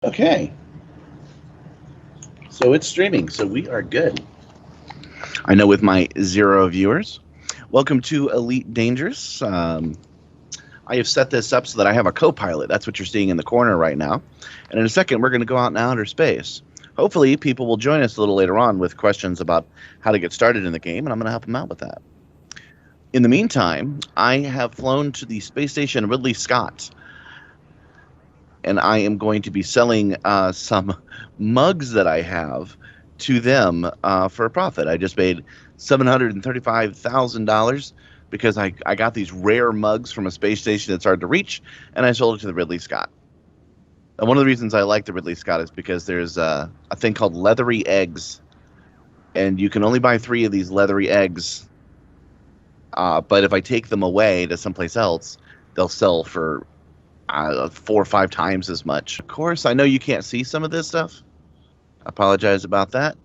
Okay, so it's streaming, so we are good. I know with my 0 viewers. Welcome to Elite Dangerous. I have set this up so that I have a copilot. That's what you're seeing in the corner right now. And in a second, we're going to go out in outer space. Hopefully, people will join us a little later on with questions about how to get started in the game, and I'm going to help them out with that. In the meantime, I have flown to the space station Ridley Scott, and I am going to be selling some mugs that I have to them for a profit. I just made $735,000 because I got these rare mugs from a space station that's hard to reach, and I sold it to the Ridley Scott. And one of the reasons I like the Ridley Scott is because there's a thing called leathery eggs, and you can only buy 3 of these leathery eggs. But if I take them away to someplace else, they'll sell for 4 or 5 times as much. Of course, I know you can't see some of this stuff. I apologize about that.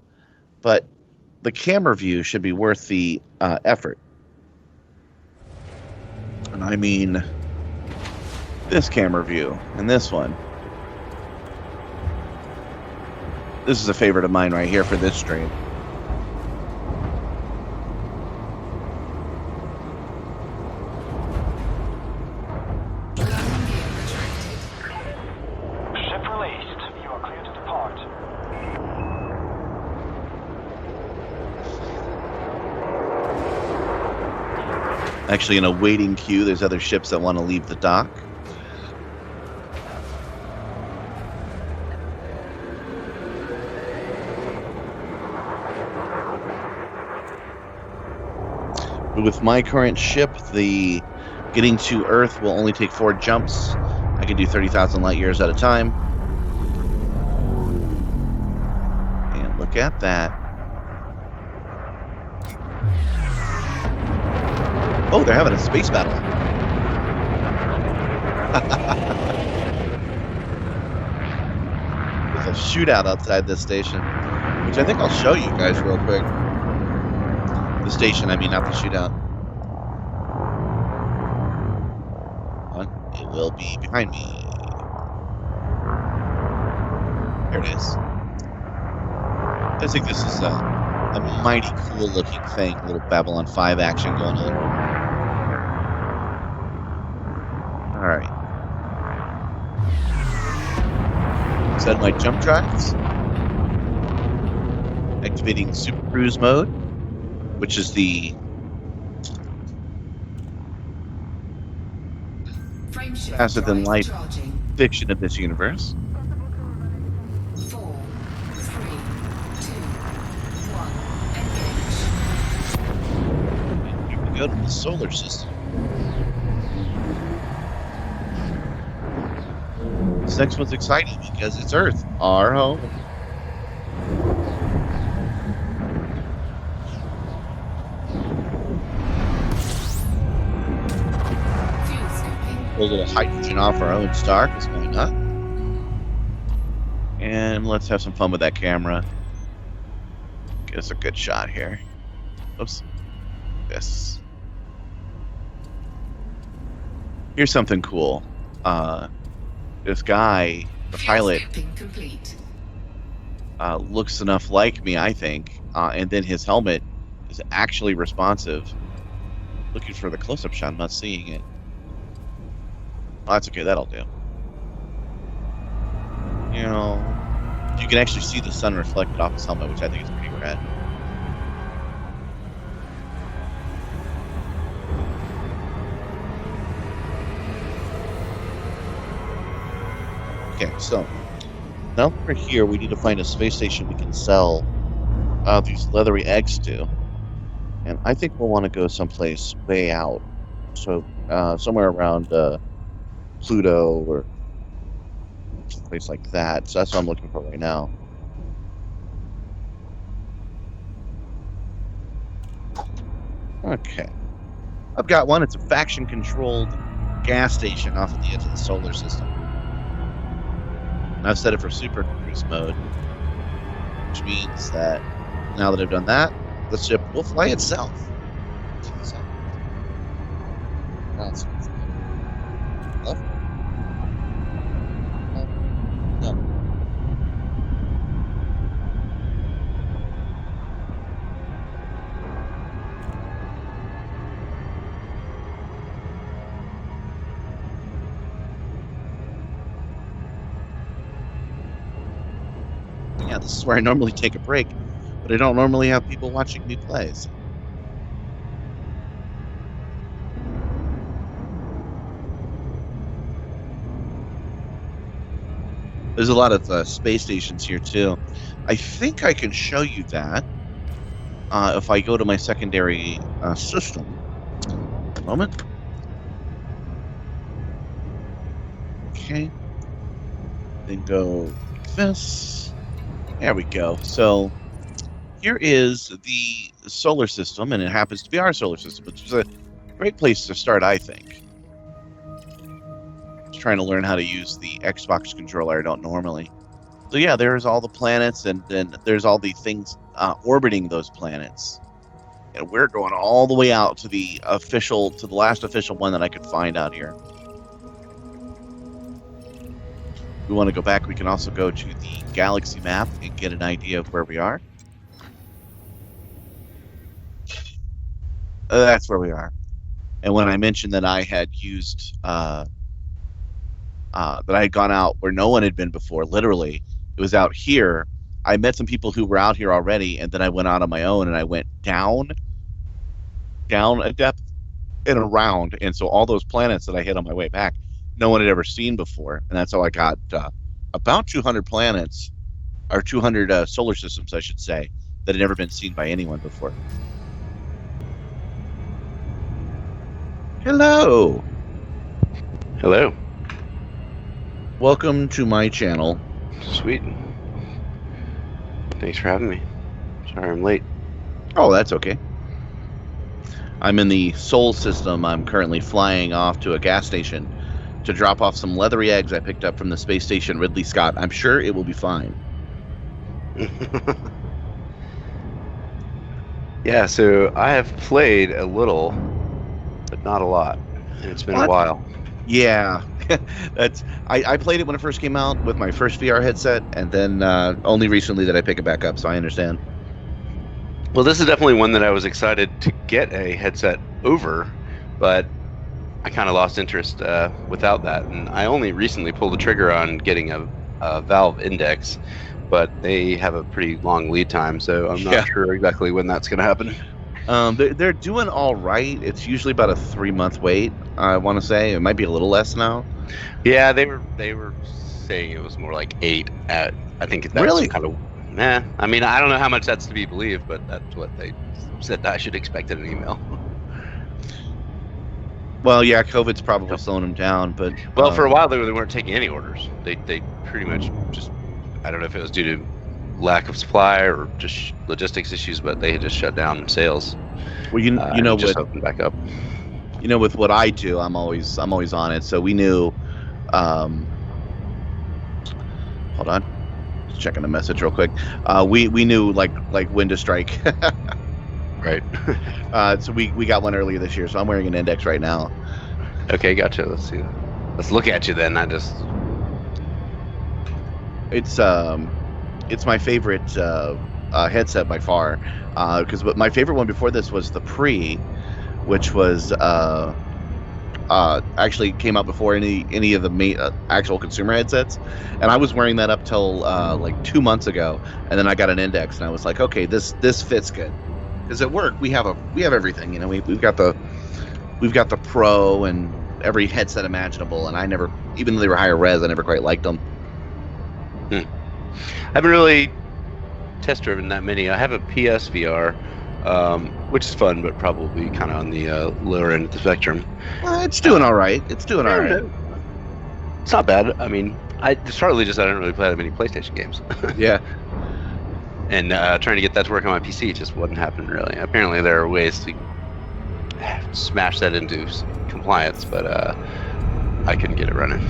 But the camera view should be worth the effort. And I mean this camera view and this one. This is a favorite of mine right here for this stream. Actually, in a waiting queue, there's other ships that want to leave the dock. With my current ship, the getting to Earth will only take 4 jumps. I can do 30,000 light years at a time. And look at that. Oh, they're having a space battle. There's a shootout outside this station, which I think I'll show you guys real quick. The station, I mean, not the shootout. It will be behind me. There it is. I think this is a mighty cool looking thing. A little Babylon 5 action going on. Alright. Set my jump drives. Activating Super Cruise mode, which is the faster than light fiction of this universe. 4, 3, 2, 1, engage. And here we go to the solar system. This next one's exciting because it's Earth, our home. Pull a little hydrogen off our own star because why not? And let's have some fun with that camera. Get us a good shot here. Oops. This. Here's something cool. This guy, the pilot, looks enough like me, I think, and then his helmet is actually responsive. Looking for the close-up shot, I'm not seeing it. Oh, that's okay, that'll do. You know, you can actually see the sun reflected off his helmet, which I think is pretty rad. Okay, so now that we're here, we need to find a space station we can sell these leathery eggs to. And I think we'll want to go someplace way out. So somewhere around Pluto or a place like that. So that's what I'm looking for right now. Okay. I've got one. It's a faction-controlled gas station off at the edge of the solar system. And I've set it for Super Cruise mode, which means that now that I've done that, the ship will fly itself. So, that's left. No. Yeah, this is where I normally take a break, but I don't normally have people watching me play. So. There's a lot of space stations here too. I think I can show you that if I go to my secondary system. A moment. Okay. Then go like this. There we go. So here is the solar system, and it happens to be our solar system, which is a great place to start, I think. Just trying to learn how to use the Xbox controller. I don't normally. So yeah, there's all the planets, and then there's all the things orbiting those planets. And we're going all the way out to the last official one that I could find out here. If we want to go back, we can also go to the galaxy map and get an idea of where we are. That's where we are. And when I mentioned that I had used that I had gone out where no one had been before, literally, it was out here. I met some people who were out here already, and then I went out on my own, and I went down a depth and around, and so all those planets that I hit on my way back, no one had ever seen before, and that's how I got about 200 planets, or 200 solar systems, I should say, that had never been seen by anyone before. Hello. Hello. Welcome to my channel. Sweet. Thanks for having me. Sorry I'm late. Oh, that's okay. I'm in the Sol system. I'm currently flying off to a gas station to drop off some leathery eggs I picked up from the space station Ridley Scott. I'm sure it will be fine. Yeah, so I have played a little, but not a lot. And it's been a while. Yeah. I played it when it first came out with my first VR headset, and then only recently did I pick it back up, so I understand. Well, this is definitely one that I was excited to get a headset over, but I kind of lost interest without that. And I only recently pulled the trigger on getting a Valve Index, but they have a pretty long lead time, so I'm not sure exactly when that's going to happen. They're doing all right. It's usually about a 3-month wait, I want to say. It might be a little less now. Yeah, they were saying it was more like 8 at, I think that's really kind of, I mean, I don't know how much that's to be believed, but that's what they said I should expect in an email. Well, yeah, COVID's probably slowing them down, but well, for a while they weren't taking any orders. They pretty much just, I don't know if it was due to lack of supply or just logistics issues, but they had just shut down sales. Well, you know, just opened back up. You know, with what I do, I'm always on it. So we knew. Hold on, just checking the message real quick. We knew like when to strike. Right. So we got one earlier this year. So I'm wearing an Index right now. Okay, gotcha. Let's see. Let's look at you then. It's my favorite headset by far, because my favorite one before this was the Pre, which was actually came out before any of the actual consumer headsets, and I was wearing that up till like 2 months ago, and then I got an Index, and I was like, okay, this fits good, because at work we have everything, you know, we've got the Pro and every headset imaginable, and I never, even though they were higher res, I never quite liked them. I haven't really test driven that many. I have a PSVR, which is fun, but probably kind of on the lower end of the spectrum. Well, it's doing all right. It's doing all right. It's not bad. I mean, it's partly just I don't really play that many PlayStation games. Yeah. And trying to get that to work on my PC just wasn't happening really. Apparently there are ways to smash that into compliance, but I couldn't get it running.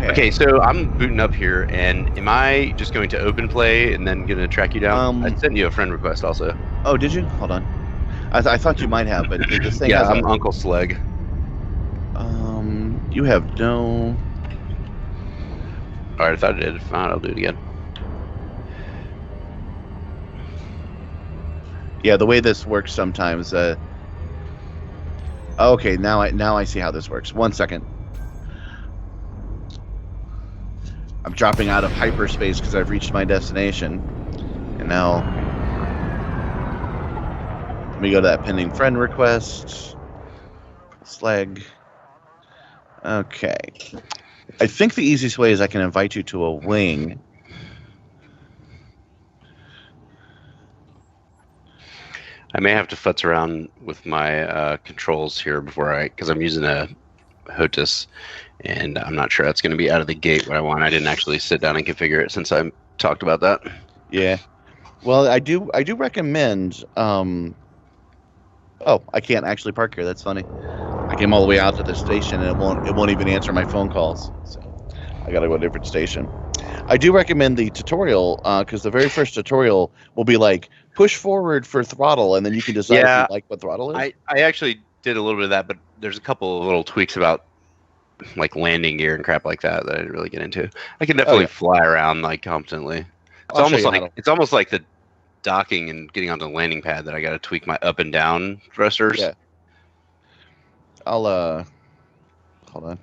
Okay, so I'm booting up here, and am I just going to open play and then going to track you down? I sent you a friend request also. Oh, did you? Hold on. I thought you might have, but this thing. Yeah, I'm Uncle Sleg. You have no. All right, I thought I did. If not, I'll do it again. Yeah, the way this works sometimes. Okay, now I see how this works. 1 second. I'm dropping out of hyperspace because I've reached my destination. And now, let me go to that pending friend request. Slag. Okay. I think the easiest way is I can invite you to a wing. I may have to futz around with my controls here because I'm using a HOTUS, and I'm not sure that's going to be out of the gate what I want. I didn't actually sit down and configure it since I talked about that. Yeah. Well, I do recommend. Oh, I can't actually park here. That's funny. I came all the way out to the station, and it won't even answer my phone calls. So I gotta go to a different station. I do recommend the tutorial because the very first tutorial will be like push forward for throttle, and then you can decide if you like what throttle is. I actually did a little bit of that, but there's a couple of little tweaks about like landing gear and crap like that I didn't really get into. I can definitely fly around like competently. It's almost like the docking and getting onto the landing pad that I got to tweak my up and down thrusters. Yeah. I'll hold on.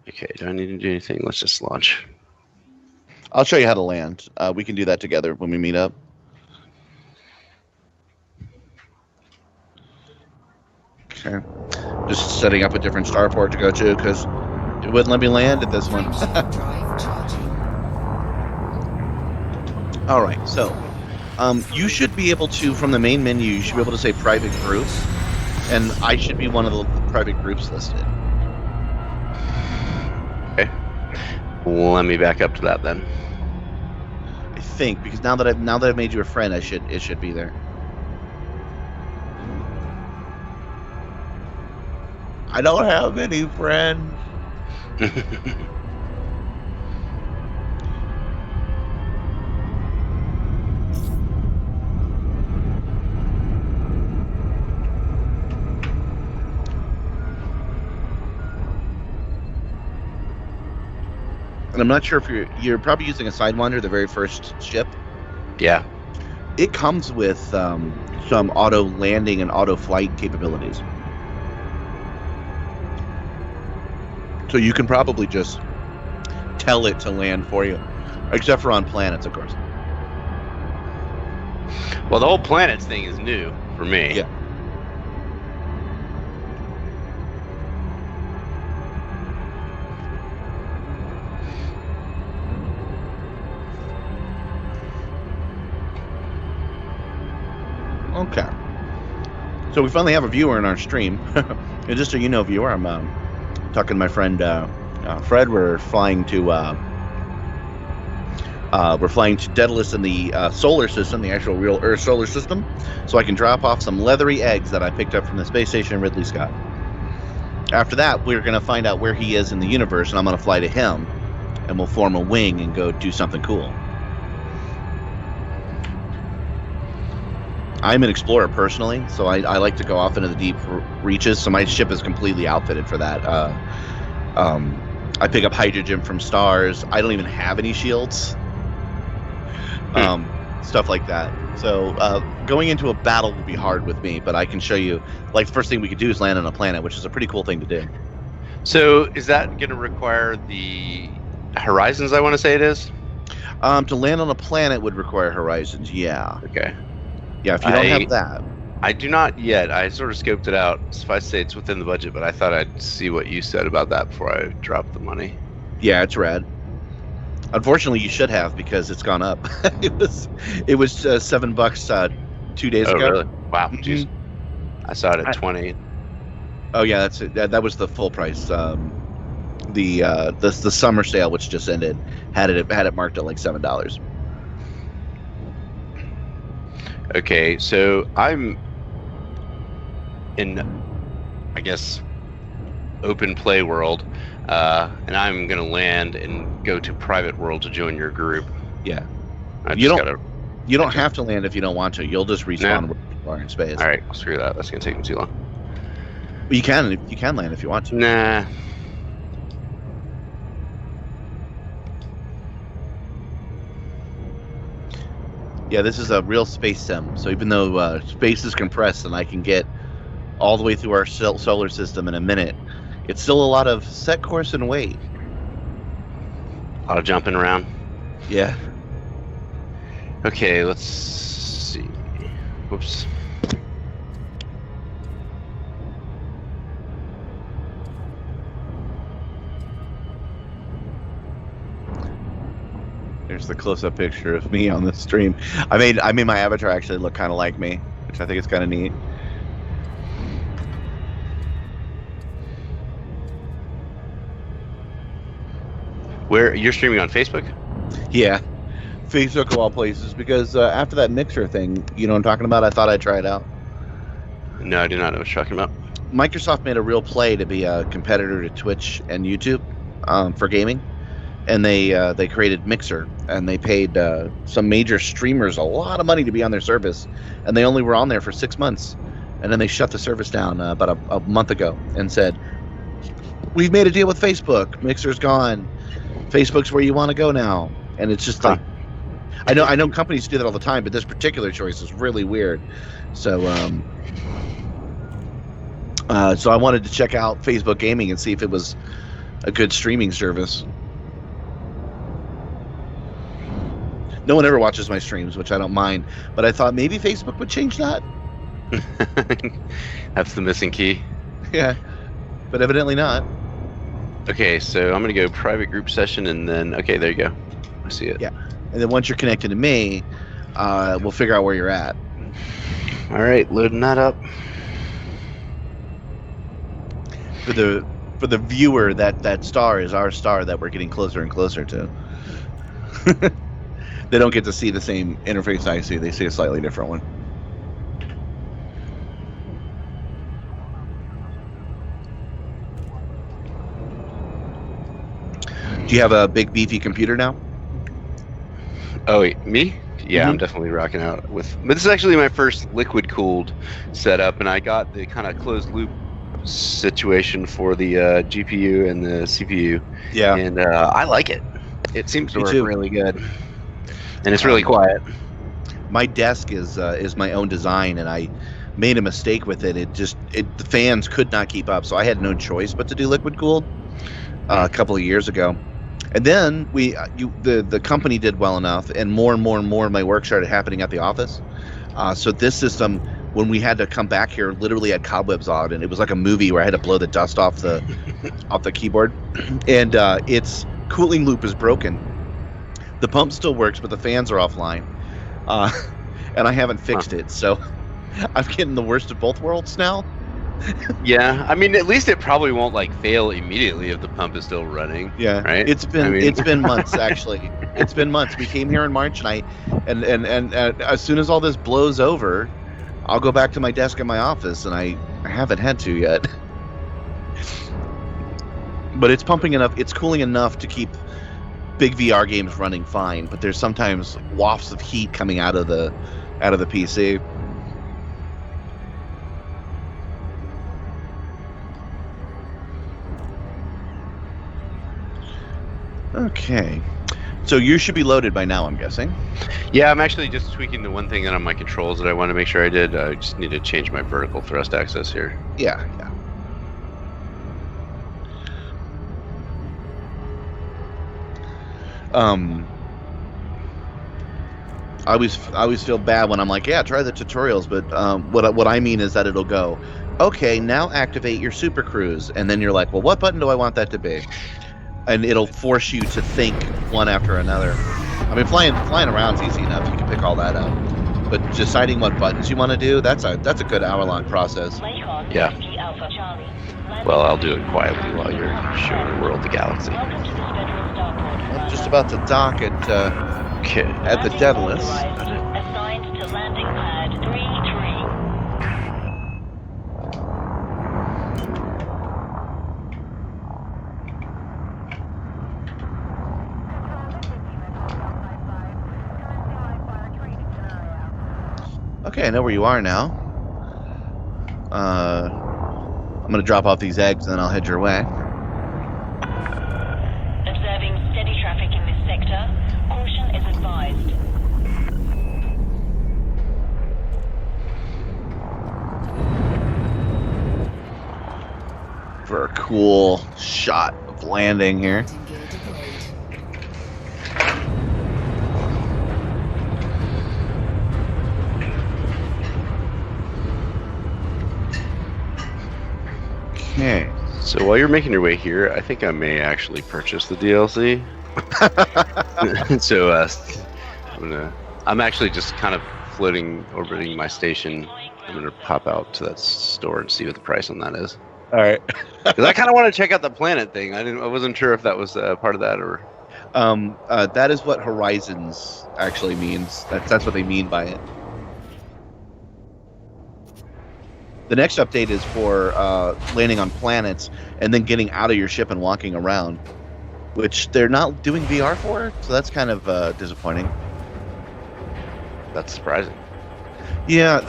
Okay, do I need to do anything? Let's just launch. I'll show you how to land. We can do that together when we meet up. Okay. Just setting up a different starport to go to because it wouldn't let me land at this one. All right, so you should be able to, from the main menu, you should be able to say private groups, and I should be one of the private groups listed. Okay. Let me back up to that then. I think because now that I've made you a friend, it should be there. I don't have any friends. And I'm not sure if you're probably using a Sidewinder, the very first ship. Yeah. It comes with some auto landing and auto flight capabilities. So you can probably just tell it to land for you, except for on planets, of course. Well, the whole planets thing is new for me. Yeah. Okay. So we finally have a viewer in our stream. And just so you know, viewer, I'm talking to my friend Fred. We're flying to Daedalus in the solar system, the actual real Earth solar system, so I can drop off some leathery eggs that I picked up from the space station Ridley Scott. After that, we're going to find out where he is in the universe, and I'm going to fly to him, and we'll form a wing and go do something cool. I'm an explorer personally, so I like to go off into the deep reaches, so my ship is completely outfitted for that. I pick up hydrogen from stars. I don't even have any shields. Stuff like that. So going into a battle will be hard with me, but I can show you, like, the first thing we could do is land on a planet, which is a pretty cool thing to do. So is that going to require the horizons, I want to say it is? To land on a planet would require horizons, yeah. Okay. Yeah, if you don't have that. I do not yet. I sort of scoped it out. Suffice to say it's within the budget, but I thought I'd see what you said about that before I dropped the money. Yeah, it's rad. Unfortunately, you should have because it's gone up. it was $7 2 days ago. Oh, really? Wow. Mm-hmm. Jeez. I saw it at 20. Oh yeah, that's it. That was the full price. The summer sale, which just ended, had it marked at like $7. Okay, so I'm in, I guess, open play world, and I'm gonna land and go to private world to join your group. Yeah, You don't have to land if you don't want to. You'll just respawn where you are in space. All right, screw that. That's gonna take me too long. But you can land if you want to. Nah. Yeah, this is a real space sim. So even though space is compressed and I can get all the way through our solar system in a minute, it's still a lot of set course and wait. A lot of jumping around. Yeah. Okay, let's see. Whoops. There's the close-up picture of me on the stream. I made my avatar actually look kind of like me, which I think is kind of neat. Where you're streaming on Facebook? Yeah, Facebook of all places, because after that mixer thing, you know what I'm talking about? I thought I'd try it out. No, I do not know what you're talking about. Microsoft made a real play to be a competitor to Twitch and YouTube for gaming, and they created Mixer, and they paid some major streamers a lot of money to be on their service, and they only were on there for 6 months, and then they shut the service down about a month ago and said, "We've made a deal with Facebook. Mixer's gone. Facebook's where you want to go now." And it's just like, I know companies do that all the time, but this particular choice is really weird. So so I wanted to check out Facebook Gaming and see if it was a good streaming service. No one ever watches my streams, which I don't mind, but I thought maybe Facebook would change that. That's the missing key. Yeah, but evidently not. Okay, so I'm gonna go private group session, and then okay, there you go. I see it. Yeah, and then once you're connected to me, we'll figure out where you're at. All right, loading that up. For the viewer, that star is our star that we're getting closer and closer to. They don't get to see the same interface I see. They see a slightly different one. Do you have a big beefy computer now? Oh, wait, me? Yeah, I'm Mhm. definitely rocking out with. But this is actually my first liquid cooled setup, and I got the kind of closed loop situation for the GPU and the CPU. Yeah. And I like it. It seems to Me work too. really good, and it's really quiet. My desk is my own design, and I made a mistake with it. The fans could not keep up, so I had no choice but to do liquid cooled a couple of years ago. And then the company did well enough, and more of my work started happening at the office. So this system, when we had to come back here, literally had cobwebs on, and it was like a movie where I had to blow the dust off the keyboard. And its cooling loop is broken. The pump still works, but the fans are offline, and I haven't fixed it. So I'm getting the worst of both worlds now. Yeah, I mean, at least it probably won't like fail immediately if the pump is still running. Yeah, right. It's been I mean- it's been months actually. It's been months. We came here in March, and as soon as all this blows over, I'll go back to my desk in my office, and I haven't had to yet. But it's pumping enough. It's cooling enough to keep big VR games running fine. But there's sometimes wafts of heat coming out of the PC. Okay, so you should be loaded by now, I'm guessing. Yeah, I'm actually just tweaking the one thing on my controls that I want to make sure I did. I just need to change my vertical thrust axis here. Yeah. I always feel bad when I'm like, yeah, try the tutorials, but what I mean is that it'll go, okay, now activate your super cruise, and then you're like, well, what button do I want that to be? And it'll force you to think one after another. I mean, flying around's easy enough. You can pick all that up. But deciding what buttons you want to do, that's a good hour-long process. Yeah. Well, I'll do it quietly while you're showing the world the galaxy. I'm just about to dock at Okay. the Daedalus. Assigned to landing pad 33. Okay, I know where you are now. I'm gonna drop off these eggs, and then I'll head your way. Observing steady traffic in this sector. Caution is advised. For a cool shot of landing here. So while you're making your way here, I think I may actually purchase the DLC. So I'm actually just kind of orbiting my station. I'm gonna pop out to that store and see what the price on that is. All right. Because I kind of want to check out the planet thing. I wasn't sure if that was part of that or. That is what Horizons actually means. That's what they mean by it. The next update is for landing on planets and then getting out of your ship and walking around, which they're not doing VR for, so that's kind of disappointing. That's surprising. Yeah,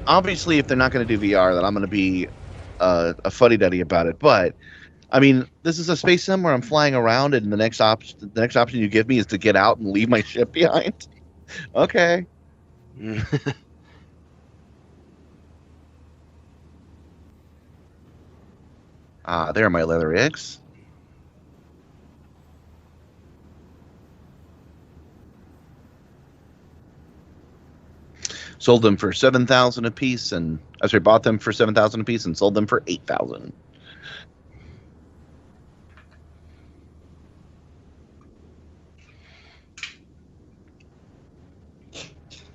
obviously, if they're not going to do VR, then I'm going to be a fuddy-duddy about it. But I mean, this is a space sim where I'm flying around, and the next option you give me is to get out and leave my ship behind. Okay. There are my leather eggs. Sold them for 7,000 apiece, and bought them for 7,000 apiece and sold them for 8,000.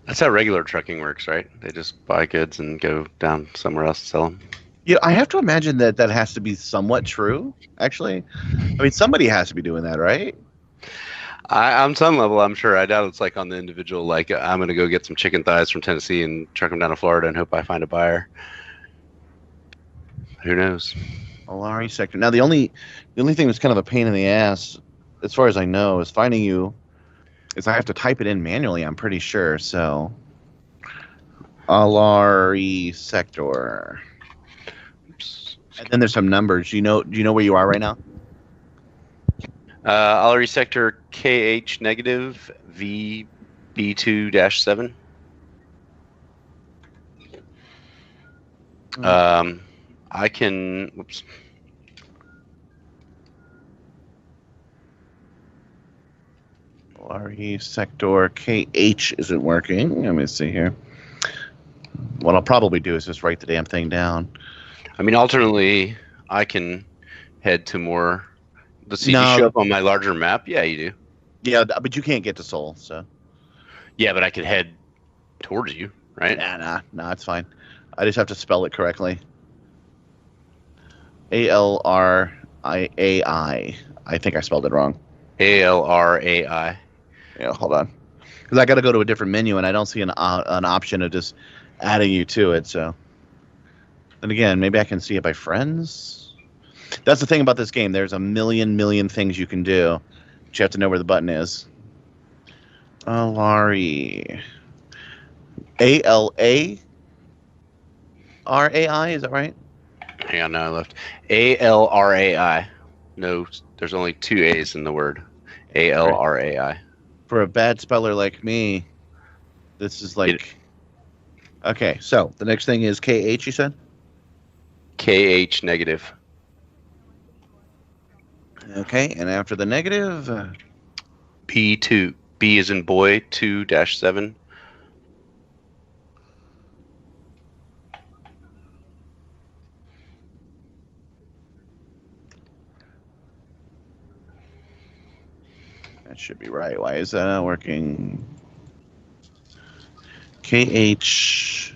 That's how regular trucking works, right? They just buy goods and go down somewhere else to sell them. Yeah, I have to imagine that has to be somewhat true, actually. I mean, somebody has to be doing that, right? On some level, I'm sure. I doubt it's like on the individual, like I'm going to go get some chicken thighs from Tennessee and truck them down to Florida and hope I find a buyer. Who knows? Alari sector. Now, the only thing that's kind of a pain in the ass, as far as I know, is finding you, is I have to type it in manually, I'm pretty sure. So, Alari sector. Oops. And then there's some numbers. Do you know where you are right now? Alari sector KH negative VB2-7. I can. Whoops. Alari sector KH isn't working. Let me see here. What I'll probably do is just write the damn thing down. I mean, alternately, I can head to more. Does you show up on my larger map? Yeah, you do. Yeah, but you can't get to Seoul, so. Yeah, but I could head towards you, right? Nah, it's fine. I just have to spell it correctly. ALRAI. I think I spelled it wrong. ALRAI. Yeah, hold on. Because I got to go to a different menu, and I don't see an option of just adding you to it, so. And again, maybe I can see it by friends. That's the thing about this game. There's a million things you can do, but you have to know where the button is. Alari. ALARAI, is that right? Hang on, now I left. ALRAI. No, there's only two A's in the word. ALRAI. For a bad speller like me, this is like... Okay, so the next thing is KH, you said? KH negative. Okay, and after the negative... B2. B is in boy, 2-7. That should be right. Why is that not working? KH...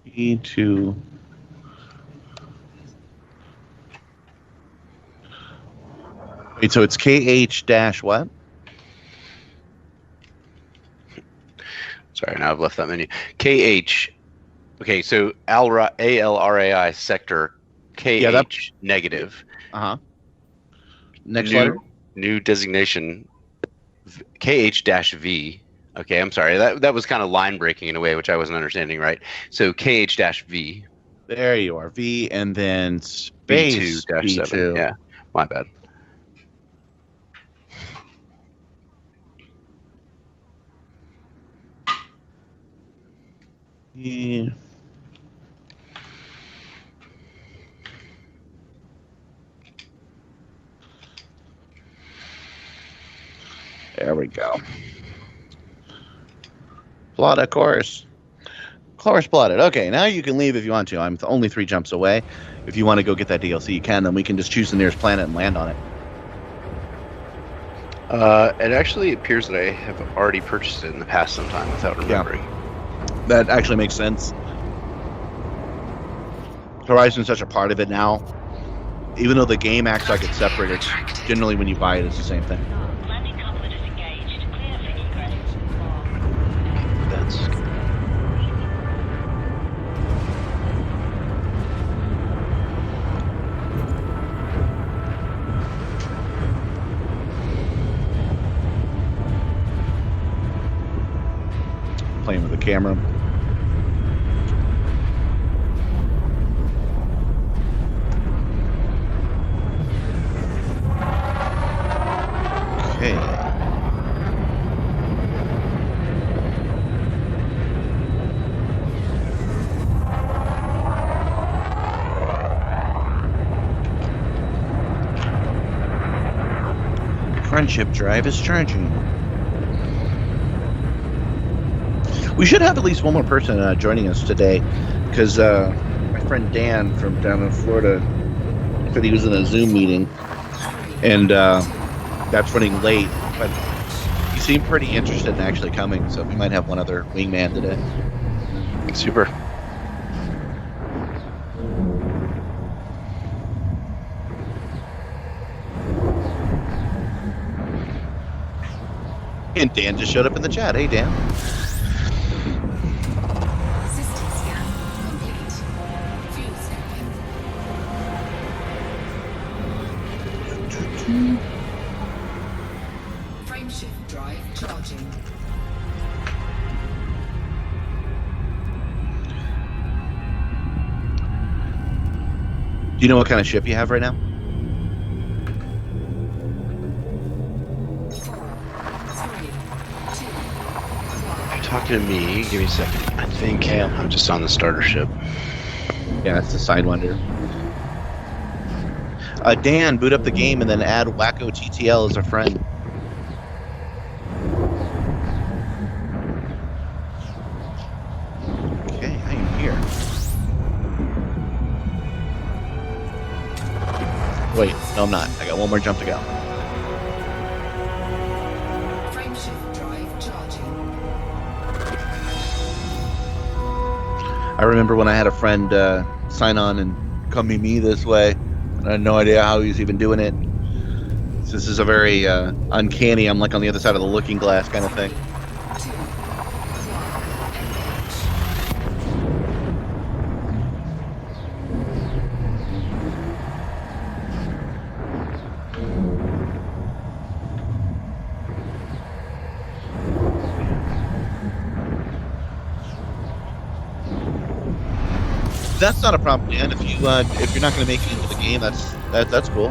E2... Wait, so it's KH dash what? Sorry, now I've left that menu. KH. Okay, so ALRAI sector KH negative. Next letter. New designation KH-V. Okay, I'm sorry. That was kind of line breaking in a way, which I wasn't understanding, right? So KH-V. There you are. V and then space B2-7. Yeah, my bad. Yeah. There we go. Plot a course. Car spotted. Okay, now you can leave if you want to. I'm only 3 jumps away. If you want to go get that DLC, you can. Then we can just choose the nearest planet and land on it. It actually appears that I have already purchased it in the past sometime without remembering. Yeah. That actually makes sense. Horizon's such a part of it now. Even though the game acts like it's separated, generally when you buy it, it's the same thing. Landing coupler disengaged. Clear for egress. That's Playing with the camera. Okay. Friendship drive is charging. We should have at least one more person joining us today, because my friend Dan from down in Florida said he was in a Zoom meeting, and that's running late, but he seemed pretty interested in actually coming, so we might have one other wingman today. super. And Dan just showed up in the chat. Hey, Dan. System scan complete. Fuel stepping. Frameshift drive charging. Do you know what kind of ship you have right now? 4, 3, 2, You're talking to me. Give me a second. I think I'm just on the starter ship. Yeah, it's the Sidewinder. Dan, boot up the game and then add Wacko TTL as a friend. Okay, I am here. Wait, no, I'm not. I got one more jump to go. frameshift drive charging. I remember when I had a friend sign on and come meet me this way. I had no idea how he was even doing it. So this is a very uncanny, I'm like on the other side of the looking glass kind of thing. 2, 1, That's not a problem, Dan. If you're not going to make it into the game, that's cool.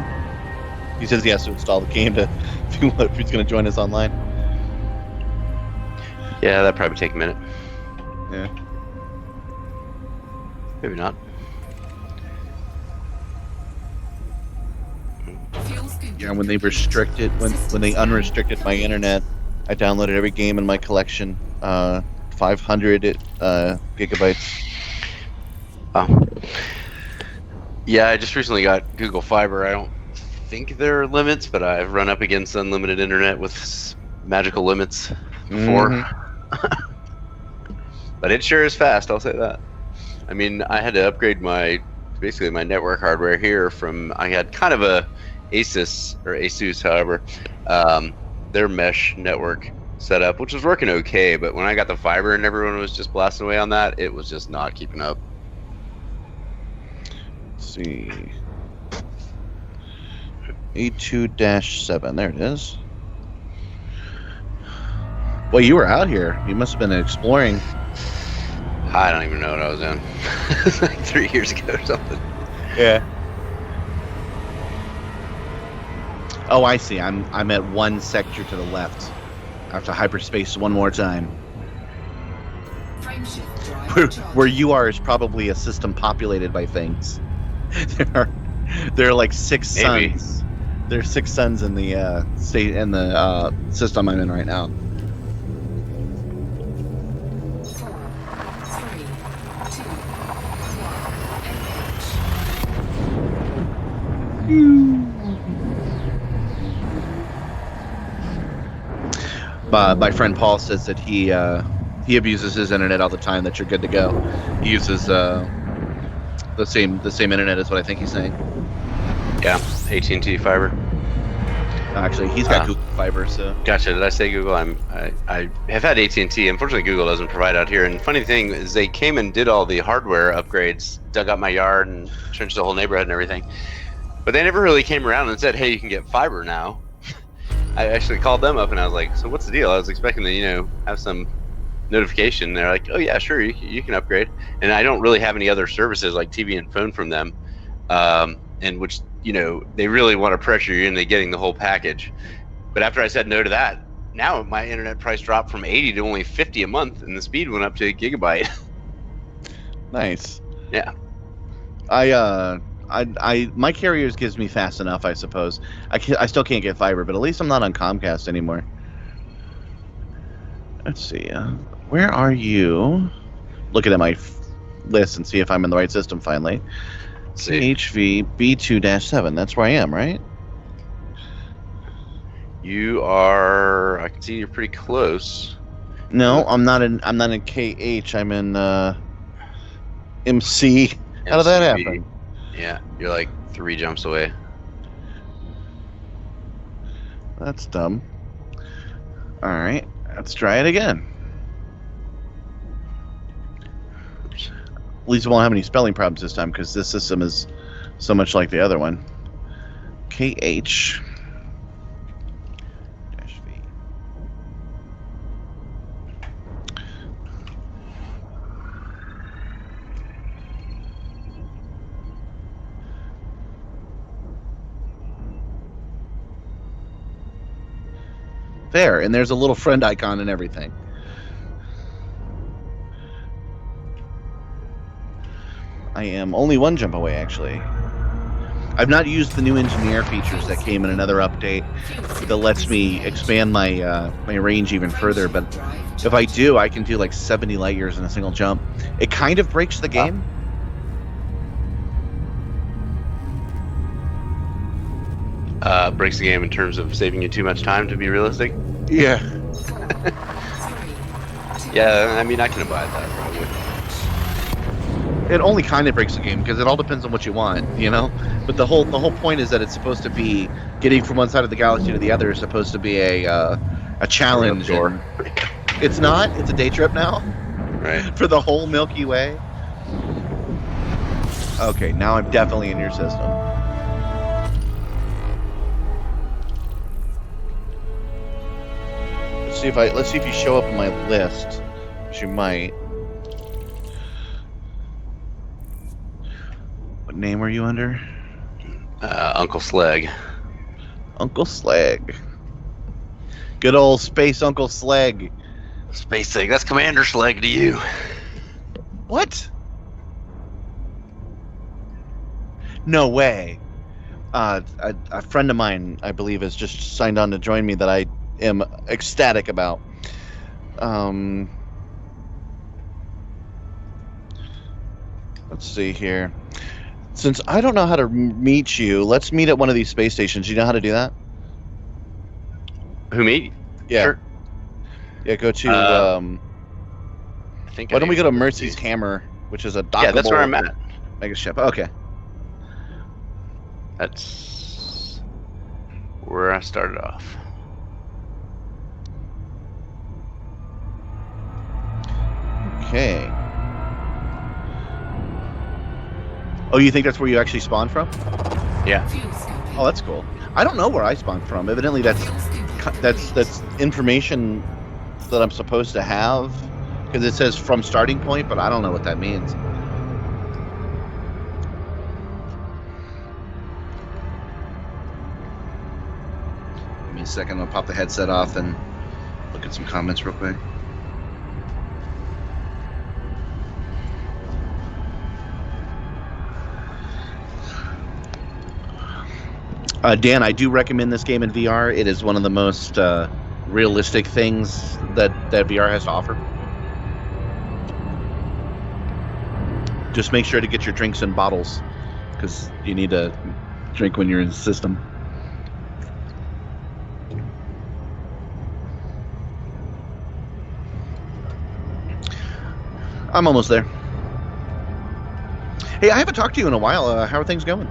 He says he has to install the game to if he's going to join us online. Yeah, that'd probably take a minute. Yeah. Maybe not. fuels Yeah. When they restricted, when they unrestricted my internet, I downloaded every game in my collection. 500 gigabytes. Oh. Yeah, I just recently got Google Fiber. I don't think there are limits, but I've run up against unlimited internet with magical limits before. Mhm. But it sure is fast, I'll say that. I mean, I had to upgrade basically my network hardware here from, I had kind of a Asus, however, their mesh network set up, which was working okay, but when I got the fiber and everyone was just blasting away on that, it was just not keeping up. Let's see. A2-7. There it is. Well, you were out here. You must have been exploring. I don't even know what I was in. It's like 3 years ago or something. Yeah. Oh, I see. I'm at one sector to the left. I have to hyperspace one more time. frameshift drive charging. Where you are is probably a system populated by things. There are like 6 Maybe. suns. There are 6 suns in the system I'm in right now. 4, 3, My friend Paul says that he abuses his internet all the time. That you're good to go. He uses the same internet as what I think he's saying. Yeah, AT&T fiber. Actually, he's got Google Fiber, so. Gotcha. Did I say Google? I have had AT&T. Unfortunately, Google doesn't provide out here. And funny thing is, they came and did all the hardware upgrades, dug up my yard and changed the whole neighborhood and everything. But they never really came around and said, "Hey, you can get fiber now." I actually called them up and I was like, "So what's the deal?" I was expecting to, have some notification. They're like, "Oh yeah, sure, you can upgrade." And I don't really have any other services like TV and phone from them, and which they really want to pressure you into getting the whole package. But after I said no to that, now my internet price dropped from 80 to only 50 a month, and the speed went up to a gigabyte. Nice. Yeah. My carriers gives me fast enough, I suppose. I still can't get fiber, but at least I'm not on Comcast anymore. Let's see. Where are you? Looking at my list and see if I'm in the right system finally. CHV B2-7. That's where I am, right? You are. I can see you're pretty close. No, I'm not in KH. I'm in MC. How did that happen? Yeah, you're like 3 jumps away. That's dumb. All right, let's try it again. At least we won't have any spelling problems this time because this system is so much like the other one. KH. -V. There, and there's a little friend icon and everything. I am only 1 jump away, actually. I've not used the new engineer features that came in another update that lets me expand my my range even further, but if I do, I can do like 70 light years in a single jump. It kind of breaks the game. Breaks the game in terms of saving you too much time to be realistic. Yeah. Yeah, I mean, I can abide that probably. It only kind of breaks the game because it all depends on what you want, But the whole point is that it's supposed to be getting from one side of the galaxy to the other is supposed to be a challenge. And it's not. It's a day trip now. Right. For the whole Milky Way. Okay, now I'm definitely in your system. Let's see if you show up in my list, which you might. What name are you under? Uncle Slag. Uncle Slag. Good old Space Uncle Slag. Space Slag. That's Commander Slag to you. What? No way. A friend of mine, I believe, has just signed on to join me that I am ecstatic about. Let's see here. Since I don't know how to meet you, let's meet at one of these space stations. You know how to do that? Who, me? Yeah. Sure. Yeah, go to. I think. Why don't we go to Mercy's Hammer, which is a dockable. Yeah, that's where I'm at. Mega ship. Okay. That's where I started off. Okay. Oh, you think that's where you actually spawned from? Yeah. Oh, that's cool. I don't know where I spawned from. Evidently, that's information that I'm supposed to have because it says from starting point, but I don't know what that means. Give me a second. I'll pop the headset off and look at some comments real quick. Dan, I do recommend this game in VR. It is one of the most realistic things that VR has to offer. Just make sure to get your drinks in bottles, because you need to drink when you're in the system. I'm almost there. Hey, I haven't talked to you in a while. How are things going?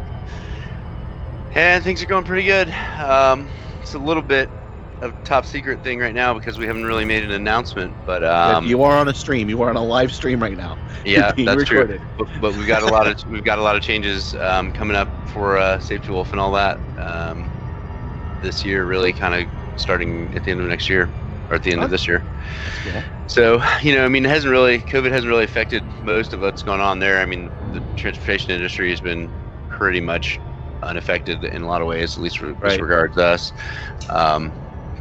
And things are going pretty good. It's a little bit of top secret thing right now because we haven't really made an announcement. But You are on a stream. You are on a live stream right now. yeah, You're being that's recorded. true. But we've got a lot of changes coming up for Safety Wolf and all that this year. Really, kind of starting at the end of next year or at the end of this year. Yeah. So I mean, COVID hasn't really affected most of what's going on there. I mean, the transportation industry has been pretty much unaffected in a lot of ways, at least as regards us.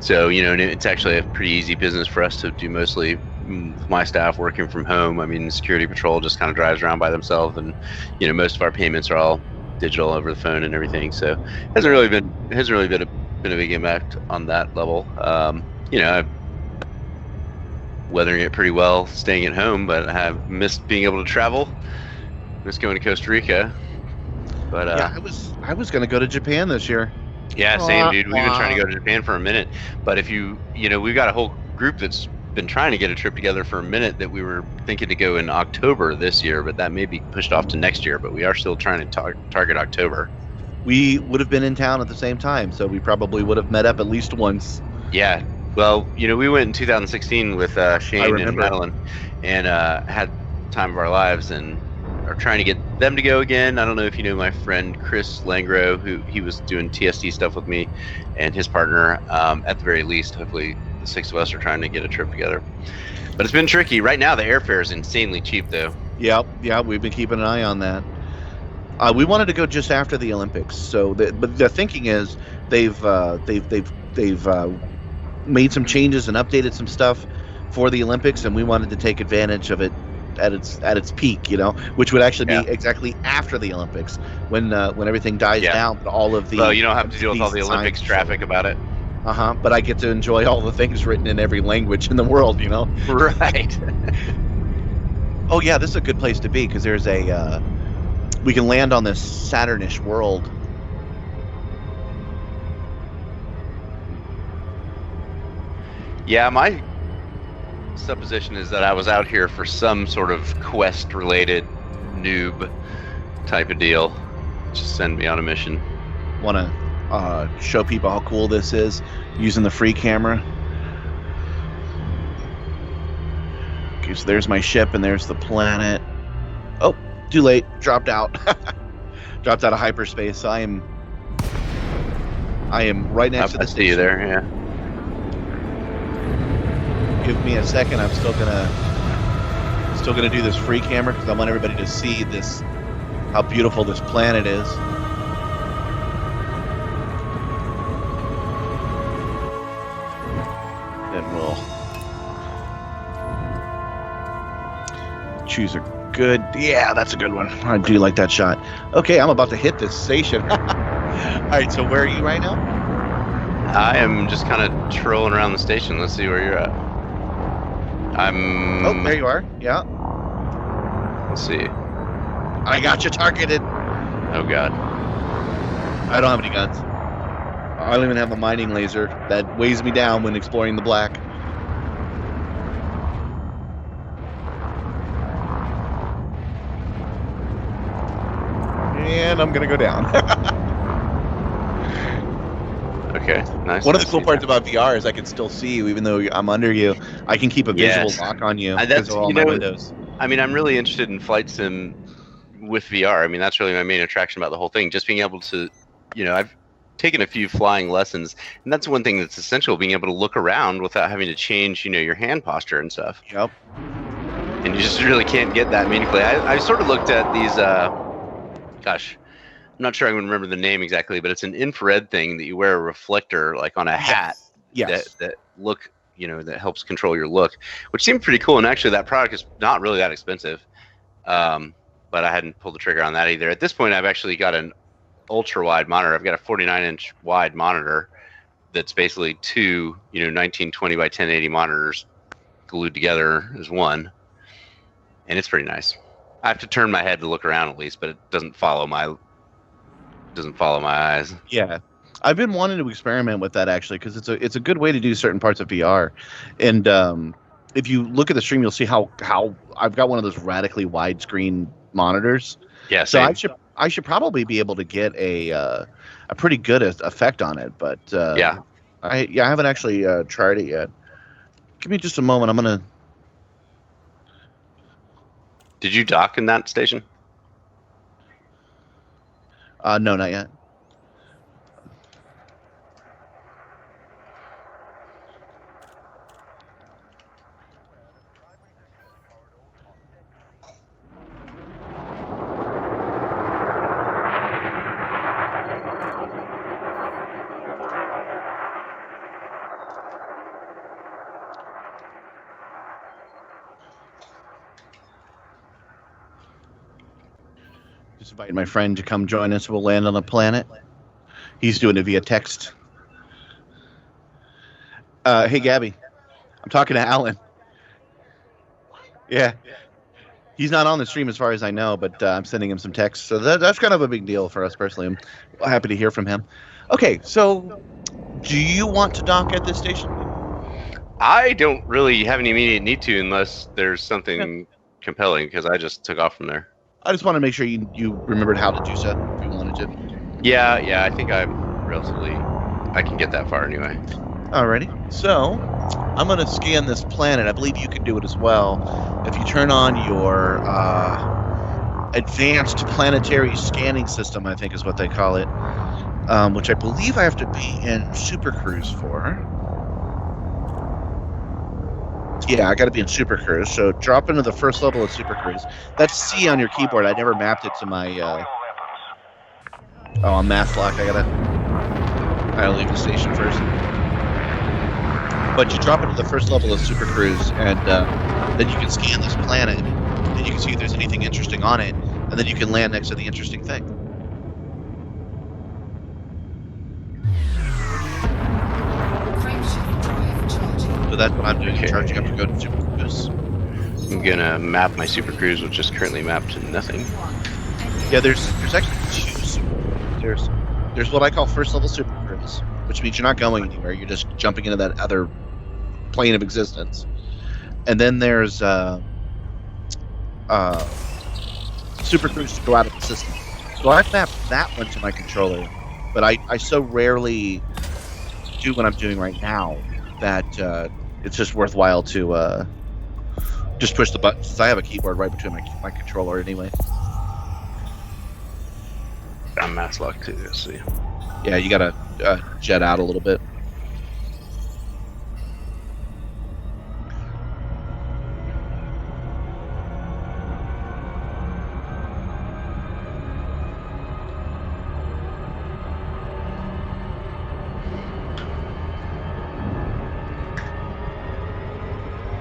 So and it's actually a pretty easy business for us to do, mostly with my staff working from home. I mean, the security patrol just kind of drives around by themselves, and most of our payments are all digital over the phone and everything. So it hasn't really been a big impact on that level. I'm weathering it pretty well, staying at home, but I have missed being able to travel. Missed going to Costa Rica. But yeah, I was going to go to Japan this year. Yeah, same, dude. We've been trying to go to Japan for a minute, but if we've got a whole group that's been trying to get a trip together for a minute that we were thinking to go in October this year, but that may be pushed off to next year. But we are still trying to target October. We would have been in town at the same time, so we probably would have met up at least once. Yeah. Well, we went in 2016 with Shane and Madeline, and had time of our lives, and are trying to get them to go again. I don't know if you know my friend Chris Langro, who he was doing TSD stuff with me, and his partner. At the very least, hopefully the six of us are trying to get a trip together. But it's been tricky. Right now, the airfare is insanely cheap, though. Yeah, we've been keeping an eye on that. We wanted to go just after the Olympics, but the thinking is they've made some changes and updated some stuff for the Olympics, and we wanted to take advantage of it at its peak, which would actually be exactly after the Olympics, when everything dies down. But all of the you don't have to deal with all the Olympics traffic about it. But I get to enjoy all the things written in every language in the world, Right. Oh yeah, this is a good place to be because there's we can land on this Saturnish world. Yeah, my supposition is that I was out here for some sort of quest-related noob type of deal. Just send me on a mission. Want to show people how cool this is using the free camera. Okay, so there's my ship and there's the planet. Oh, too late. Dropped out. Dropped out of hyperspace. So I am right next to the station. I see you there, yeah. Give me a second. I'm still gonna do this free camera because I want everybody to see how beautiful this planet is. Then we'll choose a good. Yeah, that's a good one. I do like that shot. Okay, I'm about to hit this station. All right, so where are you right now? I am just kind of trolling around the station. Let's see where you're at. Oh, there you are. Yeah. Let's see. I got you targeted. Oh God. I don't have any guns. I don't even have a mining laser that weighs me down when exploring the black. And I'm gonna go down. Okay, nice. One of the cool parts about VR is I can still see you even though I'm under you. I can keep a visual lock on you because of all my windows. I mean, I'm really interested in flight sim with VR. I mean, that's really my main attraction about the whole thing. Just being able to, I've taken a few flying lessons, and that's one thing that's essential, being able to look around without having to change, your hand posture and stuff. Yep. And you just really can't get that meaningfully. I sort of looked at these, I'm not sure I can remember the name exactly, but it's an infrared thing that you wear a reflector like on a hat. Yes. That look, that helps control your look, which seemed pretty cool. And actually that product is not really that expensive. But I hadn't pulled the trigger on that either. At this point, I've actually got an ultra wide monitor. I've got a 49-inch wide monitor that's basically two, 1920 by 1080 monitors glued together as one. And it's pretty nice. I have to turn my head to look around at least, but it doesn't follow my doesn't follow my eyes. Yeah, I've been wanting to experiment with that actually because it's a good way to do certain parts of VR, and if you look at the stream, you'll see how I've got one of those radically widescreen monitors. Yeah, So same. I should probably be able to get a pretty good effect on it, but Yeah. I haven't actually tried it yet. Give me just a moment. I'm gonna. Did you dock in that station? No, not yet. Just invited my friend to come join us. We'll land on the planet. He's doing it via text. Hey, Gabby. I'm talking to Alan. Yeah. He's not on the stream as far as I know, but I'm sending him some texts. So that's kind of a big deal for us personally. I'm happy to hear from him. Okay, so do you want to dock at this station? I don't really have any immediate need to unless there's something compelling, because I just took off from there. I just want to make sure you remembered how to do so if you wanted to. Yeah, I think I'm relatively... I can get that far anyway. Alrighty. So, I'm going to scan this planet. I believe you can do it as well. If you turn on your advanced planetary scanning system, I think is what they call it, which I believe I have to be in Super Cruise for. Yeah, I got to be in Super Cruise. So drop into the first level of Super Cruise. That's C on your keyboard. I never mapped it to my... Oh, I'm math lock. I gotta leave the station first. But you drop into the first level of Super Cruise, and then you can scan this planet, and you can see if there's anything interesting on it, and then you can land next to the interesting thing. Frameshift drive charging. So that's what I'm doing. Okay. Charging up to go to Super Cruise. I'm gonna map my Super Cruise, which is currently mapped to nothing. Yeah, there's actually two Super. There's what I call first level Super Cruise, which means you're not going anywhere. You're just jumping into that other plane of existence. And then there's Super Cruise to go out of the system. So I've mapped that one to my controller, but I so rarely do what I'm doing right now that it's just worthwhile to just push the button, since I have a keyboard right between my controller anyway. I'm mass locked too, let's see. Yeah, you gotta jet out a little bit.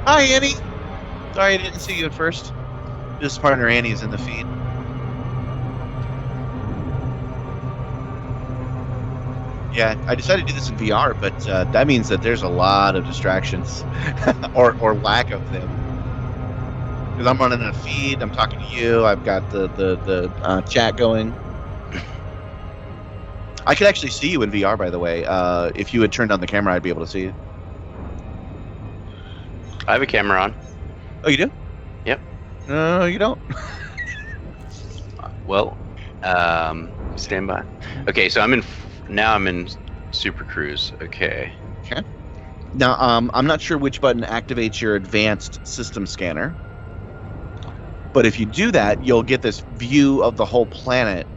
Hi, Annie. Sorry I didn't see you at first. This partner Annie's in the feed. Yeah, I decided to do this in VR, but that means that there's a lot of distractions, or lack of them. Because I'm running a feed, I'm talking to you, I've got the chat going. I could actually see you in VR, by the way. If you had turned on the camera, I'd be able to see you. I have a camera on. Oh, you do? Yep. No, you don't. Well, stand by. Okay, so now I'm in Super Cruise. Okay. Now, I'm not sure which button activates your advanced system scanner, but if you do that, you'll get this view of the whole planet,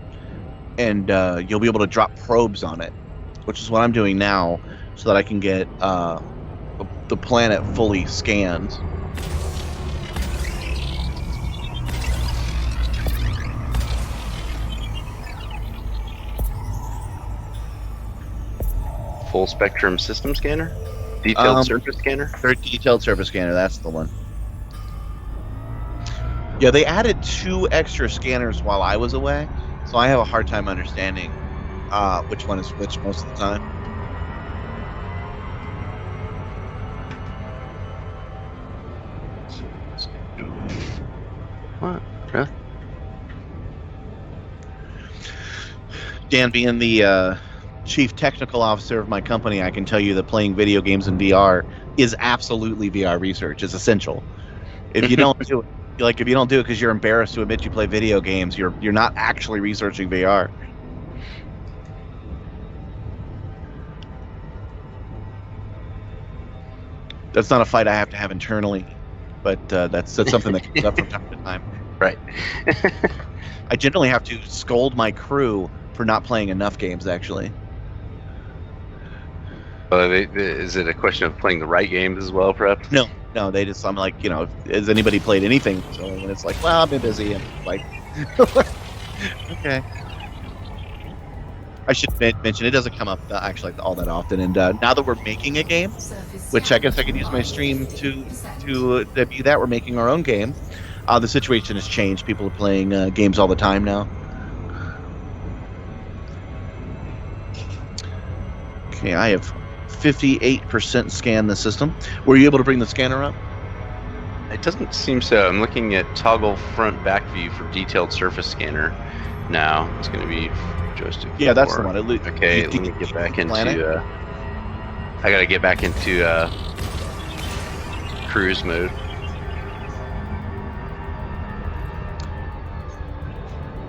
and you'll be able to drop probes on it, which is what I'm doing now, so that I can get the planet fully scanned. Full spectrum system scanner? Detailed surface scanner? Third detailed surface scanner, that's the one. Yeah, they added 2 extra scanners while I was away, so I have a hard time understanding which one is which most of the time. What? Really? Dan, being the chief technical officer of my company, I can tell you that playing video games in VR is absolutely VR research. It's essential. If you don't do it, if you don't do it because you're embarrassed to admit you play video games, you're not actually researching VR. That's not a fight I have to have internally, but that's something that comes up from time to time. Right. I generally have to scold my crew for not playing enough games, actually. Is it a question of playing the right games as well, perhaps? No, they just, I'm like, has anybody played anything? So when it's like, well, I've been busy, and like, okay. I should mention, it doesn't come up actually all that often, and now that we're making a game, which I guess I could use my stream to debut that, we're making our own game. The situation has changed. People are playing games all the time now. Okay, I have 58% scanned the system. Were you able to bring the scanner up? It doesn't seem so. I'm looking at toggle front back view for detailed surface scanner. Now it's going to be joystick. Yeah, that's the one. Okay, let me get back into. I got to get back into cruise mode.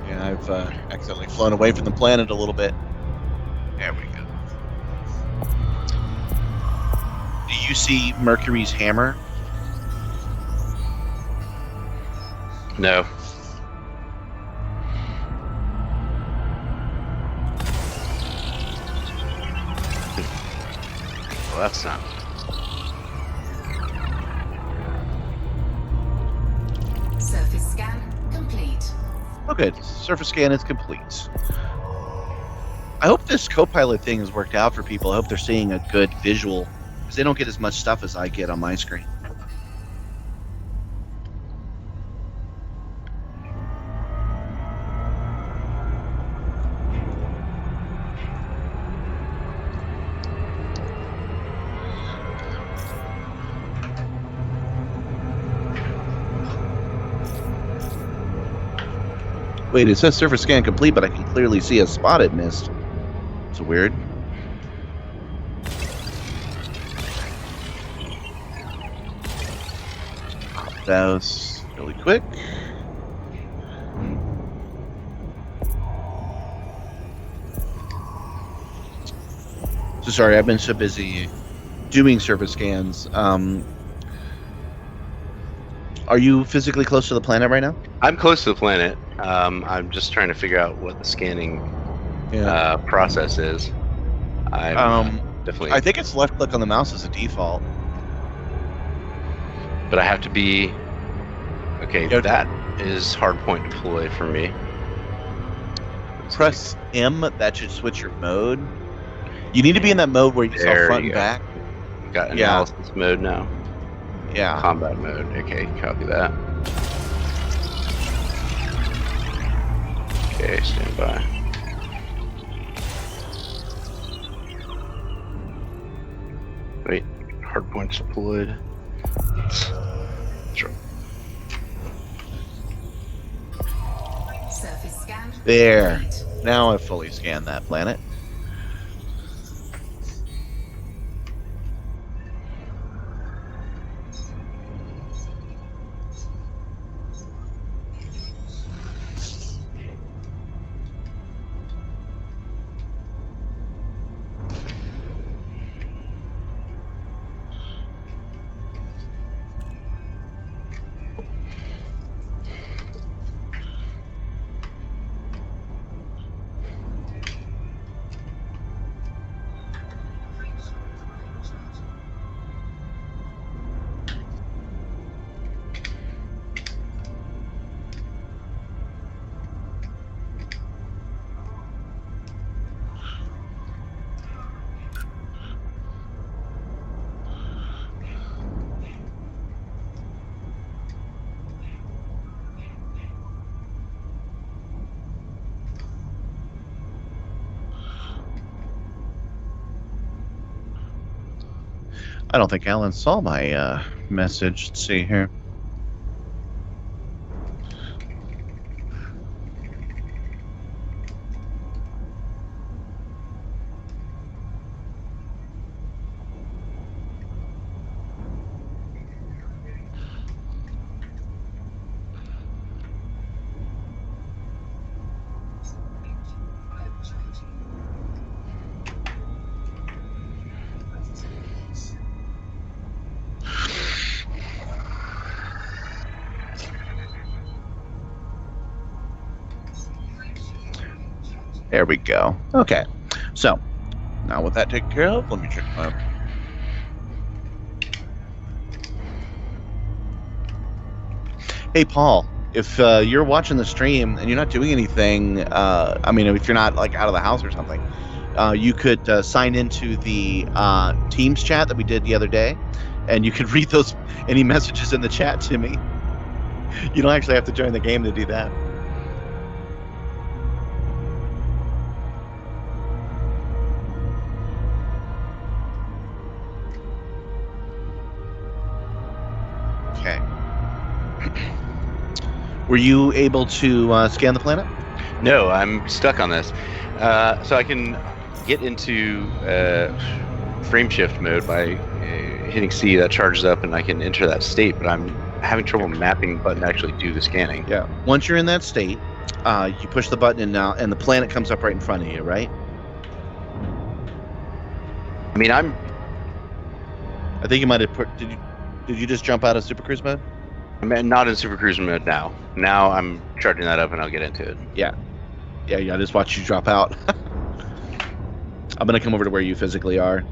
Yeah, I've accidentally flown away from the planet a little bit. There we go. Do you see Mercury's hammer? No. Well, that's not. Surface scan complete. Oh, good. Surface scan is complete. I hope this copilot thing has worked out for people. I hope they're seeing a good visual, because they don't get as much stuff as I get on my screen. Wait, it says surface scan complete, but I can clearly see a spot it missed. It's weird. That was really quick. So sorry, I've been so busy doing surface scans. Are you physically close to the planet right now? I'm close to the planet. I'm just trying to figure out what the scanning process is. I'm definitely. I think it's left click on the mouse as a default. But I have to be. Okay, that is hardpoint deploy for me. Press M. That should switch your mode. You need to be in that mode where you saw front and back. Got analysis mode now. Yeah. Combat mode. Okay, copy that. Okay, stand by. Wait, hardpoint's deployed. Sure. Surface scan There. complete. Now I've fully scanned that planet. I don't think Alan saw my message. Let's see here. There we go. Okay. So, now with that taken care of, let me check my... Hey, Paul, if you're watching the stream and you're not doing anything, I mean, if you're not like out of the house or something, you could sign into the Teams chat that we did the other day, and you could read any messages in the chat to me. You don't actually have to join the game to do that. Okay. Were you able to scan the planet? No, I'm stuck on this. So I can get into frame shift mode by hitting C. That charges up, and I can enter that state. But I'm having trouble mapping the button to actually do the scanning. Yeah. Once you're in that state, you push the button in now, and the planet comes up right in front of you, right? I mean, I think you might have put. Did you just jump out of Super Cruise mode? I'm not in Super Cruise mode now. Now I'm charging that up, and I'll get into it. Yeah. I just watched you drop out. I'm gonna come over to where you physically are.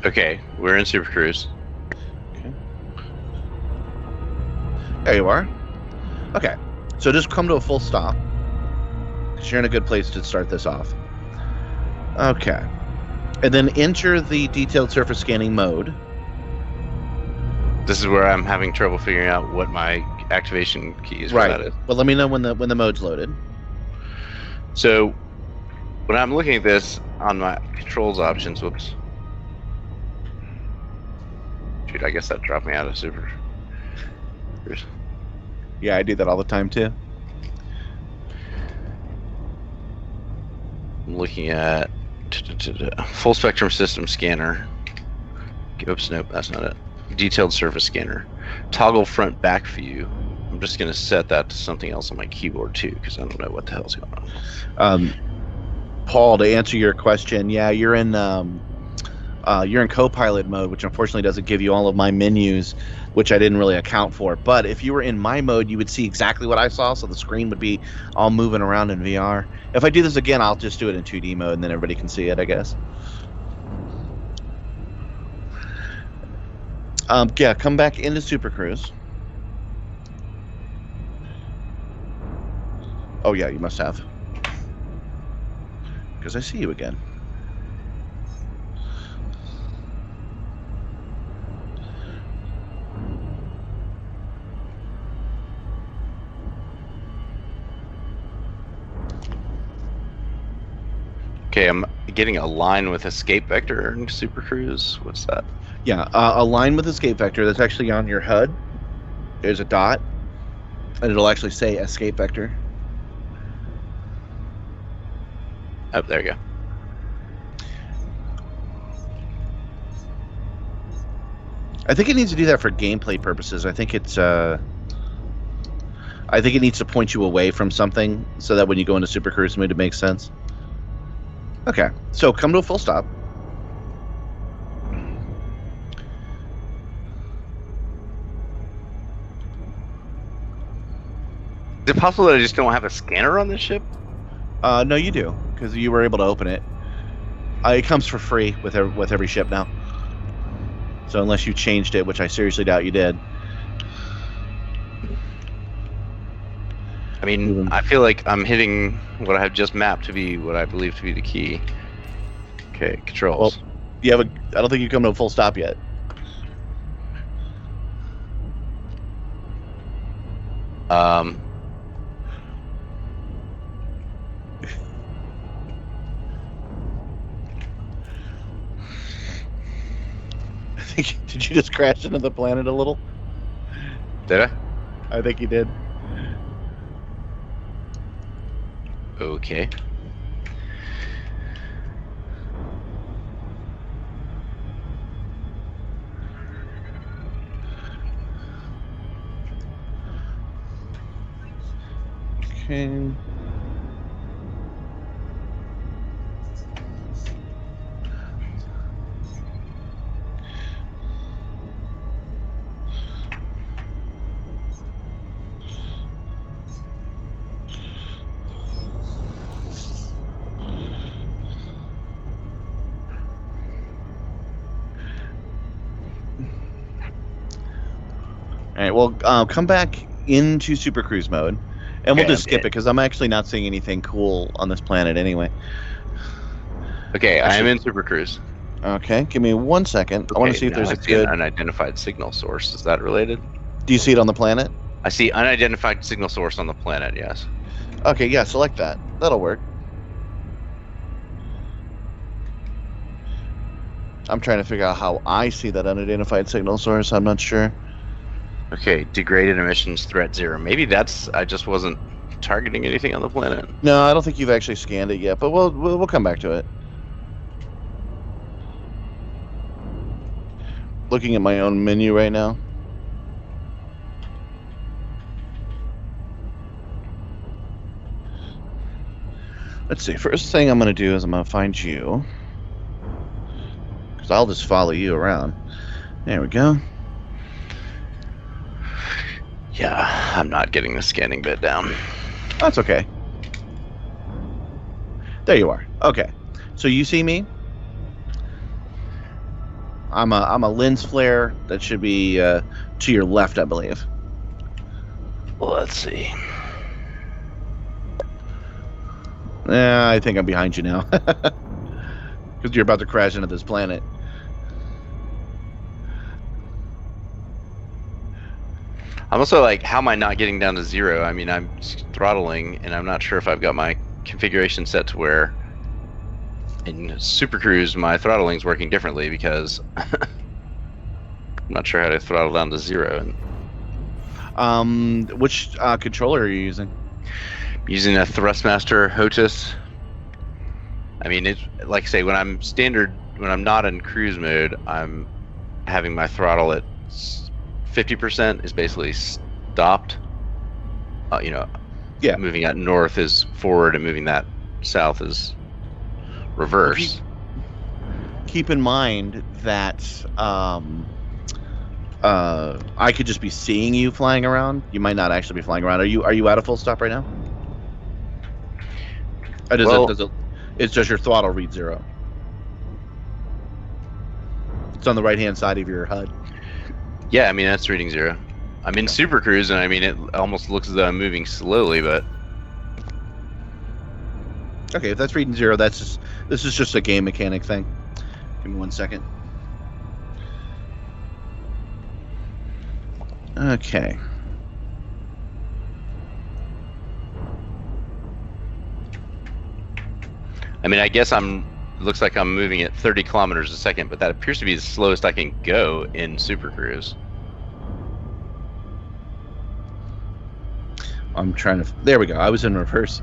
Okay, we're in Super Cruise. Okay. There you are. Okay, so just come to a full stop, because you're in a good place to start this off. Okay. And then enter the detailed surface scanning mode. This is where I'm having trouble figuring out what my activation key is. Right. Well, let me know when the mode's loaded. So when I'm looking at this on my controls options, whoops. Shoot, I guess that dropped me out of Super. Yeah, I do that all the time too. I'm looking at full spectrum system scanner. Oops, nope, that's not it. Detailed surface scanner. Toggle front back view. I'm just going to set that to something else on my keyboard too, because I don't know what the hell's going on. Paul, to answer your question, yeah, you're in copilot mode, which unfortunately doesn't give you all of my menus, which I didn't really account for. But if you were in my mode, you would see exactly what I saw, so the screen would be all moving around in VR. If I do this again, I'll just do it in 2D mode, and then everybody can see it, I guess. Yeah, come back into Super Cruise. Oh yeah, you must have. Because I see you again. Okay, I'm getting a line with escape vector in Super Cruise. What's that? Yeah, a line with escape vector that's actually on your HUD. There's a dot, and it'll actually say escape vector. Oh, there you go. I think it needs to do that for gameplay purposes. I think it needs to point you away from something so that when you go into Super Cruise mode, it makes sense. Okay, so come to a full stop. Is it possible that I just don't have a scanner on this ship? No, you do, because you were able to open it. It comes for free with every ship now. So unless you changed it, which I seriously doubt you did. I mean, I feel like I'm hitting what I have just mapped to be what I believe to be the key. Okay, controls. Well, you have I don't think you come to a full stop yet. Did you just crash into the planet a little? Did I? I think you did. Okay. Okay. right. Well, come back into Super Cruise mode, and we'll Okay, just skip it because I'm actually not seeing anything cool on this planet anyway. Okay, I am Actually- in Super Cruise. Okay, give me 1 second. I want to see if now there's I a see good. an unidentified signal source. Is that related? Do you see it on the planet? I see unidentified signal source on the planet. Yes. Okay, yeah, select that. That'll work. I'm trying to figure out how I see that unidentified signal source. I'm not sure. Okay, degraded emissions threat 0. Maybe that's I just wasn't targeting anything on the planet. No, I don't think you've actually scanned it yet, but we'll come back to it. Looking at my own menu right now. Let's see. First thing I'm going to do is I'm going to find you. Because I'll just follow you around. There we go. Yeah, I'm not getting the scanning bit down. That's okay. There you are. Okay. So you see me? I'm a lens flare that should be to your left, I believe. Well, let's see. I think I'm behind you now. Because you're about to crash into this planet. I'm also like, how am I not getting down to 0? I mean, I'm throttling, and I'm not sure if I've got my configuration set to where in Super Cruise my throttling is working differently because I'm not sure how to throttle down to 0. Which controller are you using? Using a Thrustmaster HOTUS. I mean, it's like I say, when I'm not in cruise mode, I'm having my throttle at 50% is basically stopped. Yeah. Moving that north is forward, and moving that south is reverse. Keep in mind that I could just be seeing you flying around. You might not actually be flying around. Are you at a full stop right now? Or it's just your throttle read 0. It's on the right-hand side of your HUD. Yeah, I mean, that's reading 0. I'm in Super Cruise, and I mean, it almost looks as though I'm moving slowly, but... Okay, if that's reading 0, this is just a game mechanic thing. Give me 1 second. Okay. I mean, I guess looks like I'm moving at 30 kilometers a second, but that appears to be the slowest I can go in Super Cruise. I'm trying to... There we go. I was in reverse.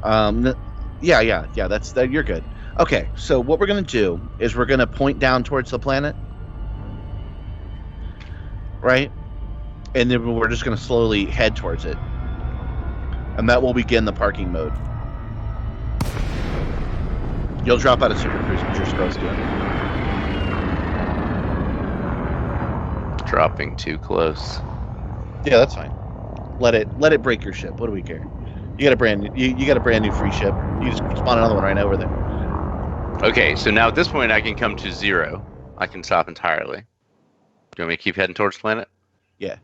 Yeah. You're good. Okay, so what we're going to do is we're going to point down towards the planet. Right? And then we're just going to slowly head towards it. And that will begin the parking mode. You'll drop out of Super Cruise, which you're supposed to. Dropping too close. Yeah, that's fine. Let it break your ship. What do we care? You got a brand new free ship. You just spawn another one right over there. Okay, so now at this point I can come to 0. I can stop entirely. Do you want me to keep heading towards the planet? Yeah.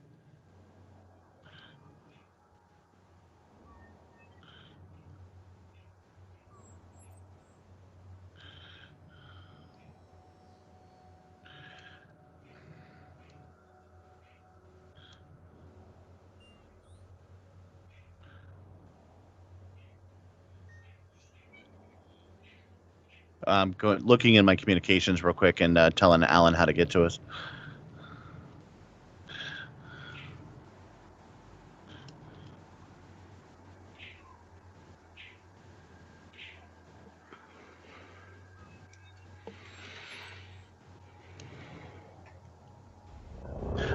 I'm looking in my communications real quick and telling Alan how to get to us.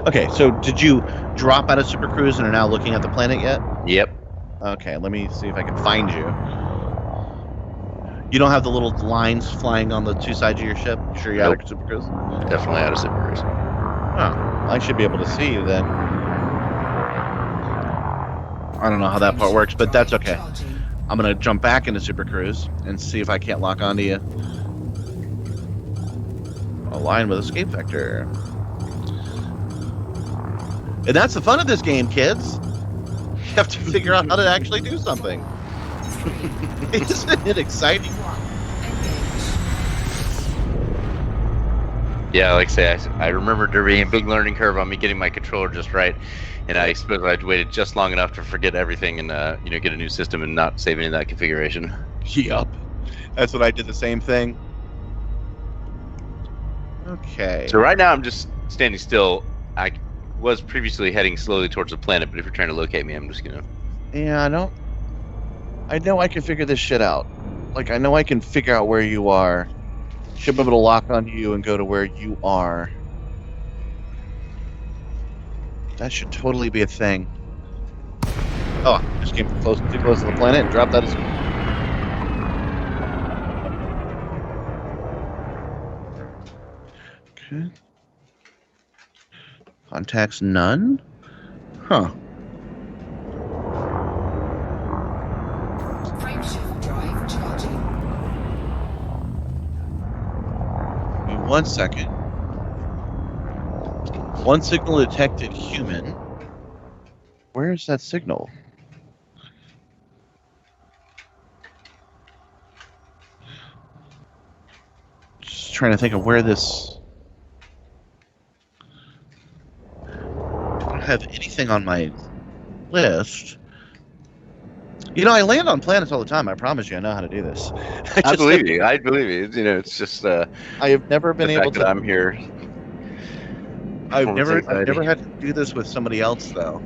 Okay, so did you drop out of Super Cruise and are now looking at the planet yet? Yep. Okay, let me see if I can find you. You don't have the little lines flying on the two sides of your ship? You sure you're out of Super Cruise? Definitely out of Super Cruise. Oh, I should be able to see you then. I don't know how that part works, but that's okay. I'm going to jump back into Super Cruise and see if I can't lock onto you. Align with escape vector. And that's the fun of this game, kids. You have to figure out how to actually do something. Isn't it exciting? Yeah, like I say, I remember there being a big learning curve on me getting my controller just right, and I suppose I'd waited just long enough to forget everything and get a new system and not save any of that configuration. Yup. That's what I did, the same thing. Okay. So right now I'm just standing still. I was previously heading slowly towards the planet, but if you're trying to locate me, I'm just gonna. Yeah, I know I can figure this shit out. Like, I know I can figure out where you are. Should be able to lock onto you and go to where you are. That should totally be a thing. Oh, I just came too close to the planet and dropped out of. Okay. Contacts none? Huh. Frameshift drive charging. Give me 1 second. One signal detected human. Where is that signal? Just trying to think of where this. I don't have anything on my list. You know, I land on planets all the time. I promise you, I know how to do this. I believe you. I believe you. You know, it's just. I have never been able to. I'm here. I've never had to do this with somebody else though.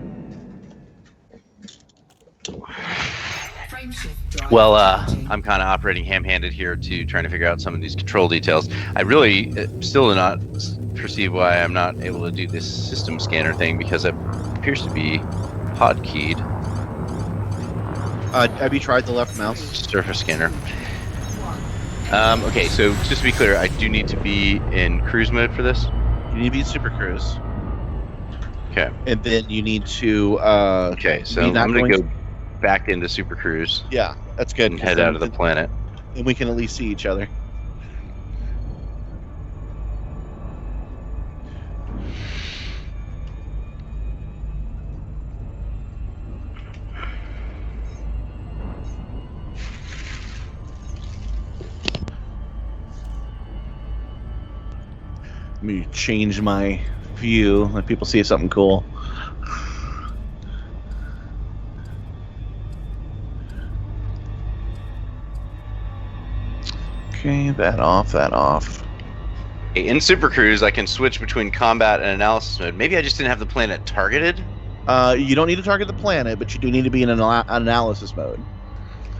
Well, I'm kind of operating ham-handed here to trying to figure out some of these control details. I really still do not perceive why I'm not able to do this system scanner thing because it appears to be hotkeyed. Have you tried the left mouse? Surface scanner. Okay, so just to be clear, I do need to be in cruise mode for this. You need to be in Super Cruise. Okay. And then you need to. Okay, so I'm going to go back into Super Cruise. Yeah, that's good. And head out of the planet. And we can at least see each other. Let me change my view, let people see something cool. Okay, that off. In Super Cruise, I can switch between combat and analysis mode. Maybe I just didn't have the planet targeted? You don't need to target the planet, but you do need to be in analysis mode.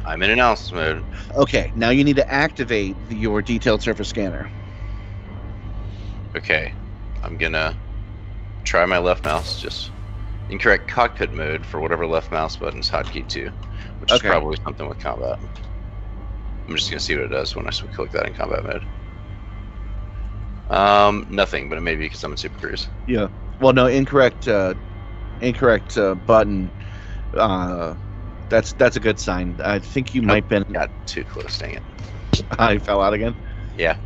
I'm in analysis mode. Okay, now you need to activate your detailed surface scanner. Okay, I'm gonna try my left mouse, just incorrect cockpit mode for whatever left mouse button's hotkey to, which is probably something with combat. I'm just gonna see what it does when I click that in combat mode. Nothing, but it may be because I'm in Super Cruise. Yeah. Well, no, incorrect button. That's a good sign. I think you might been. Got too close. Dang it. I fell out again. Yeah.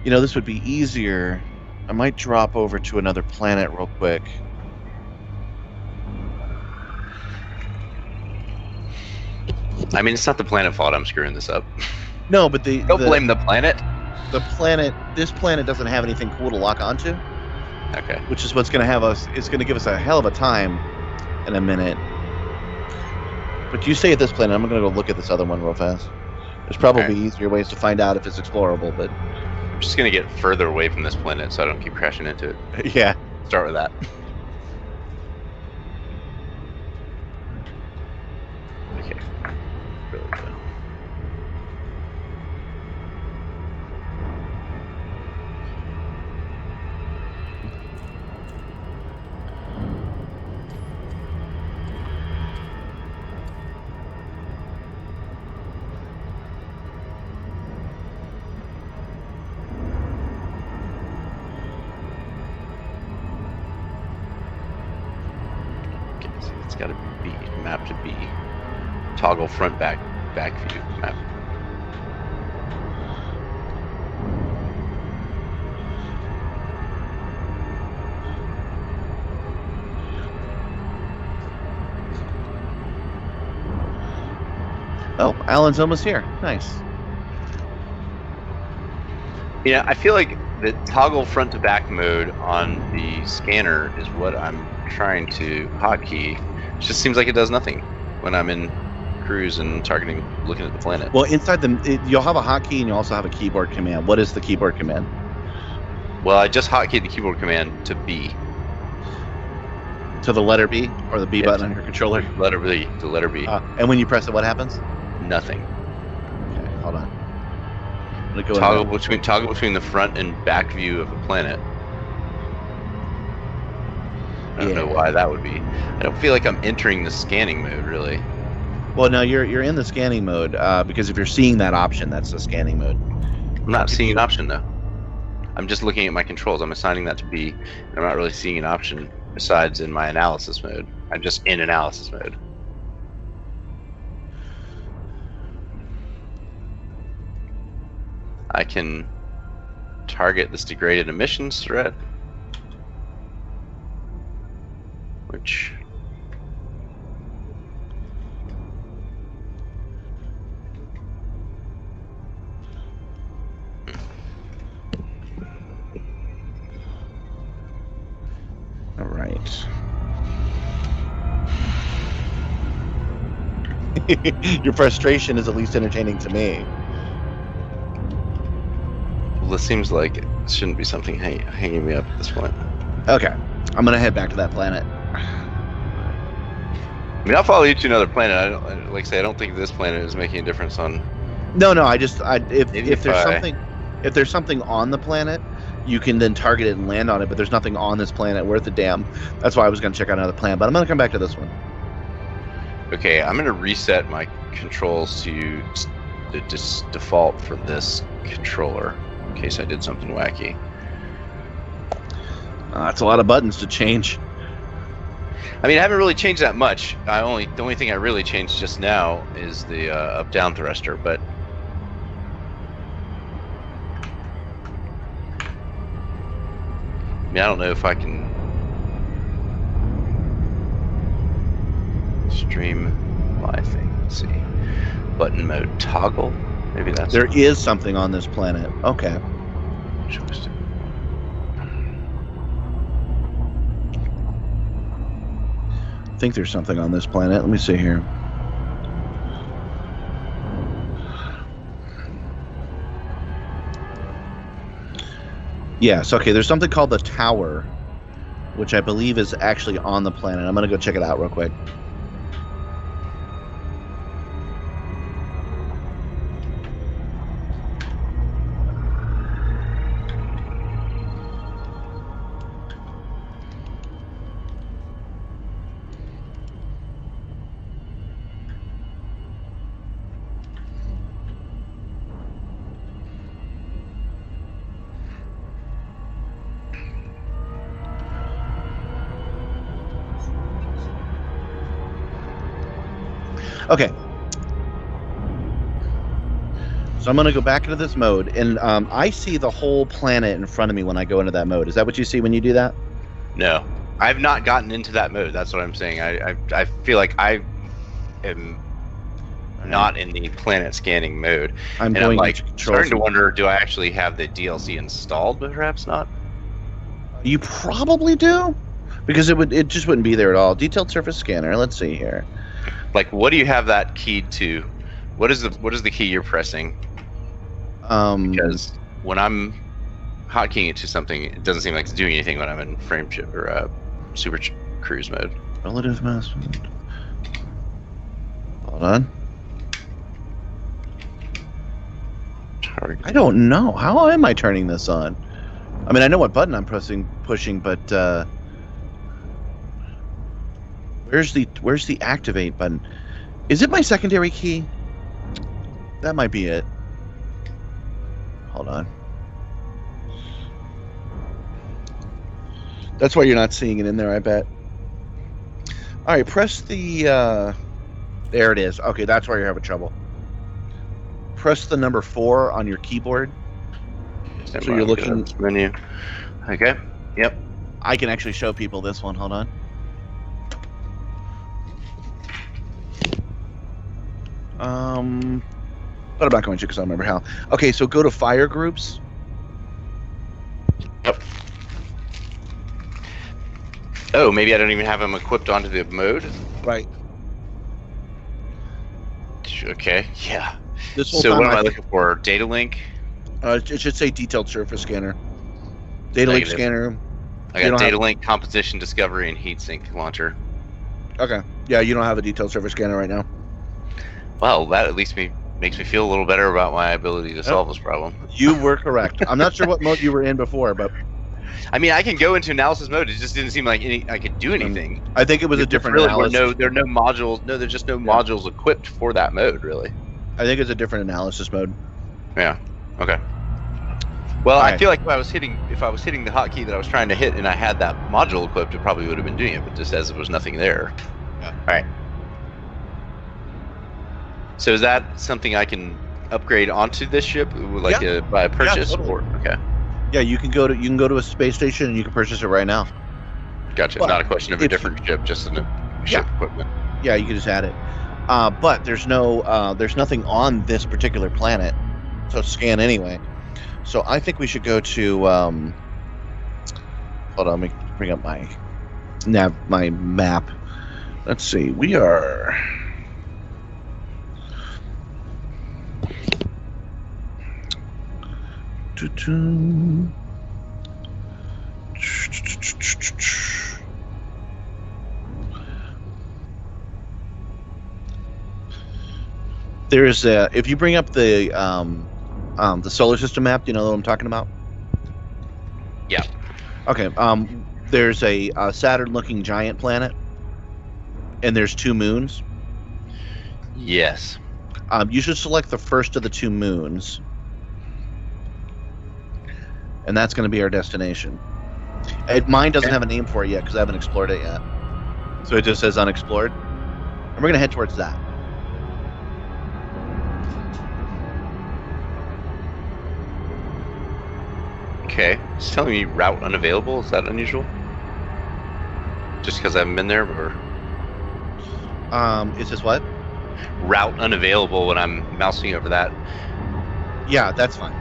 You know, this would be easier. I might drop over to another planet real quick. I mean, it's not the planet fault I'm screwing this up. No, but don't blame the planet. This planet doesn't have anything cool to lock onto. Okay. Which is what's going to have us. It's going to give us a hell of a time in a minute. But you stay at this planet. I'm going to go look at this other one real fast. There's probably easier ways to find out if it's explorable, but I'm just going to get further away from this planet so I don't keep crashing into it. Yeah. Start with that. Okay. Really good. It's got to be mapped to B. Toggle front back view map. Oh, Alan's almost here. Nice. Yeah, I feel like the toggle front to back mode on the scanner is what I'm trying to hotkey. It just seems like it does nothing when I'm in cruise and targeting, looking at the planet. Well, inside you'll have a hotkey and you also have a keyboard command. What is the keyboard command? Well, I just hotkeyed the keyboard command to B. To the letter B or the B Yes. button on your controller? Letter B. The letter B. And when you press it, what happens? Nothing. Okay, hold on. I'm gonna go Toggle between the front and back view of the planet. I don't know why that would be. I don't feel like I'm entering the scanning mode really. Well, no, you're in the scanning mode because if you're seeing that option, that's the scanning mode. I'm not seeing an option though. I'm just looking at my controls. I'm assigning that to B, and I'm not really seeing an option besides in my analysis mode. I'm just in analysis mode. I can target this degraded emissions threat, which All right. Your frustration is at least entertaining to me. well, this seems like it shouldn't be something hanging me up at this point. Okay, I'm gonna head back to that planet. I mean, I'll follow you to another planet. Like I say, I don't think this planet is making a difference on. No, if there's something on the planet, you can then target it and land on it. But there's nothing on this planet worth a damn. That's why I was gonna check out another planet. But I'm gonna come back to this one. Okay, I'm gonna reset my controls to just default for this controller in case I did something wacky. That's a lot of buttons to change. I mean, I haven't really changed that much. The only thing I really changed just now is the up-down thruster, but I mean, I don't know if I can stream my thing. Let's see. Button mode toggle. Maybe that's There is something on this planet. Okay. choice. I think there's something on this planet. Let me see here. Yes, okay, there's something called the Tower, which I believe is actually on the planet. I'm going to go check it out real quick. Okay. So I'm going to go back into this mode, and I see the whole planet in front of me when I go into that mode. Is that what you see when you do that? No, I've not gotten into that mode. That's what I'm saying. I feel like I am not in the planet scanning mode. I'm And I'm going like into controls. starting to wonder, do I actually have the DLC installed, but perhaps not? You probably do, because it just wouldn't be there at all. Detailed surface scanner. Let's see here. Like, what do you have that keyed to? What is the key you're pressing? Because when I'm hotkeying it to something, it doesn't seem like it's doing anything when I'm in frame shift or super cruise mode. Relative mass. Hold on. Target. I don't know. How am I turning this on? I mean, I know what button I'm pushing, but where's the activate button? Is it my secondary key? That might be it. Hold on. That's why you're not seeing it in there, I bet. All right, press the there it is. Okay, that's why you're having trouble. Press the number 4 on your keyboard. So you're looking menu. Okay. Yep. I can actually show people this one. Hold on. But I'm not going to because I don't remember how. Okay, so go to fire groups. Yep. Oh, maybe I don't even have them equipped onto the mode. Right. Okay. Yeah. This whole So time what am I looking for? Data link. It should say detailed surface scanner. Data link Negative. scanner. I You got don't data have- link, composition, discovery, and heatsink launcher. Okay. Yeah, you don't have a detailed surface scanner right now. Well, that at least makes me feel a little better about my ability to solve this problem. You were correct. I'm not sure what mode you were in before, but I mean, I can go into analysis mode. It just didn't seem like I could do anything. I think it was a different There analysis. are no modules. No, there's just no modules equipped for that mode, really. I think it's a different analysis mode. Yeah. Okay. Well, Alright. I feel like if I was hitting the hotkey that I was trying to hit and I had that module equipped, it probably would have been doing it. But just as there was nothing there. Yeah. All right. So is that something I can upgrade onto this ship, like by purchase? totally. Or okay, Yeah, you can go to a space station and you can purchase it right now. gotcha. Well, Not a question of a if- different ship, just a ship equipment. Yeah, you can just add it. But there's nothing on this particular planet to scan anyway. So I think we should go to. Hold on, let me bring up my map. Let's see. We are. There is if you bring up the solar system map, do you know what I'm talking about? Yeah. Okay. There's a Saturn-looking giant planet, and there's 2 moons. Yes. You should select the first of the 2 moons, and that's going to be our destination. Mine doesn't have a name for it yet because I haven't explored it yet, so it just says unexplored, and we're going to head towards that. Okay. It's telling me route unavailable. Is that unusual? Just because I haven't been there, or It says what? route unavailable when I'm mousing over that? Yeah, that's fine.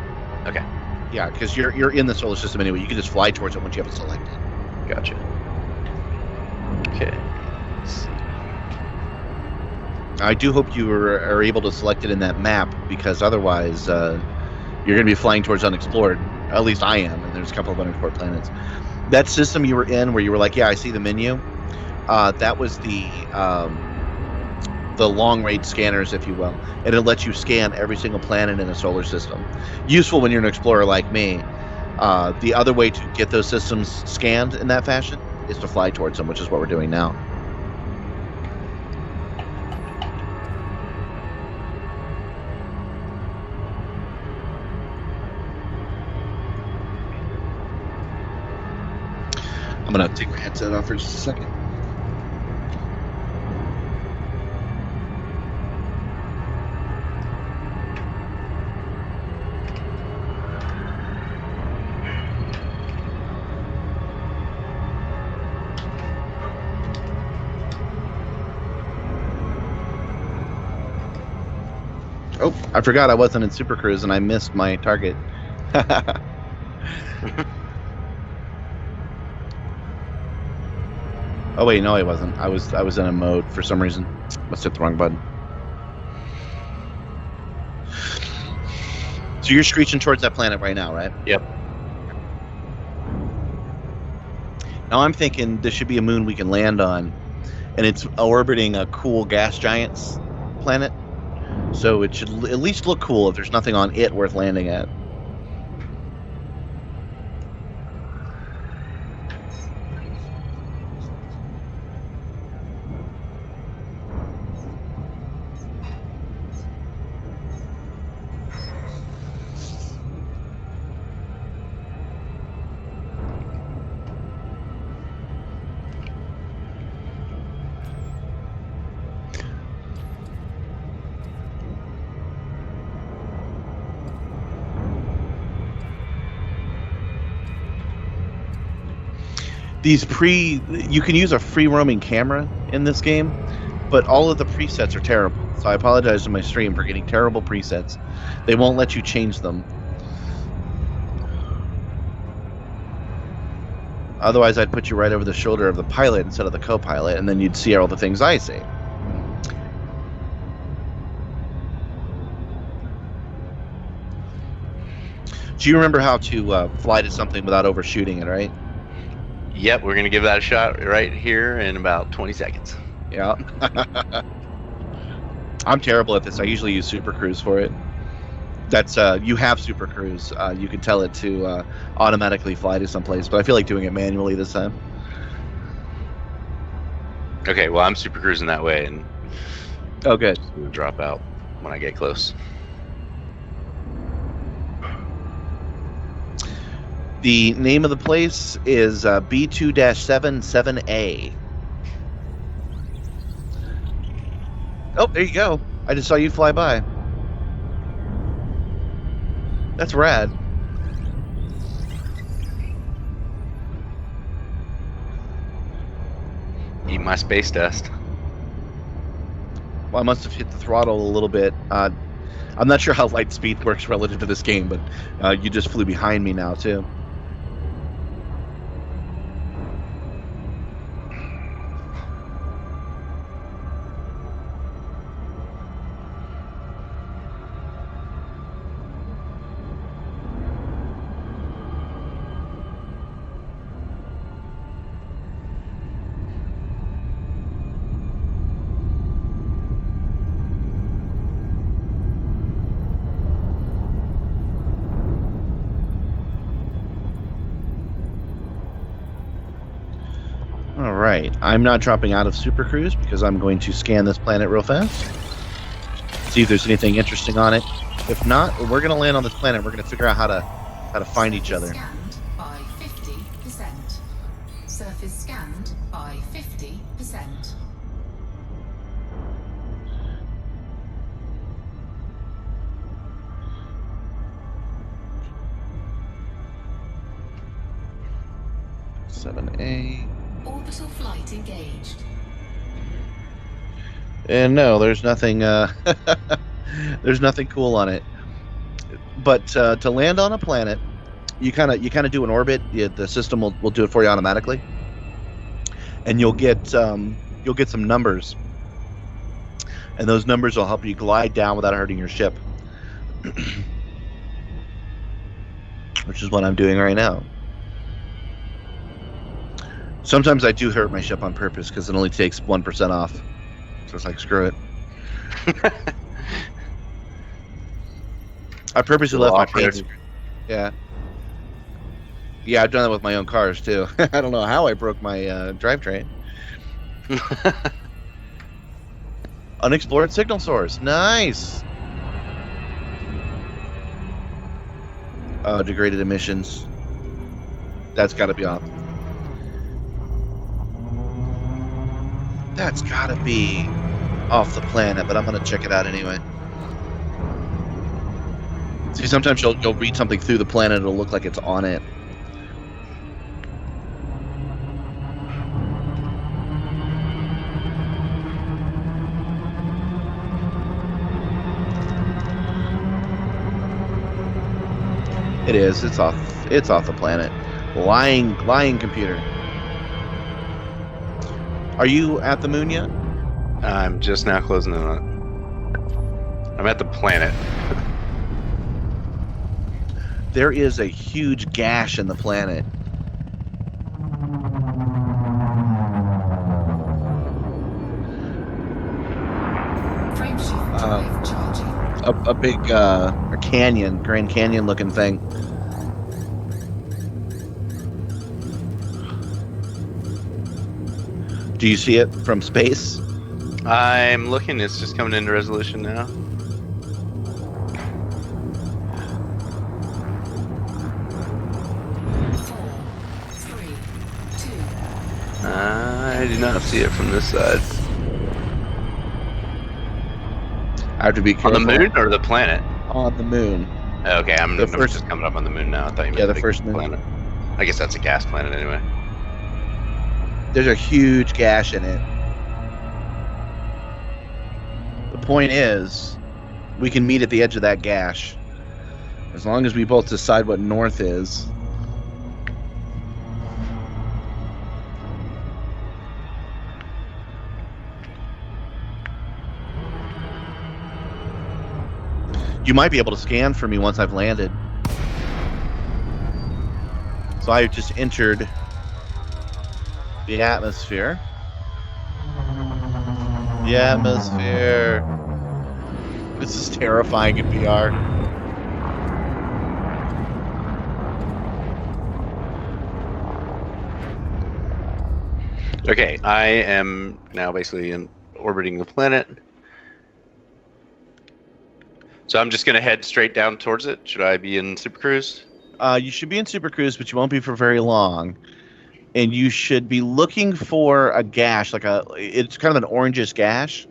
Okay. Yeah, because you're in the solar system anyway. You can just fly towards it once you have it selected. Gotcha. Okay. Let's see. I do hope you are able to select it in that map, because otherwise you're going to be flying towards unexplored. At least I am, and there's a couple of unexplored planets. That system you were in, where you were like, yeah, I see the menu, that was the long-range scanners, if you will. And it lets you scan every single planet in the solar system. Useful when you're an explorer like me. The other way to get those systems scanned in that fashion is to fly towards them, which is what we're doing now. I'm going to take my headset off for just a second. Oh, I forgot I wasn't in Super Cruise and I missed my target. Oh wait, no, I wasn't. I was in a mode for some reason. Must hit the wrong button. So you're screeching towards that planet right now, right? Yep. Now I'm thinking this should be a moon we can land on, and it's orbiting a cool gas giants planet. So it should at least look cool if there's nothing on it worth landing at. You can use a free roaming camera in this game, but all of the presets are terrible. So I apologize to my stream for getting terrible presets. They won't let you change them. Otherwise, I'd put you right over the shoulder of the pilot instead of the co-pilot, and then you'd see all the things I see. Do you remember how to fly to something without overshooting it, right? Yep, we're going to give that a shot right here in about 20 seconds. Yeah. I'm terrible at this. I usually use Super Cruise for it. That's you have Super Cruise. You can tell it to automatically fly to someplace, but I feel like doing it manually this time. Okay, well, I'm super cruising that way, and Oh, good. I'm going to drop out when I get close. The name of the place is B2-77A. Oh, there you go. I just saw you fly by. That's rad. Eat my space dust. Well, I must have hit the throttle a little bit. I'm not sure how light speed works relative to this game, but you just flew behind me now, too. All right, I'm not dropping out of Super Cruise because I'm going to scan this planet real fast, see if there's anything interesting on it. If not, we're going to land on this planet. We're going to figure out how to find each other. Scanned by 50%. Surface scanned by 50%. A. Orbital flight engaged. And no, there's nothing. There's nothing cool on it. But to land on a planet, you kind of do an orbit. The system will do it for you automatically, and you'll get some numbers, and those numbers will help you glide down without hurting your ship, which is what I'm doing right now. Sometimes I do hurt my ship on purpose because it only takes 1% off. So it's like, screw it. I purposely left my paint. Yeah. Yeah, I've done that with my own cars too. I don't know how I broke my drivetrain. Unexplored signal source. Nice. Degraded emissions. That's got to be off. That's got to be off the planet, but I'm going to check it out anyway. See, sometimes you'll read something through the planet, it'll look like it's on it. It is. It's off. It's off the planet. Lying computer. Are you at the moon yet? I'm just now closing in on it. I'm at the planet. There is a huge gash in the planet. Frameshift drive charging. A big a canyon, Grand Canyon looking thing. Do you see it from space? I'm looking. It's just coming into resolution now. I do not see it from this side. I have to be careful. On the moon or the planet? On the moon. Okay, I'm The first- just coming up on the moon now. I thought you meant Yeah, the first moon. planet. I guess that's a gas planet anyway. There's a huge gash in it. point is, we can meet at the edge of that gash. As long as we both decide what north is. You might be able to scan for me once I've landed. So I just entered the atmosphere. The atmosphere. This is terrifying in VR. Okay, I am now basically orbiting the planet. So I'm just going to head straight down towards it. Should I be in Super Cruise? You should be in Super Cruise, but you won't be for very long. And you should be looking for a gash, it's kind of an orangish gash.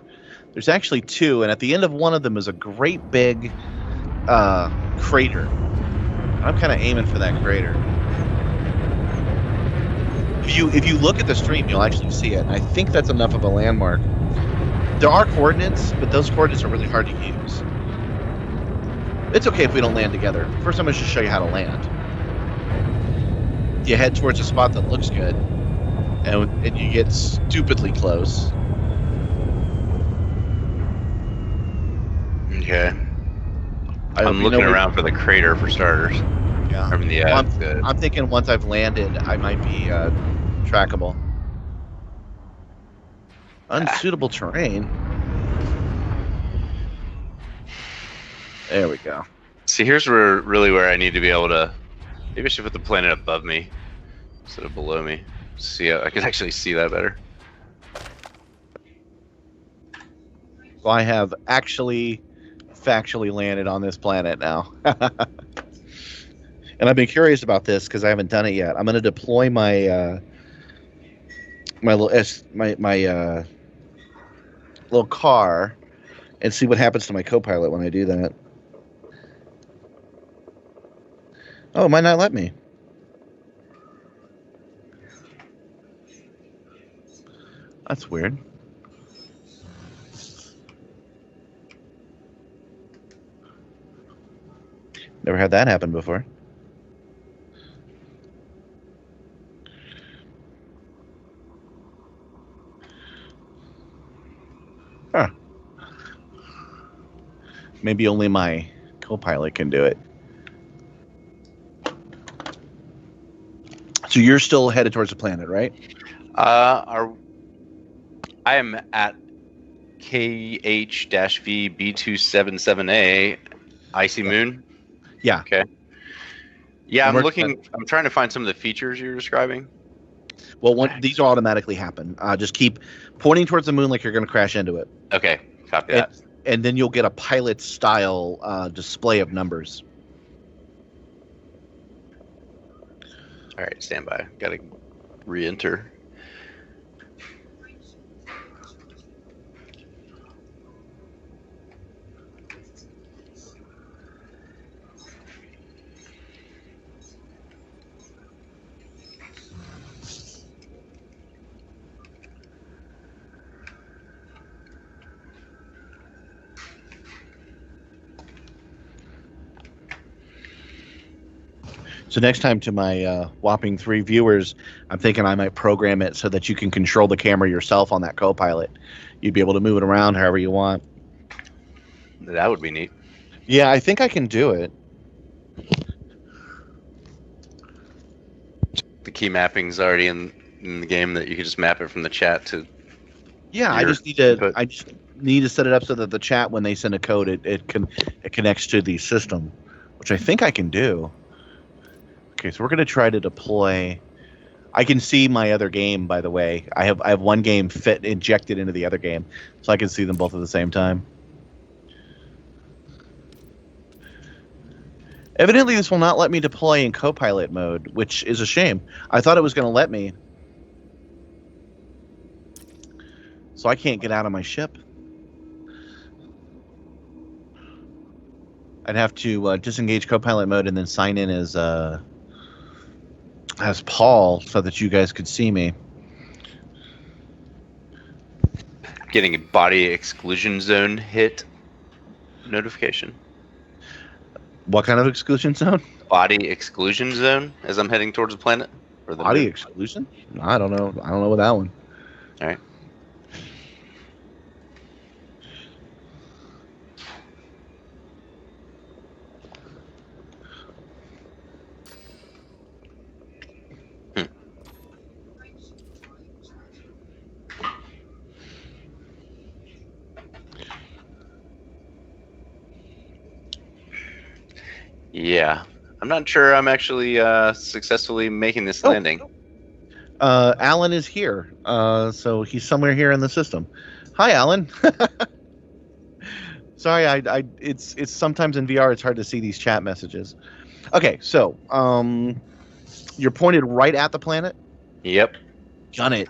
There's actually two, and at the end of one of them is a great big crater. I'm kind of aiming for that crater. If you look at the stream, you'll actually see it. And I think that's enough of a landmark. There are coordinates, but those coordinates are really hard to use. It's okay if we don't land together. First, I'm going to just show you how to land. You head towards a spot that looks good, and you get stupidly close. Okay. I'm looking around for the crater for starters. Yeah. I mean, yeah. Well, I'm thinking once I've landed, I might be trackable. Unsuitable terrain. There we go. See, here's where I need to be able to. Maybe I should put the planet above me instead of below me. See, I can actually see that better. So I have factually landed on this planet now. And I've been curious about this because I haven't done it yet. I'm going to deploy my little car and see what happens to my copilot when I do that. Oh, it might not let me. That's weird. Never had that happen before. Huh. Maybe only my copilot can do it. So you're still headed towards the planet, right? I am at KH-V B277A, Icy Moon. Yeah. Okay. Yeah, I'm trying to find some of the features you're describing. Well, these will automatically happen. Just keep pointing towards the moon like you're going to crash into it. Okay, copy that. And then you'll get a pilot-style display of numbers. All right, stand by. Got to re-enter. So next time, to my whopping 3 viewers, I'm thinking I might program it so that you can control the camera yourself on that copilot. You'd be able to move it around however you want. That would be neat. Yeah, I think I can do it. The key mapping's already in the game that you can just map it from the chat to. Yeah, I just need to set it up so that the chat, when they send a code, it connects to the system, which I think I can do. Okay, so we're going to try to deploy. I can see my other game, by the way. I have one game injected into the other game, so I can see them both at the same time. Evidently, this will not let me deploy in Copilot mode, which is a shame. I thought it was going to let me. So I can't get out of my ship. I'd have to disengage Copilot mode and then sign in as Paul so that you guys could see me. getting a body exclusion zone hit notification. What kind of exclusion zone? Body exclusion zone as I'm heading towards the planet. Or the Body moon. exclusion? I don't know. I don't know with that one. All right. Yeah, I'm not sure I'm actually successfully making this landing. Alan is here, so he's somewhere here in the system. Hi, Alan. Sorry, it's sometimes in VR it's hard to see these chat messages. Okay, so you're pointed right at the planet. Yep. Gun it.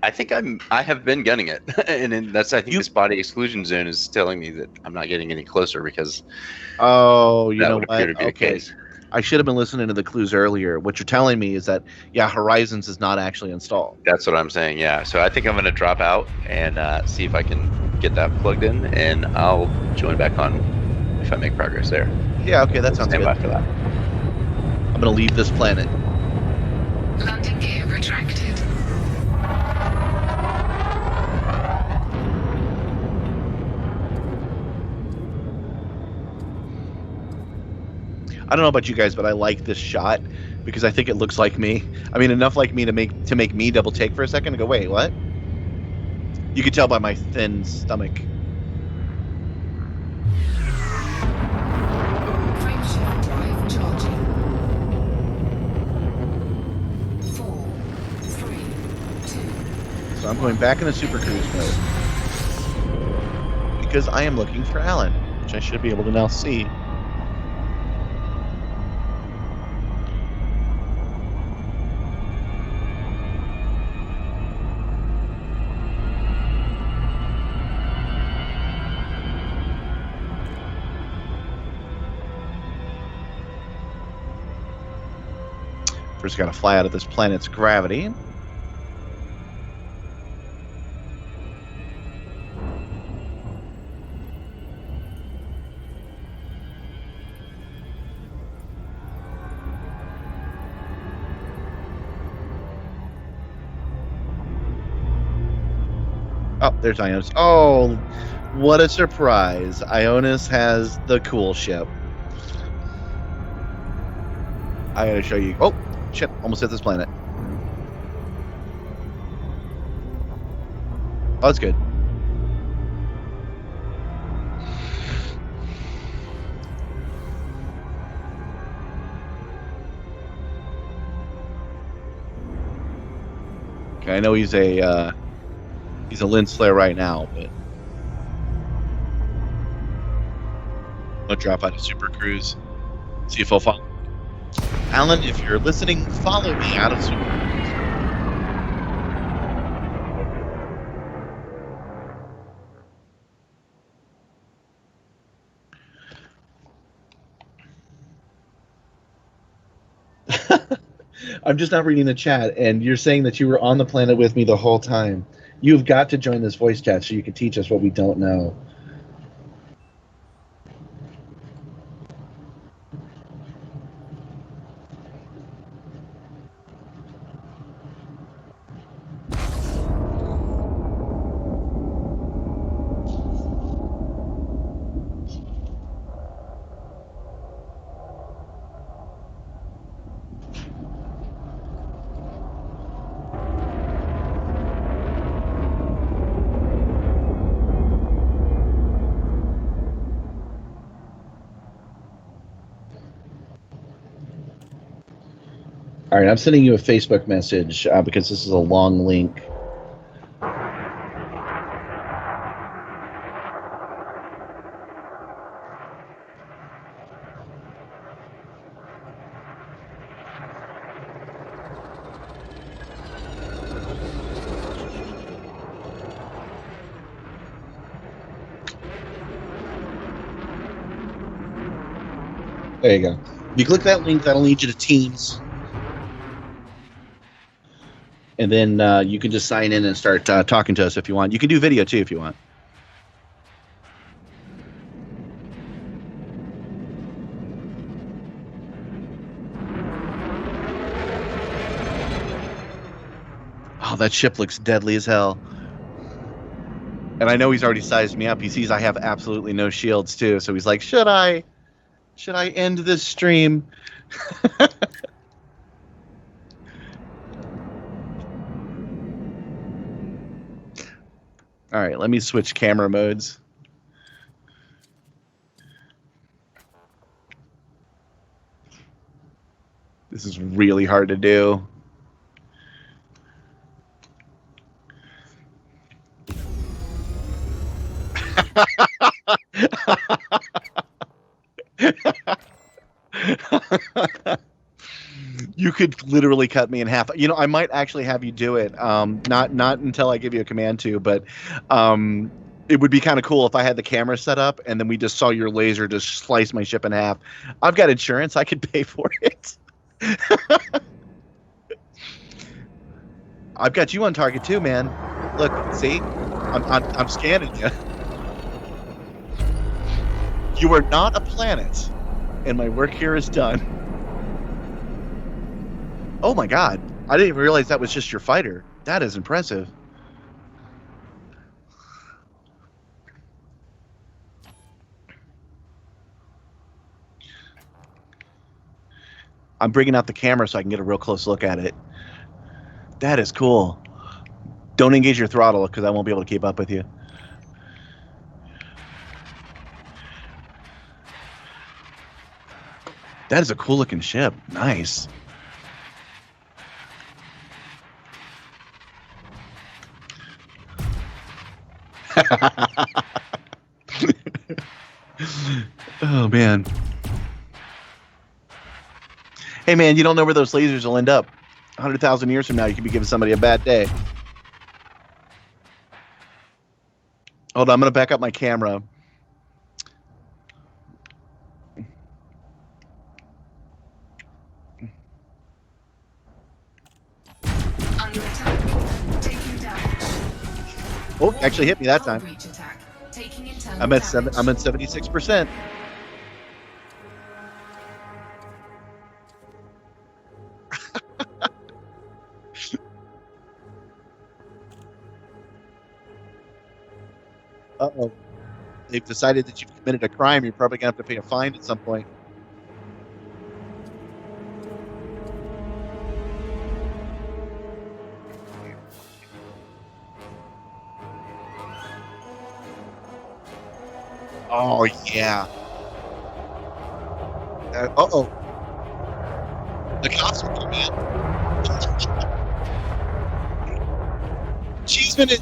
I think I have been gunning it, and then I think this body exclusion zone is telling me that I'm not getting any closer because. Oh, you that know would appear to what? be the Okay. case. I should have been listening to the clues earlier. What you're telling me is that, yeah, Horizons is not actually installed. That's what I'm saying. Yeah. So I think I'm going to drop out and see if I can get that plugged in, and I'll join back on if I make progress there. Yeah, okay, that sounds Stand good. by for that. I'm going to leave this planet. Landing gear retracted. I don't know about you guys, but I like this shot because I think it looks like me. I mean, enough like me to make me double take for a second and go, wait, what? You can tell by my thin stomach. Frameshift drive charging. 4, 3, 2. So I'm going back into Super Cruise mode because I am looking for Alan, which I should be able to now see. First, got to fly out of this planet's gravity. Oh, there's Ionis. Oh, what a surprise. Ionis has the cool ship. I gotta show you. Oh, shit. Almost hit this planet. Oh, that's good. Okay, I know he's a lens flare right now, but I'll drop out of Super Cruise. See if I'll follow. Alan, if you're listening, follow me out of Super Cruise. I'm just not reading the chat, and you're saying that you were on the planet with me the whole time. You've got to join this voice chat so you can teach us what we don't know. All right, I'm sending you a Facebook message because this is a long link. There you go. You click that link, that'll lead you to Teams. And then you can just sign in and start talking to us if you want. You can do video too if you want. Oh, that ship looks deadly as hell. And I know he's already sized me up. He sees I have absolutely no shields too, so he's like, "Should I end this stream?" All right, let me switch camera modes. This is really hard to do. You could literally cut me in half. You know, I might actually have you do it. Not until I give you a command to, but it would be kind of cool if I had the camera set up and then we just saw your laser just slice my ship in half. I've got insurance. I could pay for it. I've got you on target too, man. Look, see? I'm scanning you. You are not a planet, and my work here is done. Oh my god. I didn't even realize that was just your fighter. That is impressive. I'm bringing out the camera so I can get a real close look at it. That is cool. Don't engage your throttle because I won't be able to keep up with you. That is a cool looking ship. Nice. Oh man. Hey man, you don't know where those lasers will end up. 100,000 years from now, you could be giving somebody a bad day. Hold on, I'm gonna back up my camera. Under attack. Taking damage. Oh, actually hit me that Hull time. breach attack. Taking internal I'm at damage. I'm at 76%. Uh-oh. They've decided that you've committed a crime. You're probably gonna have to pay a fine at some point. Oh yeah. Uh-oh. The cops are coming in. Cheeseman is.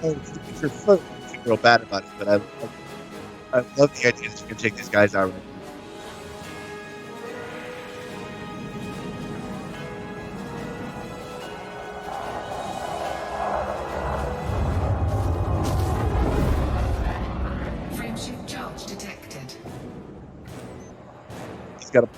Oh, it's your foot. I feel real bad about it, but I love the idea that you can take these guys out. Frameshift charge detected. He's got a.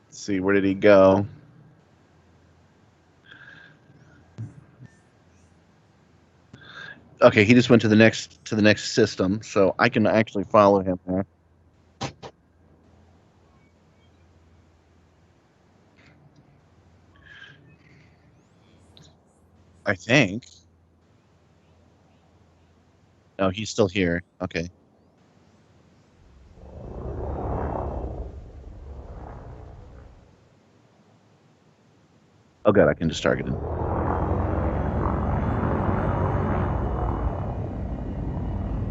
Let's see, where did he go? Okay, he just went to the next system, so I can actually follow him there. I think. No, he's still here. Okay. Oh, good. I can just target him.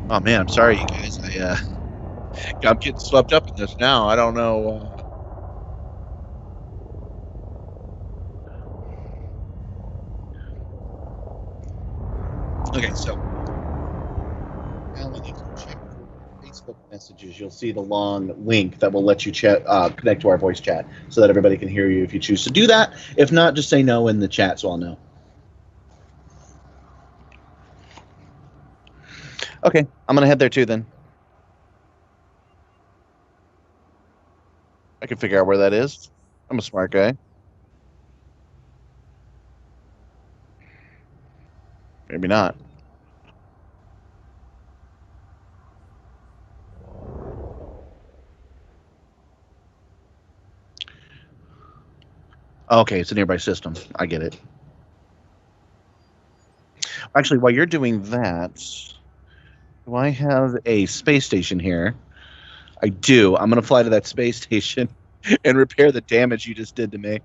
Oh man, I'm sorry, you guys. I'm getting swept up in this now. I don't know. Okay, so Alan, if you check your Facebook messages, you'll see the long link that will let you connect to our voice chat, so that everybody can hear you if you choose to do that. If not, just say no in the chat, so I'll know. Okay, I'm gonna head there too then. I can figure out where that is. I'm a smart guy. Maybe not. Okay, it's a nearby system. I get it. Actually, while you're doing that, do I have a space station here? I do. I'm going to fly to that space station and repair the damage you just did to me.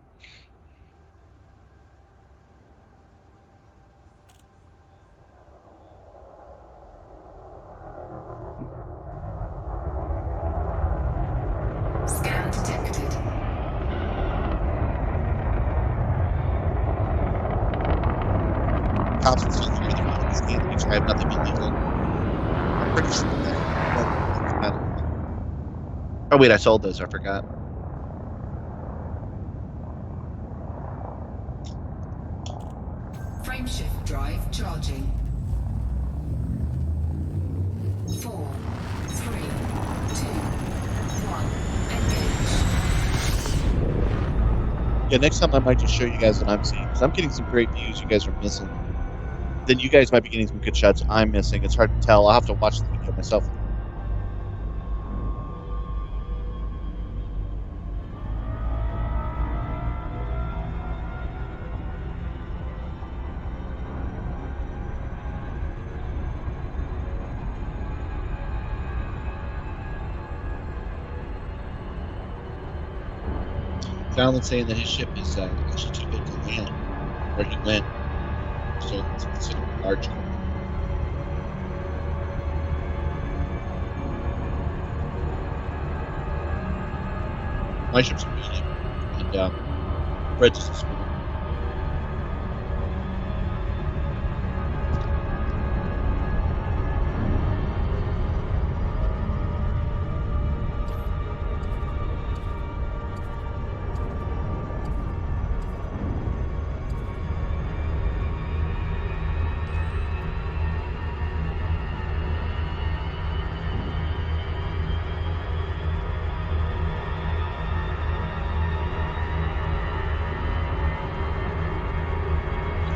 Scan detected. Cops are still here. They're not in this game, which I have nothing illegal. I'm pretty sure that. Oh, wait, I sold those. I forgot. Frameshift drive charging. 4, 3, 2, 1. Engage. Yeah, next time I might just show you guys what I'm seeing, because I'm getting some great views you guys are missing. Then you guys might be getting some good shots I'm missing. It's hard to tell. I'll have to watch the video myself. Alan's saying that his ship is actually too big to land where he went, so it's considered a large ship. My ship's a medium, and Fred's is a small.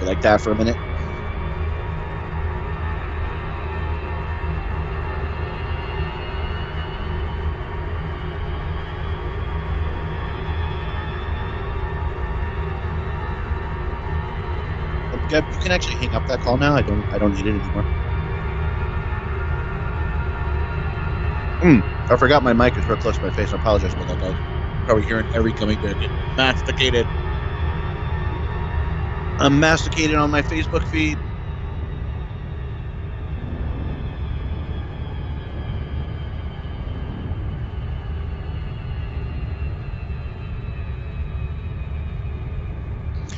Like that for a minute. You can actually hang up that call now. I don't need it anymore. I forgot my mic is real close to my face. I apologize about that, guys. Probably hearing every coming to get masticated. I'm masticated on my Facebook feed.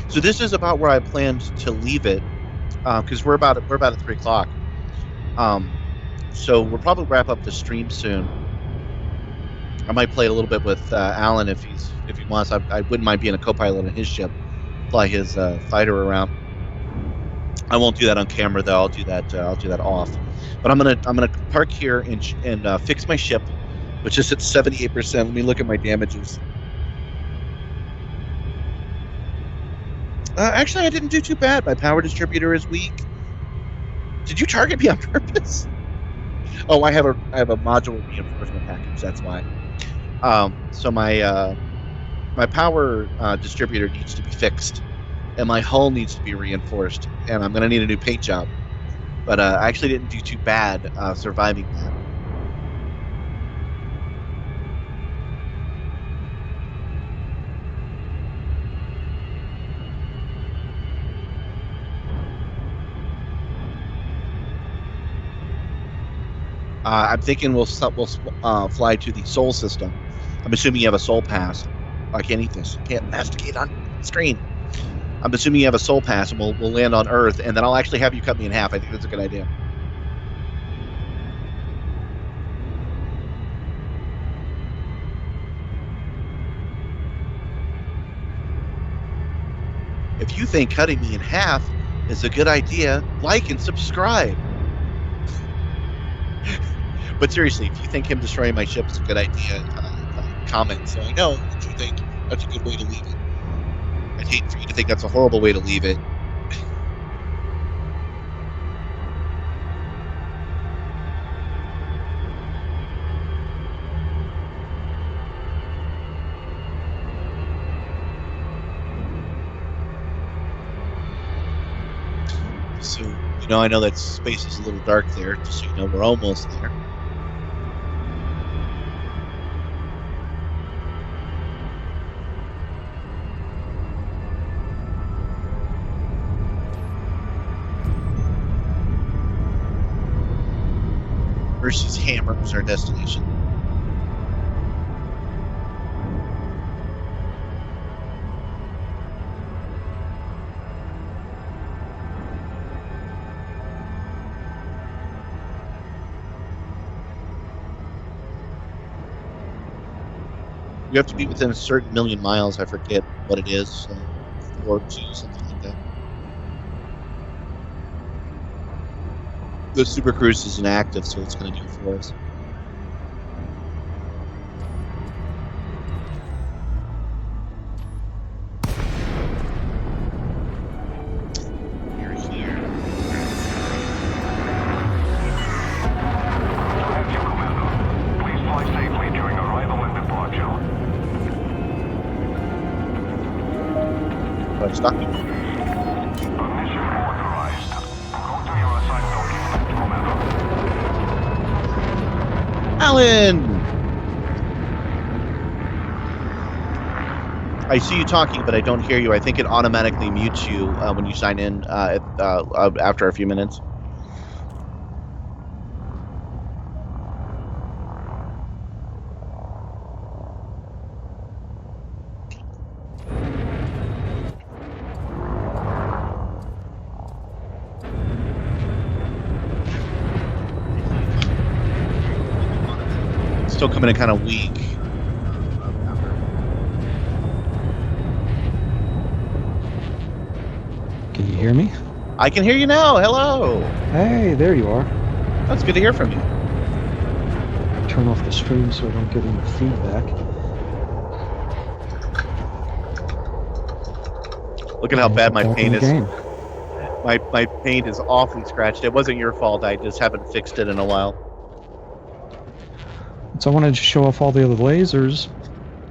So this is about where I planned to leave it, because we're about at 3:00. So we'll probably wrap up the stream soon. I might play a little bit with Alan if he wants. I wouldn't mind being a co-pilot on his ship, fly his fighter around. I won't do that on camera though. I'll do that off. But I'm gonna park here and fix my ship, which is at 78%. Let me look at my damages. Actually, I didn't do too bad. My power distributor is weak. Did you target me on purpose? Oh, I have a module reinforcement package. That's why. So my power distributor needs to be fixed. and my hull needs to be reinforced, and I'm going to need a new paint job. But I actually didn't do too bad surviving that. I'm thinking we'll fly to the Sol system. I'm assuming you have a Sol pass. Oh, I can't eat this. Can't masticate on screen. I'm assuming you have a Sol pass, and we'll land on Earth, and then I'll actually have you cut me in half. I think that's a good idea. If you think cutting me in half is a good idea, like and subscribe. But seriously, if you think him destroying my ship is a good idea, comment so I know that you think that's a good way to leave it. I'd hate for you to think that's a horrible way to leave it. So, I know that space is a little dark there, just so you know we're almost there. Versus Hammer is our destination. You have to be within a certain million miles. I forget what it is, 4 or 2, something like that. The Super Cruise is inactive, so it's going to do it for us. You're here. Attention, Commander. Please fly safely during arrival and departure. But it's not. Mission authorized. Go to your assigned document, Commander. Alan! I see you talking, but I don't hear you. I think it automatically mutes you when you sign in after a few minutes. Still coming in kind of weak. Can you hear me? I can hear you now. Hello. Hey, there you are. That's good to hear from you. Turn off the stream so I don't get any feedback. Look at how bad my Back in paint the is. game. My paint is awfully scratched. It wasn't your fault. I just haven't fixed it in a while. So I wanted to show off all the other lasers,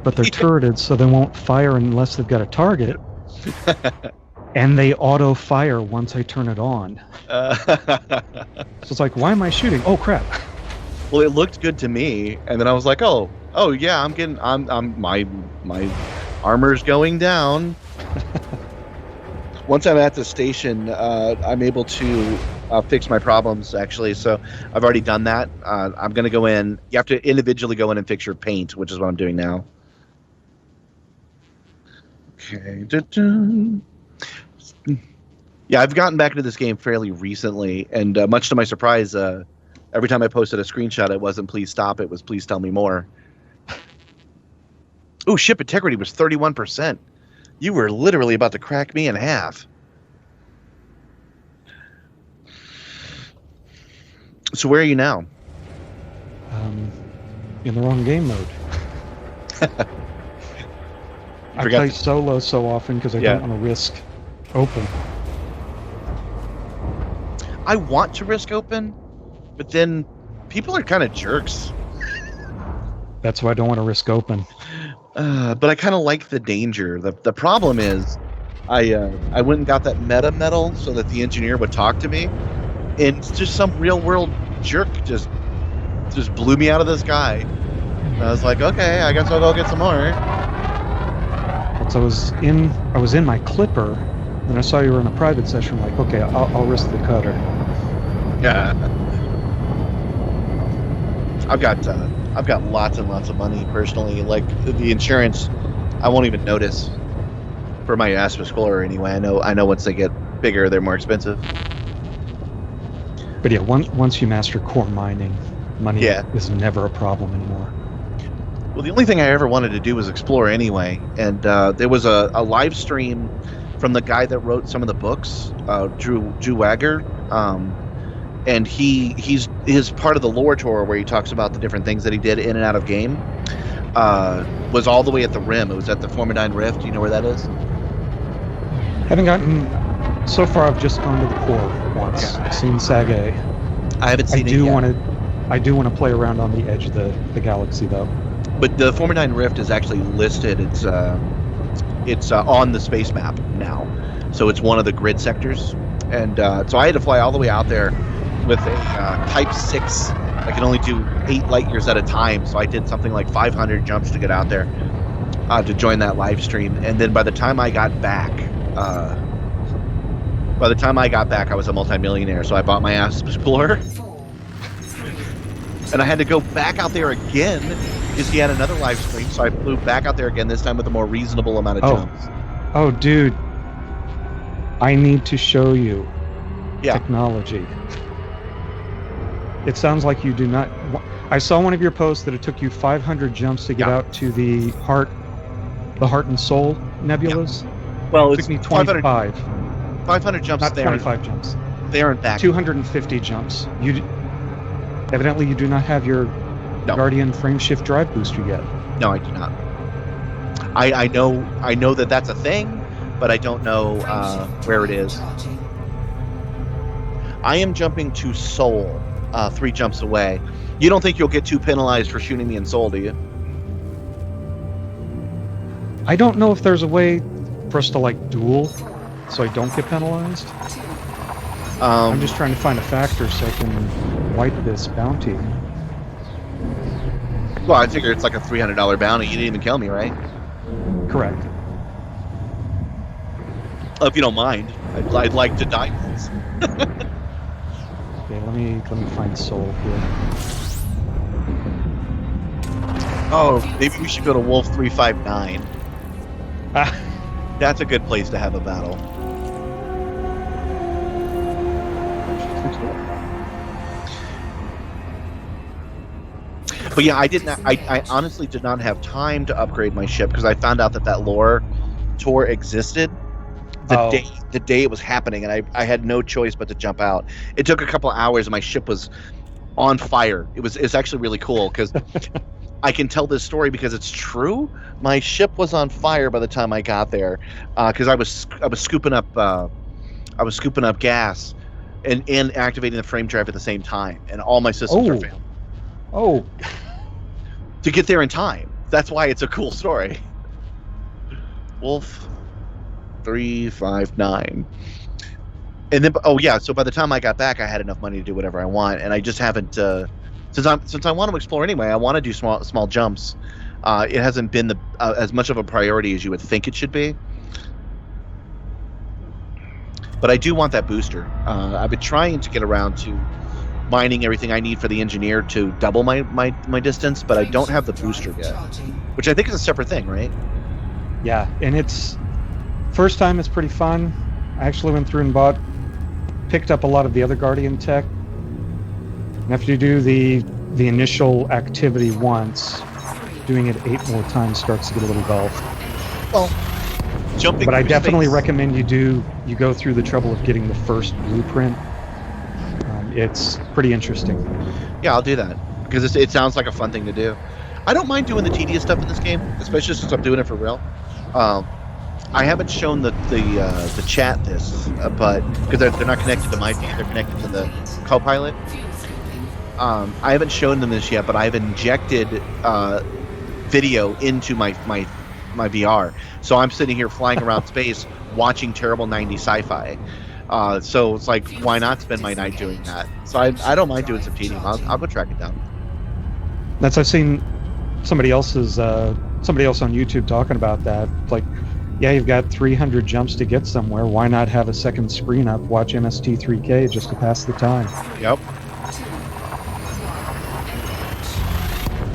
but they're turreted, so they won't fire unless they've got a target. And they auto-fire once I turn it on. So it's like, why am I shooting? Oh, crap. Well, it looked good to me, and then I was like, oh yeah, my armor's going down. Once I'm at the station, I'm able to fix my problems, actually. So I've already done that. I'm going to go in. You have to individually go in and fix your paint, which is what I'm doing now. Okay. Yeah, I've gotten back into this game fairly recently, and much to my surprise, every time I posted a screenshot, it wasn't "please stop." It was "please tell me more." Ooh, ship integrity was 31%. You were literally about to crack me in half. So where are you now? In the wrong game mode. I play solo so often because I don't want to risk open. I want to risk open, but then people are kind of jerks. That's why I don't want to risk open. But I kind of like the danger. The problem is I went and got that meta medal so that the engineer would talk to me, and just some real world jerk just blew me out of the sky. And I was like, okay, I guess I'll go get some more. So I was in my clipper, and I saw you were in a private session. I'm like, okay, I'll risk the cutter. Yeah. I've got lots and lots of money personally. Like the insurance, I won't even notice for my Asp Explorer anyway. I know once they get bigger, they're more expensive. But yeah, once you master core mining, money Yeah. is never a problem anymore. Well, the only thing I ever wanted to do was explore anyway, and there was a live stream from the guy that wrote some of the books, Drew Wagger, and he's part of the lore tour where he talks about the different things that he did in and out of game. Was all the way at the rim. It was at the Formidine Rift. Do you know where that is? Haven't gotten so far. I've just gone to the core once. Okay. I've seen Sag A. I haven't I seen it do yet. want to play around on the edge of the galaxy though. But the Formidine Rift is actually listed. It's on the space map now, so it's one of the grid sectors. And so I had to fly all the way out there with a Type 6. I can only do 8 light years at a time, so I did something like 500 jumps to get out there to join that live stream. And then by the time I got back, I was a multimillionaire. So I bought my Asp Explorer, 4, 3, and I had to go back out there again because he had another live stream. So I flew back out there again, this time with a more reasonable amount of jumps. Oh, dude, I need to show you Yeah. technology. It sounds like you do not. I saw one of your posts that it took you 500 jumps to get Yeah. out to the Heart and Soul nebulas. Well, It took me 25, 500 jumps not there. 25 jumps. They aren't back. 250 jumps. Evidently you do not have your No. Guardian frame shift drive booster yet. No, I do not. I know that that's a thing, but I don't know where it is. charging. I am jumping to Seoul, 3 jumps away. You don't think you'll get too penalized for shooting me in Seoul, do you? I don't know if there's a way for us to like duel so I don't get penalized. I'm just trying to find a factor so I can wipe this bounty. Well, I figure it's like a $300 bounty. You didn't even kill me, right? Correct. If you don't mind, I'd like to die. Okay, let me find Soul here. Oh, maybe we should go to Wolf 359. That's a good place to have a battle. But yeah, I honestly did not have time to upgrade my ship because I found out that lore tour existed the day it was happening, and I had no choice but to jump out. It took a couple of hours, and my ship was on fire. It's actually really cool because I can tell this story because it's true. My ship was on fire by the time I got there because I was scooping up gas and activating the frame drive at the same time, and all my systems are failing. Oh, To get there in time. That's why it's a cool story. Wolf 359. And then so by the time I got back I had enough money to do whatever I want, and I just haven't since I want to explore anyway, I want to do small jumps. It hasn't been as much of a priority as you would think it should be. But I do want that booster. I've been trying to get around to mining everything I need for the engineer to double my distance, but I don't have the booster yet, which I think is a separate thing, right? yeah, and it's first time. It's pretty fun. I actually went through and picked up a lot of the other Guardian tech. And after you do the initial activity once, doing it 8 more times starts to get a little dull. Well, jumping. But I through definitely space- recommend you go through the trouble of getting the first blueprint. It's pretty interesting. Yeah, I'll do that because it sounds like a fun thing to do. I don't mind doing the tedious stuff in this game, especially since I'm doing it for real. I haven't shown the chat this, but because they're not connected to my feed, they're connected to the copilot. I haven't shown them this yet, but I've injected video into my VR. So I'm sitting here flying around space, watching terrible 90s sci-fi. So it's like, why not spend my night doing that? So I don't mind doing some teaming. I'll go track it down. That's I've seen somebody else on YouTube talking about that. Like, yeah, you've got 300 jumps to get somewhere. Why not have a second screen up, watch MST3K just to pass the time? Yep.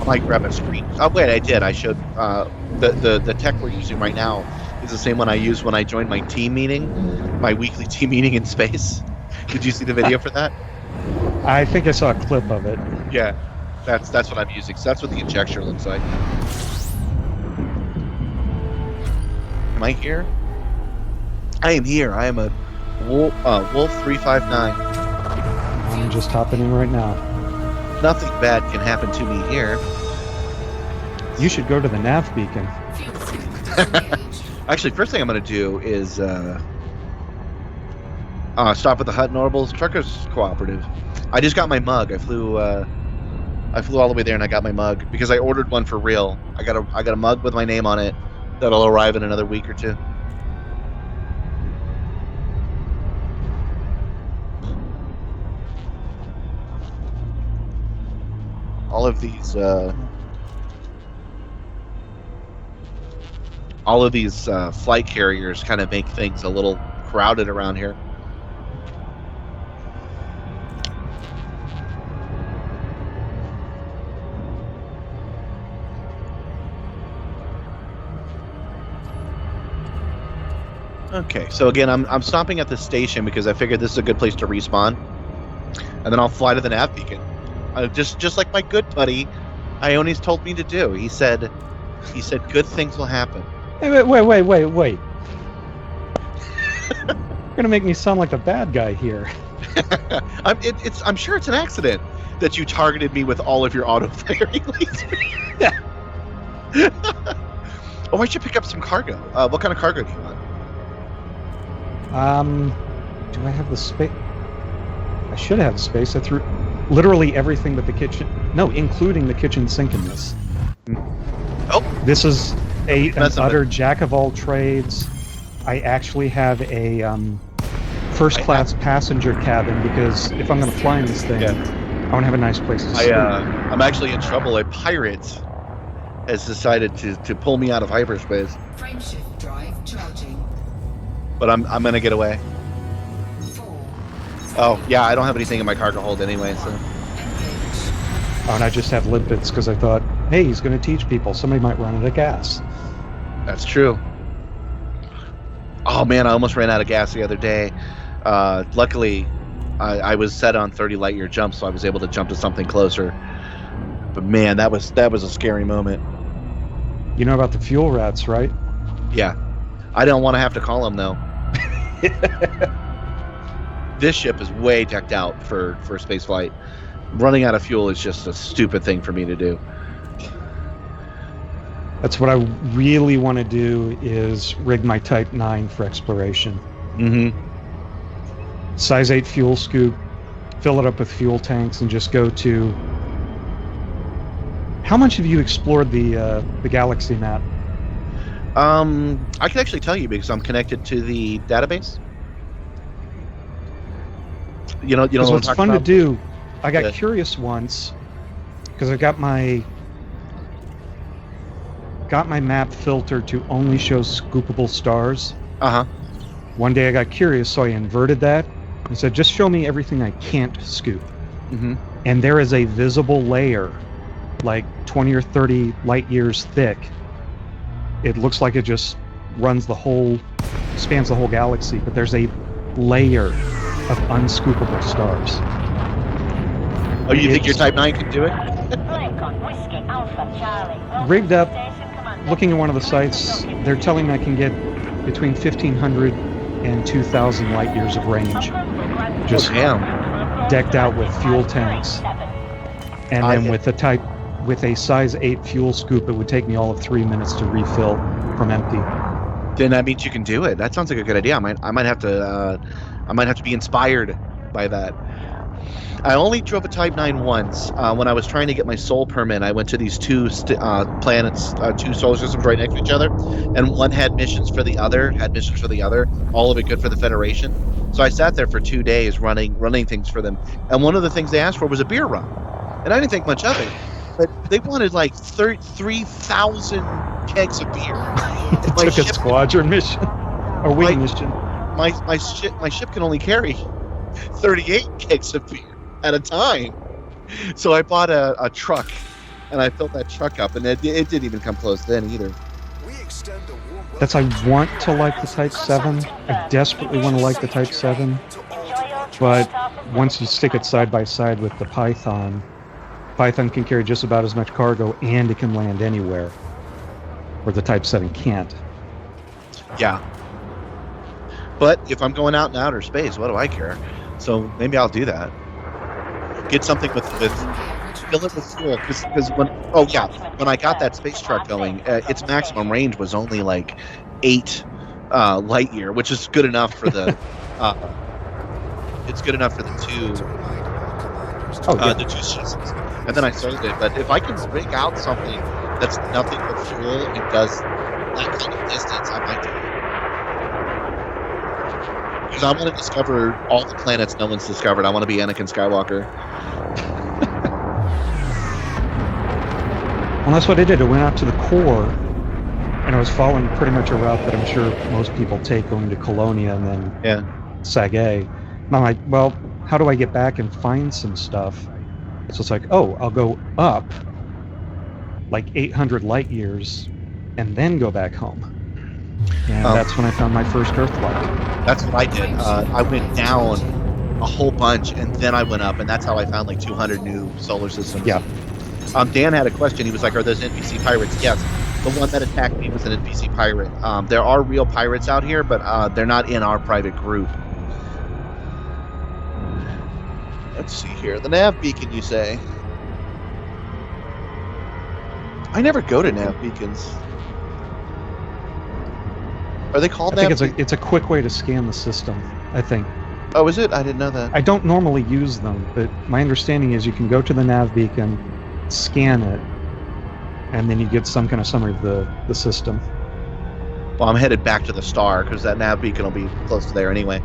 I might grab a screen. Oh wait, I did. I showed the tech we're using right now is the same one I used when I joined my team meeting, my weekly team meeting in space. Did you see the video for that? I think I saw a clip of it. Yeah, that's what I'm using. So that's what the injector looks like. Am I here? I am here. I am a Wolf 359. I'm just hopping in right now. Nothing bad can happen to me here. You should go to the Nav Beacon. Actually, first thing I'm going to do is stop at the Hut Norbles Truckers Cooperative. I just got my mug. I flew all the way there and I got my mug because I ordered one for real. I got a mug with my name on it that'll arrive in another week or two. All of these flight carriers kind of make things a little crowded around here. Okay, so again, I'm stopping at the station because I figured this is a good place to respawn, and then I'll fly to the Nav Beacon. Just like my good buddy Ione's told me to do. He said good things will happen. Hey, wait. You're gonna make me sound like the bad guy here. I'm sure it's an accident that you targeted me with all of your auto firing lasers. Oh, I should pick up some cargo. What kind of cargo do you want? Do I have the space? I should have the space. I threw literally everything but the kitchen. No, including the kitchen sink in this. Oh, this is an utter jack of all trades. I actually have a first-class passenger cabin because if I'm going to fly in this thing, I want to have a nice place to sleep. I'm actually in trouble. A pirate has decided to pull me out of hyperspace. Frameshift drive charging. But I'm going to get away. 4. Oh, yeah, I don't have anything in my cargo hold anyway, so. Oh, and I just have limpets because I thought, hey, he's going to teach people. Somebody might run out of gas. That's true. Oh, man, I almost ran out of gas the other day. Luckily, I was set on 30 light year jumps, so I was able to jump to something closer. But, man, that was a scary moment. You know about the fuel rats, right? Yeah. I don't want to have to call them, though. This ship is way decked out for space flight. Running out of fuel is just a stupid thing for me to do. That's what I really want to do is rig my Type 9 for exploration. Mm-hmm. Size 8 fuel scoop, fill it up with fuel tanks, and just go to... How much have you explored the galaxy map? I can actually tell you because I'm connected to the database. You know what what's I'm fun talking to about? do. I got curious once because I got my map filtered to only show scoopable stars. Uh-huh. One day I got curious, so I inverted that and said, just show me everything I can't scoop. Mm-hmm. And there is a visible layer, like 20 or 30 light years thick. It looks like it just spans the whole galaxy, but there's a layer of unscoopable stars. Oh, you think your Type 9 can do it? Rigged up, looking at one of the sites, they're telling me I can get between 1,500 and 2,000 light years of range. Just decked out with fuel tanks. And then with a size 8 fuel scoop, it would take me all of 3 minutes to refill from empty. Then that means you can do it. That sounds like a good idea. I might have to be inspired by that. I only drove a Type 9 once. When I was trying to get my Sol permit, I went to these two planets, two solar systems right next to each other, and one had missions for the other, all of it good for the Federation. So I sat there for 2 days running things for them. And one of the things they asked for was a beer run. And I didn't think much of it. But they wanted like 3,000 kegs of beer. It took a squadron mission. A wing mission. My ship can only carry 38 kegs of beer at a time. So I bought a truck, and I filled that truck up, and it didn't even come close then either. That's I want to like the Type 7. I desperately want to like the Type 7. But once you stick it side by side with the Python can carry just about as much cargo, and it can land anywhere, where the Type 7 can't. Yeah. But if I'm going out in outer space, what do I care? So maybe I'll do that. Get something with fill it with fuel, because when I got that space truck going, its maximum range was only like 8 light year, which is good enough for the it's good enough for the two the two systems. And then I sold it. But if I can rig out something that's nothing but fuel and does that kind of distance, I might do it. Because I want to discover all the planets no one's discovered. I want to be Anakin Skywalker. Well, that's what I did. I went out to the core, and I was following pretty much a route that I'm sure most people take, going to Colonia and then Sagae. And I'm like, well, how do I get back and find some stuff? So it's like, oh, I'll go up like 800 light years and then go back home. And that's when I found my first Earthlight. That's what I did. I went down a whole bunch, and then I went up, and that's how I found like 200 new solar systems. Yeah. Dan had a question. He was like, are those NPC pirates? Yes. The one that attacked me was an NPC pirate. There are real pirates out here, but they're not in our private group. Let's see here. The Nav Beacon, you say? I never go to Nav Beacons. Are they called I Nav? think it's a quick way to scan the system, I think. Oh, is it? I didn't know that. I don't normally use them, but my understanding is you can go to the Nav Beacon, scan it, and then you get some kind of summary of the system. Well, I'm headed back to the star, because that Nav Beacon will be close to there anyway.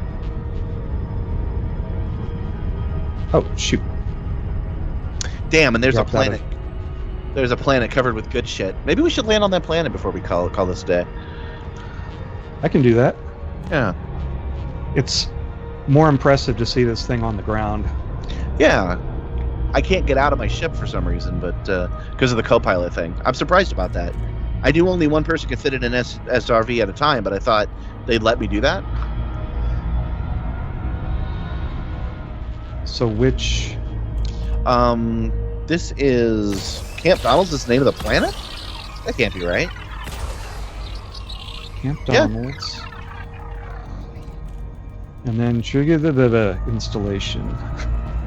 Oh, shoot. Damn, and there's Dropped a planet. There's a planet covered with good shit. Maybe we should land on that planet before we call this a day. I can do that. Yeah. It's more impressive to see this thing on the ground. Yeah. I can't get out of my ship for some reason, but because of the copilot thing. I'm surprised about that. I knew only one person could fit in an SRV at a time, but I thought they'd let me do that. So which... This is... Camp Donald's is the name of the planet? That can't be right. Camp Donald's. And then trigger the installation.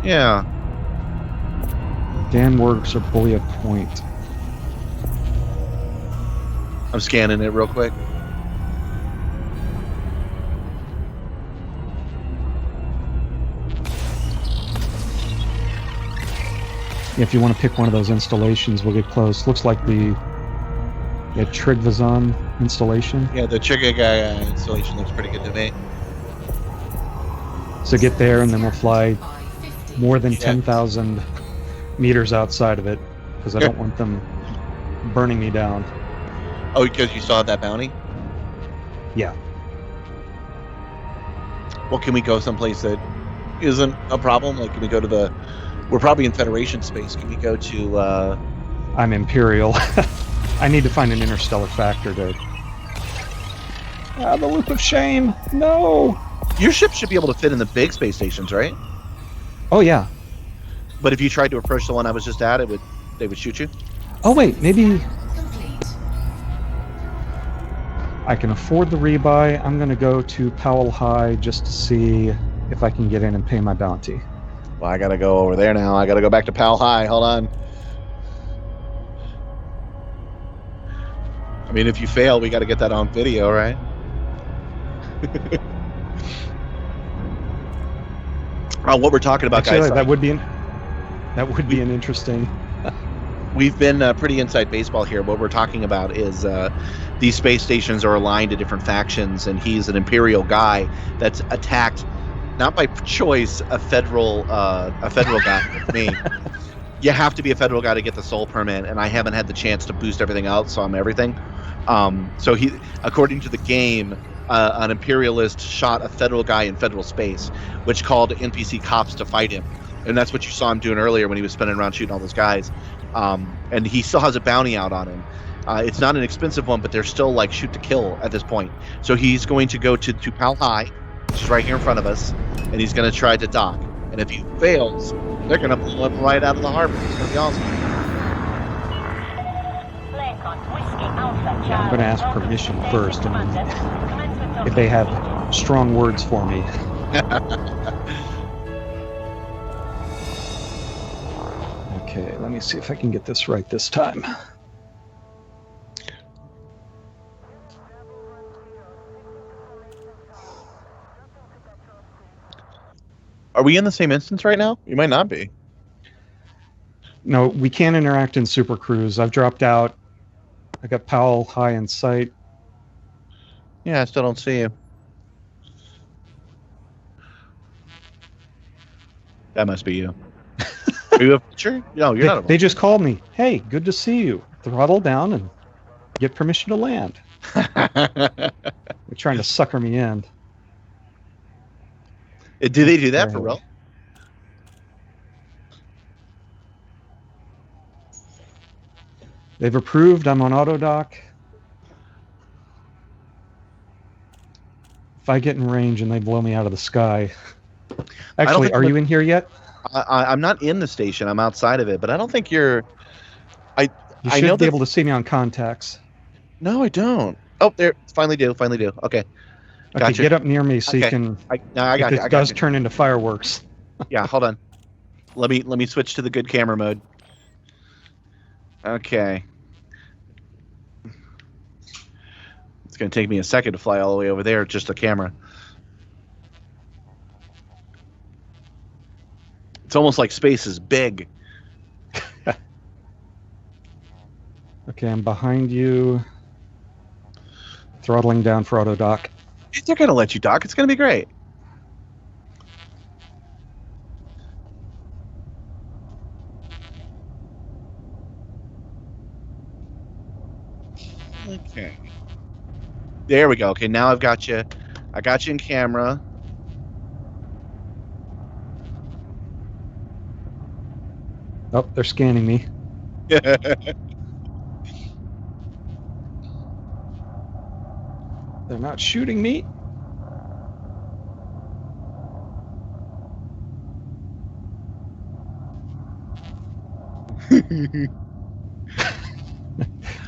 Yeah. Dan Works or Boya Point. I'm scanning it real quick. If you want to pick one of those installations, we'll get close. Looks like the Trigvazon installation. Yeah, the Trigger guy installation looks pretty good to me. So get there, and then we'll fly more than 10,000 meters outside of it, because I don't want them burning me down. Oh, because you saw that bounty? Yeah. Well, can we go someplace that isn't a problem? Like, can we go to the... We're probably in Federation space. Can we go to... I'm Imperial. I need to find an interstellar factor to... the loop of shame! No! Your ship should be able to fit in the big space stations, right? Oh, yeah. But if you tried to approach the one I was just at, they would shoot you? Oh, wait, maybe... Complete. I can afford the rebuy. I'm going to go to Powell High just to see if I can get in and pay my bounty. Well, I gotta go over there now. I gotta go back to Powell High. Hold on. I mean, if you fail, we gotta get that on video, right? What we're talking about, Actually, guys. that would be an interesting. We've been pretty inside baseball here. What we're talking about is these space stations are aligned to different factions, and he's an Imperial guy that's attacked, not by choice, a federal guy like me. You have to be a federal guy to get the soul permit, and I haven't had the chance to boost everything out, so I'm everything. So he, according to the game, an Imperialist shot a federal guy in federal space, which called NPC cops to fight him, and that's what you saw him doing earlier when he was spinning around shooting all those guys. And he still has a bounty out on him. It's not an expensive one, but they're still like shoot to kill at this point. So he's going to go to Pal High, which is right here in front of us, and he's going to try to dock. And if he fails, they're going to blow him right out of the harbor. It's going to be awesome. I'm going to ask permission first, and if they have strong words for me. Okay, let me see if I can get this right this time. Are we in the same instance right now? You might not be. No, we can't interact in Super Cruise. I've dropped out. I got Powell High in sight. Yeah, I still don't see you. That must be you. Are you a feature? No, you're not. They just called me. Hey, good to see you. Throttle down and get permission to land. They're trying to sucker me in. Do they do that for real? They've approved. I'm on auto dock. If I get in range and they blow me out of the sky. Actually, are you in here yet? I'm not in the station. I'm outside of it, but I don't think you're. You should be able to see me on contacts. No, I don't. Oh, there. Finally do. Okay. Okay, Gotcha. get up near me so you can. I got if you. it does turn into fireworks. Yeah, hold on. Let me switch to the good camera mode. Okay. It's gonna take me a second to fly all the way over there, just the camera. It's almost like space is big. Okay, I'm behind you. Throttling down for auto dock. They're gonna let you dock. It's gonna be great. Okay. There we go. Okay, now I've got you. I got you in camera. Oh, they're scanning me. They're not shooting me.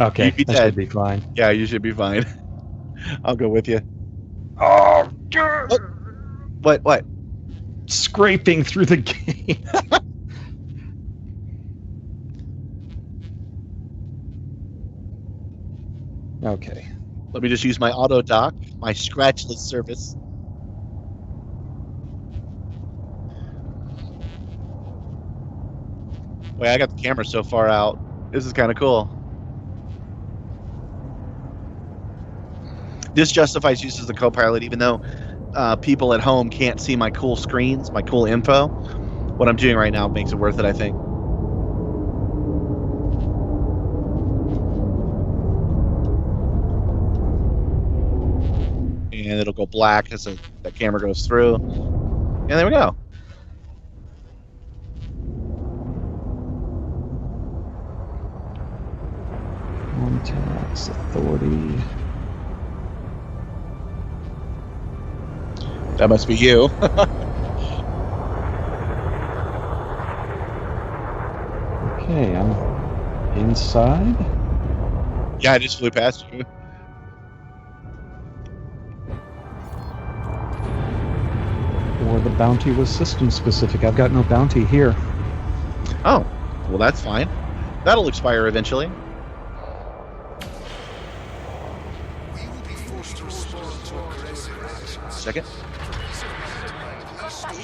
Okay, that should be fine. Yeah, you should be fine. I'll go with you. Oh, What? Scraping through the gate. Okay. Let me just use my auto dock, my scratchless service. Wait, I got the camera so far out. This is kind of cool. This justifies use as the copilot, even though people at home can't see my cool screens, my cool info. What I'm doing right now makes it worth it, I think. And it'll go black as the camera goes through. And there we go. Contacts, authority. That must be you. Okay, I'm inside. Yeah, I just flew past you. Or the bounty was system specific. I've got no bounty here. Oh, well, that's fine. That'll expire eventually. Second. Welcome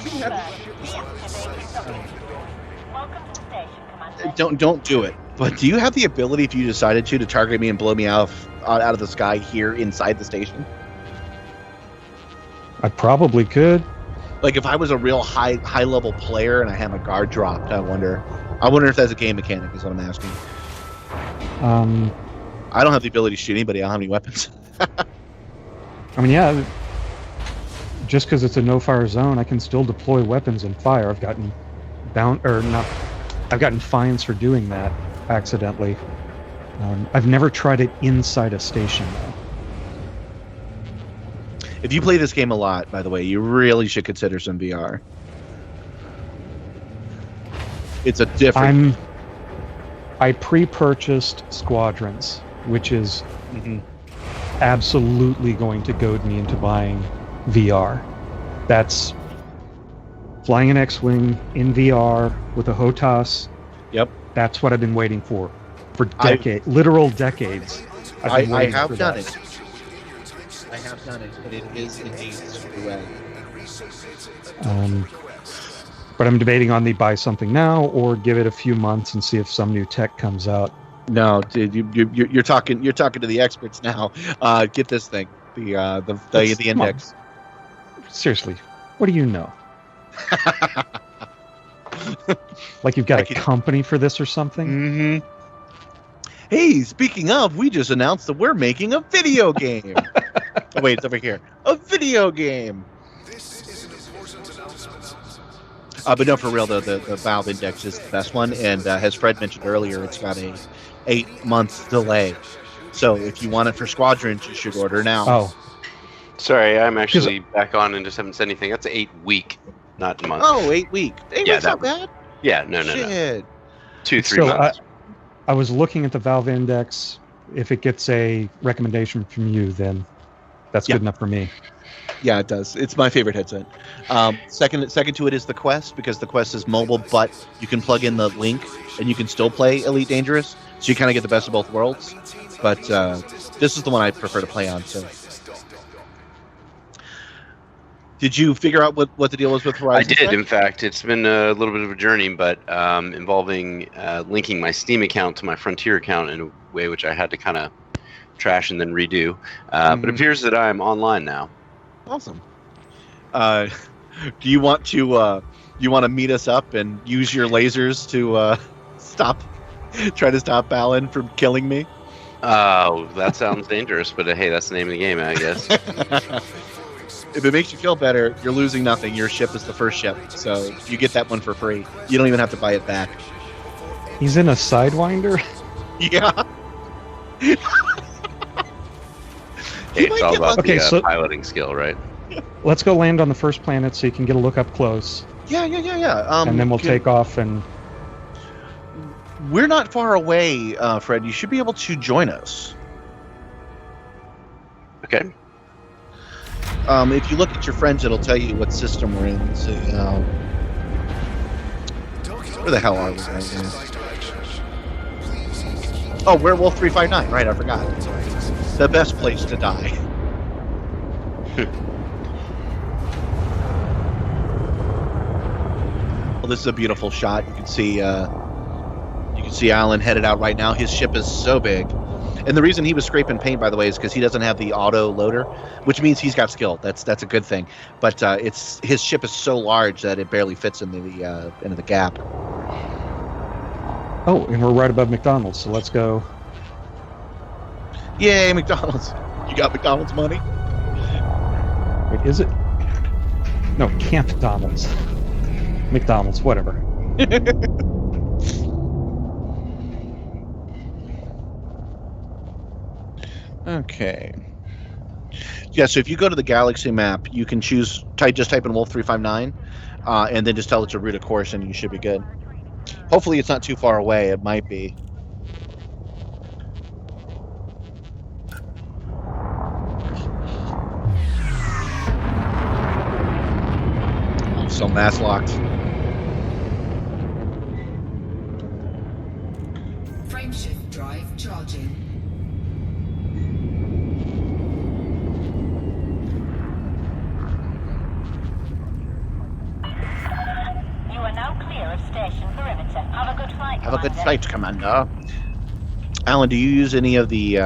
to the station, Commander. Don't do it. But do you have the ability, if you decided to target me and blow me out of the sky here inside the station? I probably could. Like if I was a real high level player and I had my guard dropped, I wonder if that's a game mechanic. Is what I'm asking. I don't have the ability to shoot anybody. I don't have any weapons. I mean, yeah. Just because it's a no-fire zone, I can still deploy weapons and fire. I've gotten I've gotten fines for doing that accidentally. I've never tried it inside a station though. If you play this game a lot, by the way, you really should consider some VR. It's a different. I pre-purchased Squadrons, which is absolutely going to goad me into buying VR. That's flying an X-Wing in VR with a HOTAS. Yep. That's what I've been waiting for literal decades. I have done it. I have done it, but it is indeed super well. But I'm debating on the buy something now or give it a few months and see if some new tech comes out. No, dude, you're talking to the experts now. Get this thing, the index. Seriously, what do you know? Like you've got a company for this or something? Mm-hmm. Hey, speaking of, we just announced that we're making a video game. Oh, wait, it's over here. A video game. This is an important announcement. But no, for real, the Valve Index is the best one, and as Fred mentioned earlier, it's got a 8-month delay. So if you want it for Squadrons, you should order now. Oh. Sorry, I'm actually back on and just haven't said anything. That's 8 week, not month. Oh, 8 week. 8 weeks not bad. Yeah, no. Shit. 2-3 months. I was looking at the Valve Index. If it gets a recommendation from you, then that's good enough for me. Yeah, it does. It's my favorite headset. Second to it is the Quest, because the Quest is mobile, but you can plug in the Link and you can still play Elite Dangerous, so you kind of get the best of both worlds. But this is the one I prefer to play on. So, did you figure out what the deal was with Horizon? I did, in fact. It's been a little bit of a journey, but involving linking my Steam account to my Frontier account in a way which I had to kind of trash and then redo. But it appears that I'm online now. Awesome. Do you want to meet us up and use your lasers to try to stop Alan from killing me? Oh, that sounds dangerous, but hey, that's the name of the game, I guess. If it makes you feel better, you're losing nothing. Your ship is the first ship, so you get that one for free. You don't even have to buy it back. He's in a Sidewinder? Yeah. Hey, it's all about so piloting skill, right? Let's go land on the first planet so you can get a look up close. Yeah. And then we'll take off and... We're not far away, Fred. You should be able to join us. Okay. If you look at your friends, it'll tell you what system we're in. So, where the hell are we right now? Oh, Werewolf 359. Right, I forgot. The best place to die. Well, this is a beautiful shot. You can see Alan headed out right now. His ship is so big. And the reason he was scraping paint, by the way, is because he doesn't have the auto loader, which means he's got skill. That's a good thing. But his ship is so large that it barely fits into the gap. Oh, and we're right above McDonald's, so let's go. Yay, McDonald's! You got McDonald's money? Wait, is it? No, Camp McDonald's. McDonald's, whatever. Okay. Yeah, so if you go to the galaxy map, you can just type in Wolf 359, and then just tell it to route a course, and you should be good. Hopefully it's not too far away. It might be. So mass locked. Frameshift drive charging. station perimeter. Have a good flight, Have a good Commander. flight, Commander. Alan, do you use any of the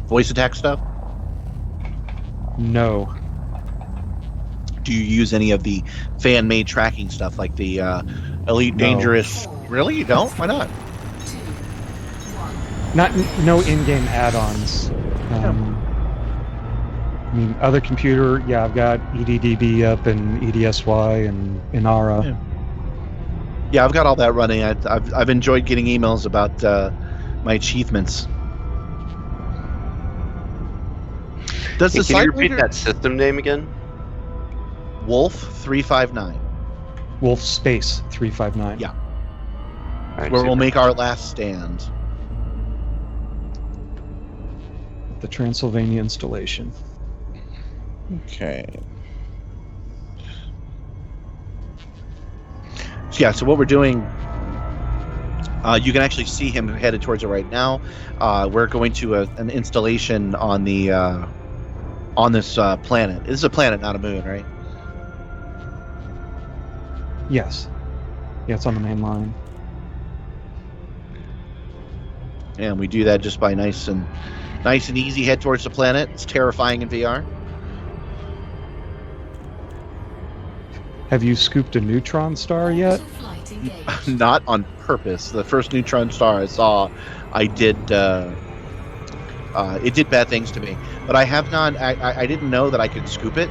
voice attack stuff? No. Do you use any of the fan-made tracking stuff like the Elite No. Dangerous? Really? You don't? Why not? 2, 1. No in-game add-ons. I mean, other computer, yeah, I've got EDDB up and EDSY and Inara. Yeah. Yeah, I've got all that running. I've enjoyed getting emails about my achievements. Does the Can you repeat Sidewinder that system name again? Wolf 359? Wolf Space 359. Yeah. Alright, Where super. we'll make our last stand. The Transylvania installation. Okay. So yeah, so what we're doing, you can actually see him headed towards it right now. We're going to an installation on the on this planet. This is a planet, not a moon, right? Yes. Yeah, it's on the main line. And we do that just by nice and easy head towards the planet. It's terrifying in VR. Have you scooped a neutron star yet? Flight engaged. Not on purpose. The first neutron star I saw, I did. It did bad things to me, but I have not. I didn't know that I could scoop it.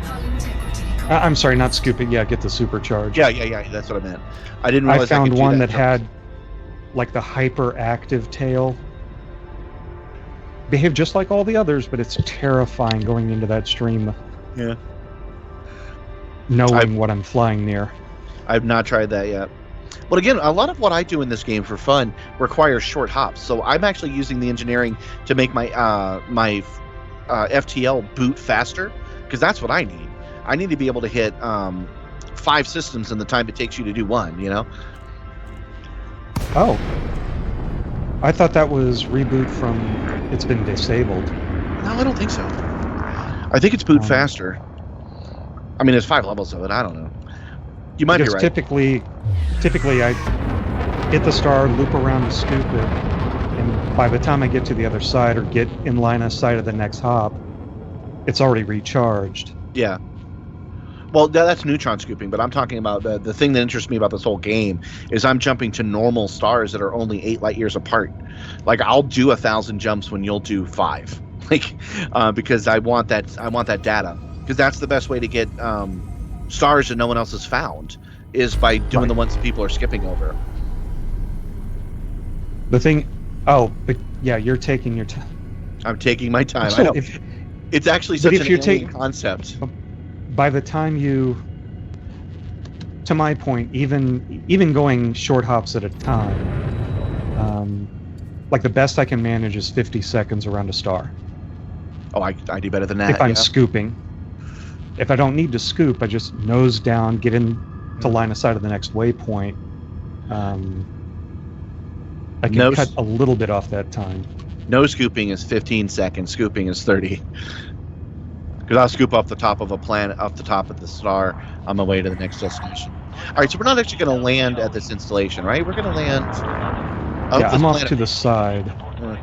Hull integrity. I'm sorry, not scoop it. Yeah, get the supercharge. Yeah. That's what I meant. I didn't I realize found could do one that that had like the hyperactive tail. Behaved just like all the others, but it's terrifying going into that stream, Yeah, knowing what I'm flying near. I've not tried that yet. But again, a lot of what I do in this game for fun requires short hops. So I'm actually using the engineering to make my FTL boot faster, because that's what I need. I need to be able to hit 5 systems in the time it takes you to do one. You know. Oh. I thought that was reboot from it's been disabled. No, I don't think so. I think it's boot faster. I mean, there's 5 levels of it. I don't know. You might be Because right. typically I hit the star, loop around to scoop it, and by the time I get to the other side or get in line of sight of the next hop, it's already recharged. Yeah. Well, that's neutron scooping, but I'm talking about the thing that interests me about this whole game is I'm jumping to normal stars that are only 8 light years apart. Like, I'll do 1,000 jumps when you'll do 5, like, because I want that data, because that's the best way to get stars that no one else has found is by doing the ones that people are skipping over. The thing, but yeah, you're taking your time. I'm taking my time. So I know. if- It's actually but such if an you're alien taking- concept. By the time to my point, even going short hops at a time, like the best I can manage is 50 seconds around a star. Oh, I do better than that. If I'm yeah. scooping. If I don't need to scoop, I just nose down, get in to line of sight of the next waypoint. I can cut a little bit off that time. No scooping is 15 seconds. Scooping is 30. Because I'll scoop off the top of a planet, off the top of the star, on my way to the next destination. All right, so we're not actually going to land at this installation, right? We're going to land. I'm off to the side. I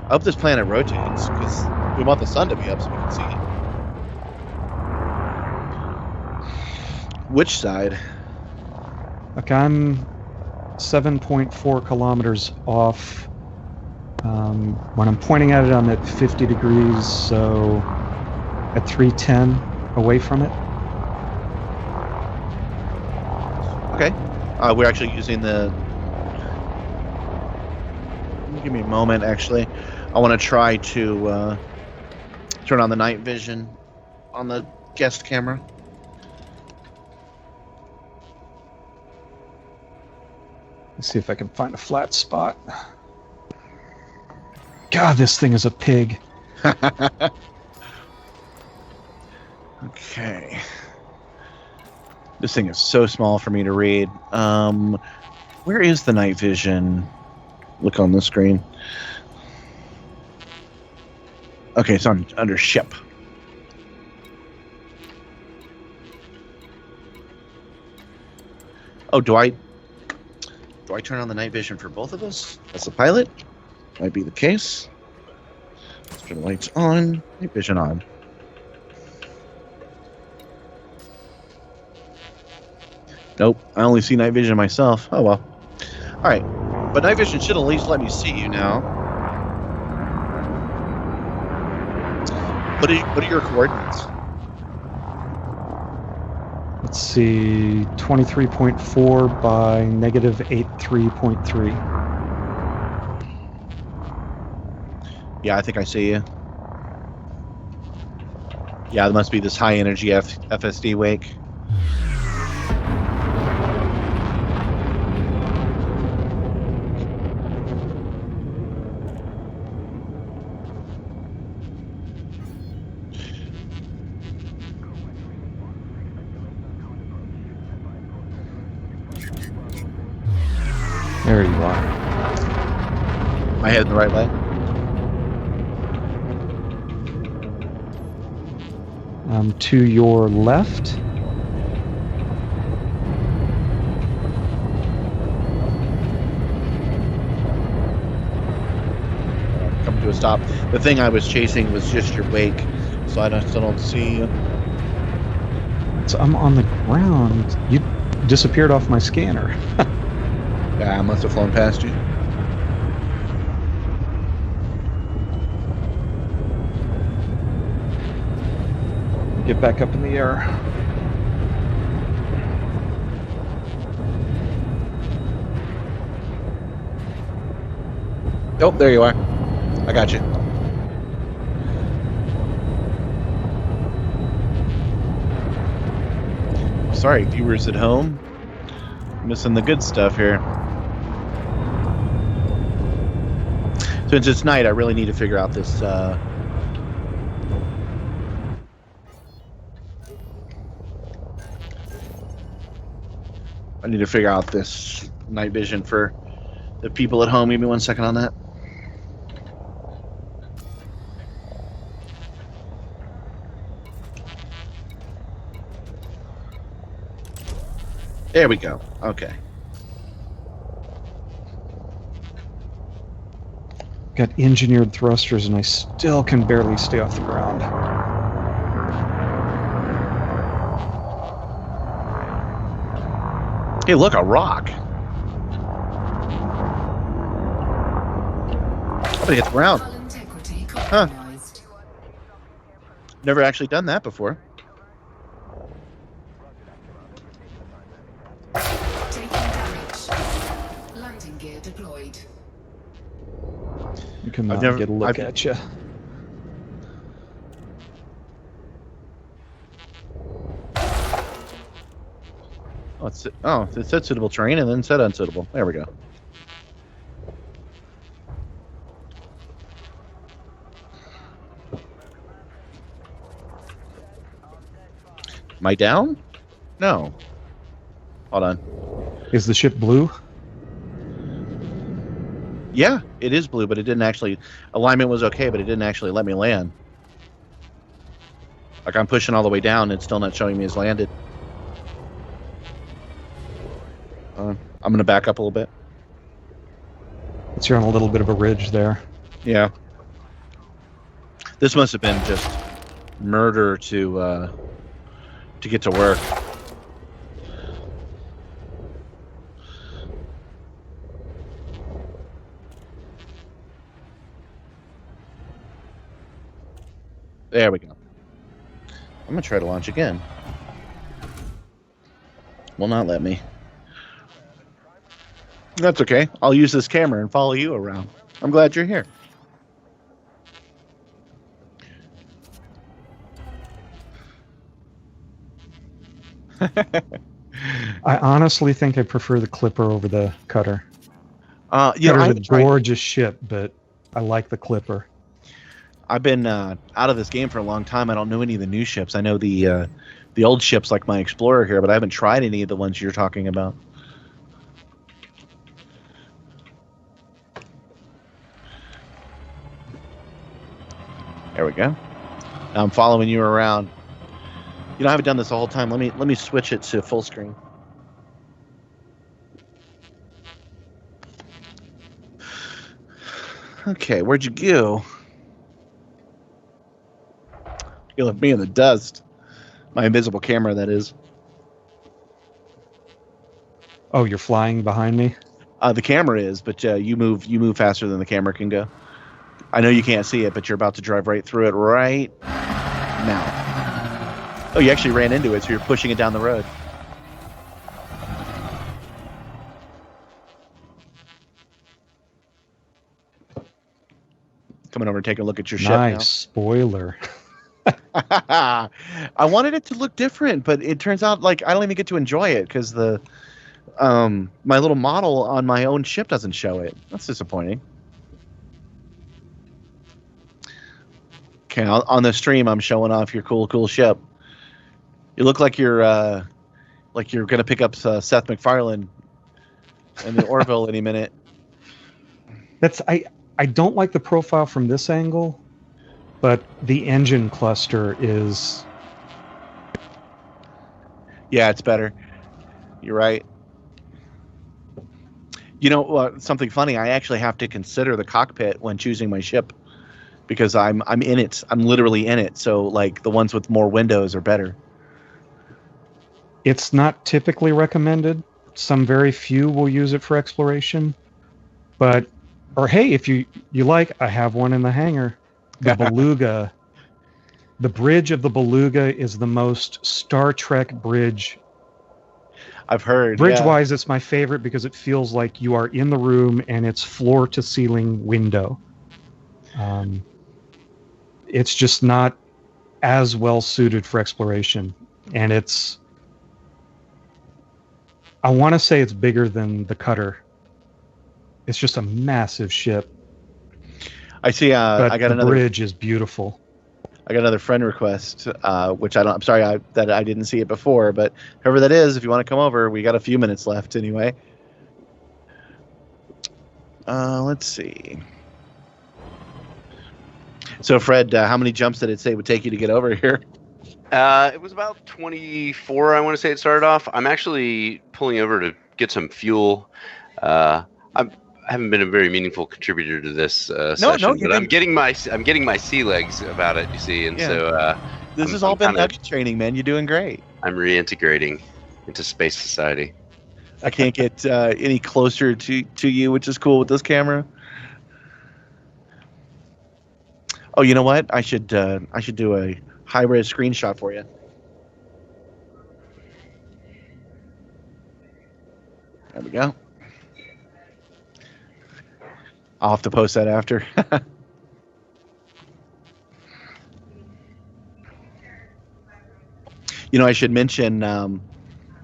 hope this planet rotates, because we want the sun to be up so we can see it. Which side? Okay, I'm 7.4 kilometers off. When I'm pointing at it, I'm at 50 degrees, so at 310 away from it. Okay. We're actually using the... Give me a moment, actually. I want to try to turn on the night vision on the guest camera. Let's see if I can find a flat spot. God, this thing is a pig. Okay. This thing is so small for me to read. Where is the night vision? Look on the screen. Okay, it's under ship. Oh, do I turn on the night vision for both of us as the pilot? Might be the case. Let's turn the lights on. Night vision on. Nope, I only see night vision myself. Oh well. All right, but night vision should at least let me see you now. What are your coordinates? Let's see, 23.4 by negative 83.3. Yeah, I think I see you. Yeah, there must be this high energy FSD wake. There you are. Am I heading the right way? To your left. Come to a stop. The thing I was chasing was just your wake, so I still don't see you. So I'm on the ground. You disappeared off my scanner. Yeah, I must have flown past you. Get back up in the air. Oh, there you are. I got you. Sorry, viewers at home. Missing the good stuff here. Since it's night, I really need to figure out this. I need to figure out this night vision for the people at home. Give me 1 second on that. There we go. Okay. Got engineered thrusters and I still can barely stay off the ground. Hey, look, a rock. I'm gonna hit the ground. Hull integrity Huh. compromised. Never actually done that before. Taking damage. Landing gear deployed. You can I've never- get a look I've- at you. Oh, it said suitable terrain and then said unsuitable. There we go. Am I down? No. Hold on. Is the ship blue? Yeah, it is blue, but it didn't actually. Alignment was okay, but it didn't actually let me land. Like I'm pushing all the way down, it's still not showing me as landed. I'm gonna back up a little bit. It's you're on a little bit of a ridge there. Yeah. This must have been just murder to get to work. There we go. I'm gonna try to launch again. Will not let me. That's okay. I'll use this camera and follow you around. I'm glad you're here. I honestly think I prefer the Clipper over the Cutter. Yeah, Cutter's a gorgeous ship, but I like the Clipper. I've been out of this game for a long time. I don't know any of the new ships. I know the old ships like my Explorer here, but I haven't tried any of the ones you're talking about. There we go. Now I'm following you around. You know, I haven't done this the whole time. Let me switch it to full screen. Okay, where'd you go? You left me in the dust. My invisible camera, that is. Oh, you're flying behind me? The camera is, but you move faster than the camera can go. I know you can't see it, but you're about to drive right through it right now. Oh, you actually ran into it, so you're pushing it down the road. Coming over and taking a look at your ship now. Nice spoiler. I wanted it to look different, but it turns out like I don't even get to enjoy it because the my little model on my own ship doesn't show it. That's disappointing. Okay, on the stream, I'm showing off your cool ship. You look like you're gonna pick up Seth MacFarlane in the Orville any minute. I don't like the profile from this angle, but the engine cluster is. Yeah, it's better. You're right. You know, something funny. I actually have to consider the cockpit when choosing my ship because I'm in it. I'm literally in it. So like the ones with more windows are better. It's not typically recommended. Some very few will use it for exploration, or hey, if you like, I have one in the hangar. The Beluga. The bridge of the Beluga is the most Star Trek bridge. I've heard. Bridge-wise, it's my favorite because it feels like you are in the room and it's floor-to-ceiling window. It's just not as well suited for exploration, and I want to say it's bigger than the Cutter. It's just a massive ship. I see. But I got the another bridge is beautiful. I got another friend request, which I'm sorry that I didn't see it before, but whoever that is, if you want to come over, we got a few minutes left anyway. Let's see. So, Fred, how many jumps did it say it would take you to get over here? It was about 24, I want to say it started off. I'm actually pulling over to get some fuel. I haven't been a very meaningful contributor to this session, but I'm getting my sea legs about it, you see, and so this has all been Nugget training, man. You're doing great. I'm reintegrating into space society. I can't get any closer to you, which is cool with this camera. Oh, you know what? I should do a high-res screenshot for you. There we go. I'll have to post that after. You know, I should mention,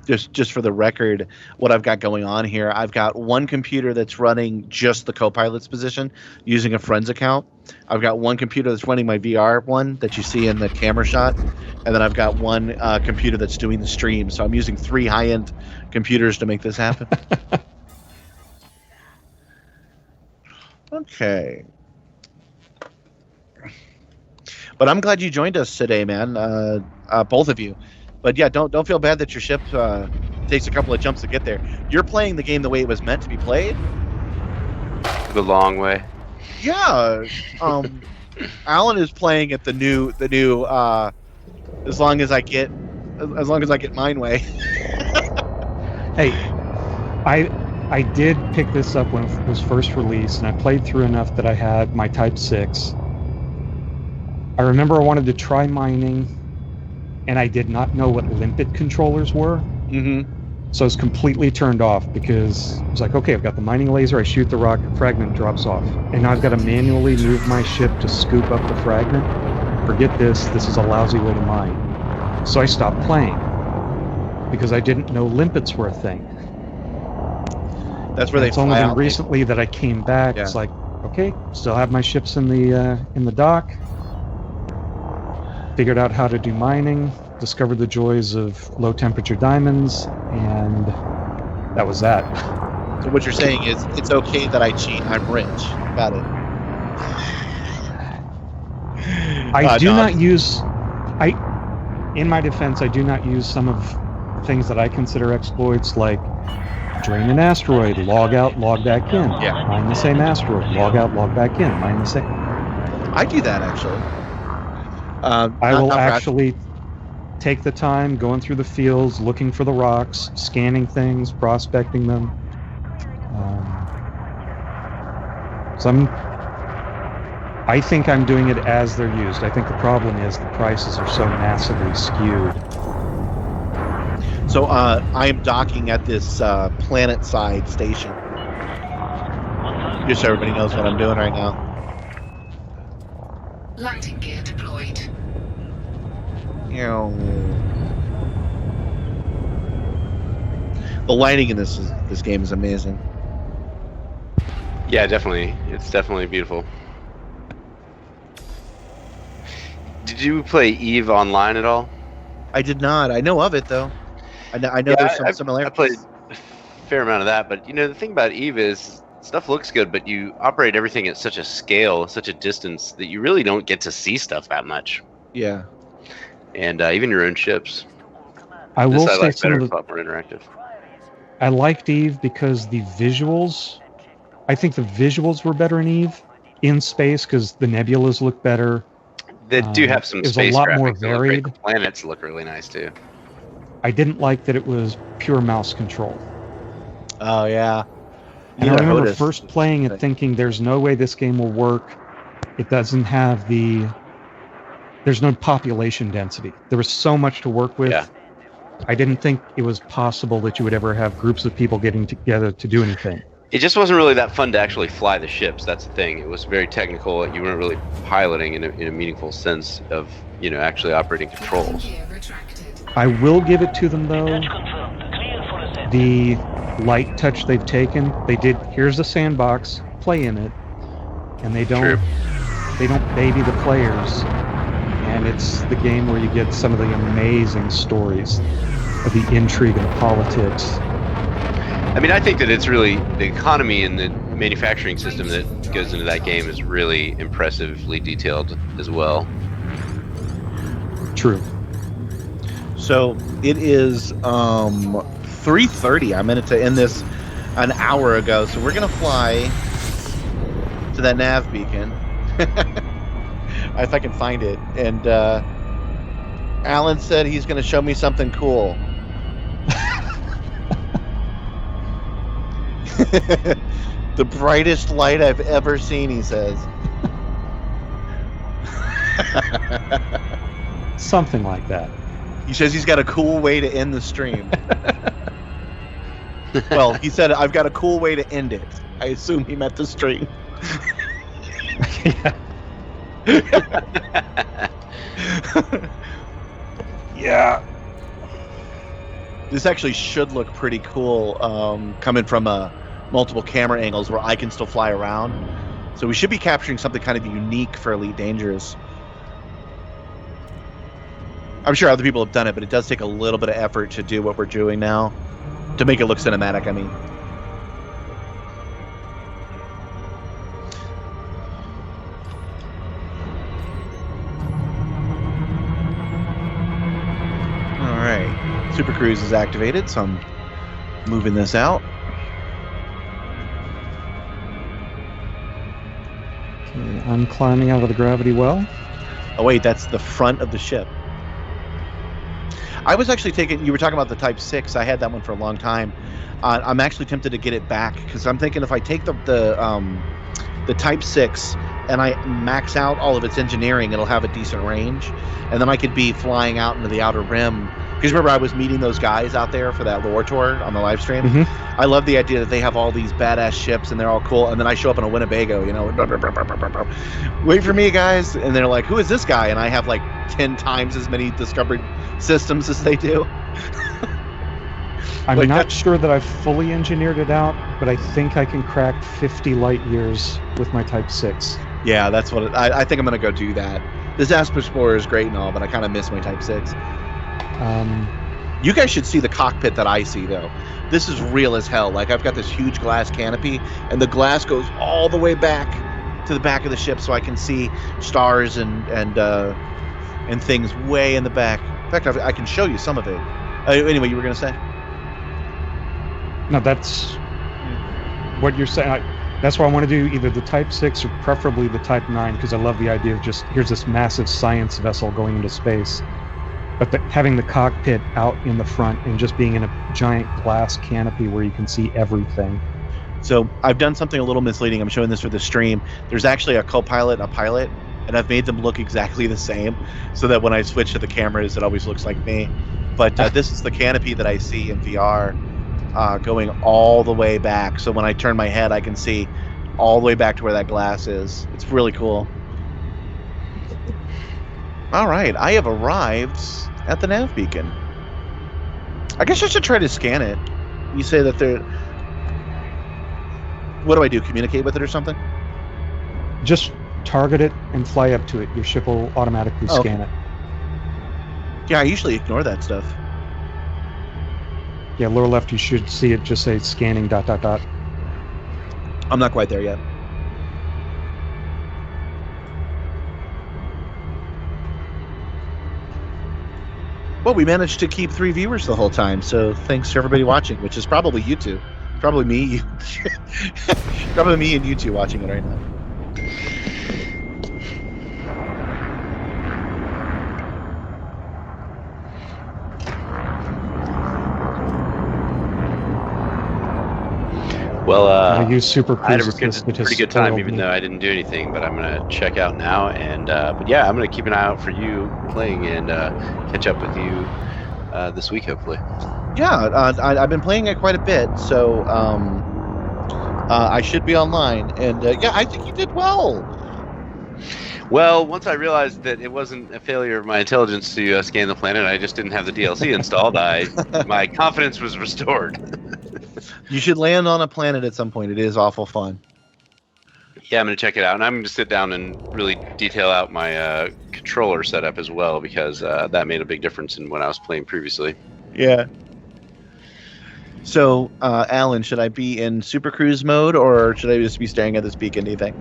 just for the record, what I've got going on here. I've got one computer that's running just the copilot's position using a friend's account. I've got one computer that's running my VR one that you see in the camera shot. And then I've got one computer that's doing the stream. So I'm using 3 high-end computers to make this happen. Okay. But I'm glad you joined us today, man. Both of you. But yeah, don't feel bad that your ship takes a couple of jumps to get there. You're playing the game the way it was meant to be played. The long way. Yeah. Alan is playing it the new as long as I get mine way. Hey, I did pick this up when it was first released, and I played through enough that I had my Type 6. I remember I wanted to try mining, and I did not know what limpet controllers were. Mm-hmm. So I was completely turned off because I was like, okay, I've got the mining laser, I shoot the rock, fragment drops off. And now I've got to manually move my ship to scoop up the fragment. Forget this is a lousy way to mine. So I stopped playing because I didn't know limpets were a thing. That's where they It's only been recently that I came back. Yeah. It's like, okay, still have my ships in the dock. Figured out how to do mining, discovered the joys of low temperature diamonds, and that was that. So what you're saying is it's okay that I cheat. I'm rich. Got it. In my defense, I do not use some of things that I consider exploits, like drain an asteroid, log out, log back in. Yeah. Mine the same asteroid, log out, log back in. Mine the same. I do that actually. I will not actually take the time going through the fields, looking for the rocks, scanning things, prospecting them. I think I'm doing it as they're used. I think the problem is the prices are so massively skewed. So I am docking at this planet-side station. Just so everybody knows what I'm doing right now. Landing gear deployed. The lighting in this game is amazing. Yeah, definitely. It's definitely beautiful. Did you play Eve online at all? I did not. I know of it though. I know there's some similarities. I played a fair amount of that, but the thing about Eve is stuff looks good, but you operate everything at such a scale, such a distance that you really don't get to see stuff that much. Yeah. And even your own ships. I will say like some better, of a lot more interactive. I liked Eve because the visuals. I think the visuals were better in Eve in space because the nebulas look better. They do have some it was space a lot more graphics that look great. varied. The planets look really nice too. I didn't like that it was pure mouse control. Oh yeah. And I remember first playing it thinking there's no way this game will work. It doesn't have there's no population density. There was so much to work with. Yeah. I didn't think it was possible that you would ever have groups of people getting together to do anything. It just wasn't really that fun to actually fly the ships. That's the thing. It was very technical. You weren't really piloting in a meaningful sense of actually operating controls. Gear retracted. I will give it to them though. The light touch they've taken, they did. Here's the sandbox, play in it, and they don't baby the players. And it's the game where you get some of the amazing stories of the intrigue and the politics. I mean, I think that it's really the economy and the manufacturing system that goes into that game is really impressively detailed as well. True. So it is 3:30. I meant to end this an hour ago, so we're gonna fly to that Nav Beacon. If I can find it. And Alan said he's gonna show me something cool. The brightest light I've ever seen, he says. Something like that. He says he's got a cool way to end the stream. Well, he said, I've got a cool way to end it. I assume he meant the stream. Yeah. This actually should look pretty cool coming from multiple camera angles where I can still fly around. So we should be capturing something kind of unique for Elite Dangerous. I'm sure other people have done it, but it does take a little bit of effort to do what we're doing now. To make it look cinematic, I mean. Alright. Super Cruise is activated, so I'm moving this out. Okay, I'm climbing out of the gravity well. Oh wait, that's the front of the ship. I was actually you were talking about the Type 6. I had that one for a long time. I'm actually tempted to get it back because I'm thinking if I take the Type 6 and I max out all of its engineering, it'll have a decent range. And then I could be flying out into the outer rim. Because remember, I was meeting those guys out there for that lore tour on the live stream. Mm-hmm. I love the idea that they have all these badass ships and they're all cool. And then I show up in a Winnebago, wait for me, guys. And they're like, who is this guy? And I have like 10 times as many discovered systems as they do. I'm not sure that I've fully engineered it out, but I think I can crack 50 light years with my Type 6. Yeah, that's what I think I'm going to go do that. This Asp Explorer is great and all, but I kind of miss my Type 6. You guys should see the cockpit that I see, though. This is real as hell. Like, I've got this huge glass canopy, and the glass goes all the way back to the back of the ship, so I can see stars and things way in the back. In fact, I can show you some of it. Anyway, you were going to say? No, that's what you're saying. That's why I want to do either the Type 6 or preferably the Type 9, because I love the idea of just, here's this massive science vessel going into space. But having the cockpit out in the front and just being in a giant glass canopy where you can see everything. So I've done something a little misleading. I'm showing this for the stream. There's actually a co-pilot and a pilot, and I've made them look exactly the same so that when I switch to the cameras, it always looks like me. But this is the canopy that I see in VR going all the way back. So when I turn my head, I can see all the way back to where that glass is. It's really cool. All right, I have arrived at the Nav Beacon. I guess I should try to scan it. You say that they're... What do I do? Communicate with it or something? Just target it and fly up to it. Your ship will automatically scan it. Yeah, I usually ignore that stuff. Yeah, lower left, you should see it just say scanning ... I'm not quite there yet. Well, we managed to keep 3 viewers the whole time, so thanks to everybody watching, which is probably you two. Probably me. Probably me and you two watching it right now. Well, I use Super I had a Cruise pretty good time, even though I didn't do anything. But I'm gonna check out now, and but yeah, I'm gonna keep an eye out for you playing and catch up with you this week, hopefully. Yeah, I've been playing it quite a bit, so I should be online. And yeah, I think you did well. Well, once I realized that it wasn't a failure of my intelligence to scan the planet, I just didn't have the DLC installed. My confidence was restored. You should land on a planet at some point. It is awful fun. Yeah, I'm going to check it out, and I'm going to sit down and really detail out my controller setup as well, because that made a big difference in when I was playing previously. Yeah. So, Alan, should I be in Super Cruise mode, or should I just be staring at this beacon, do you think?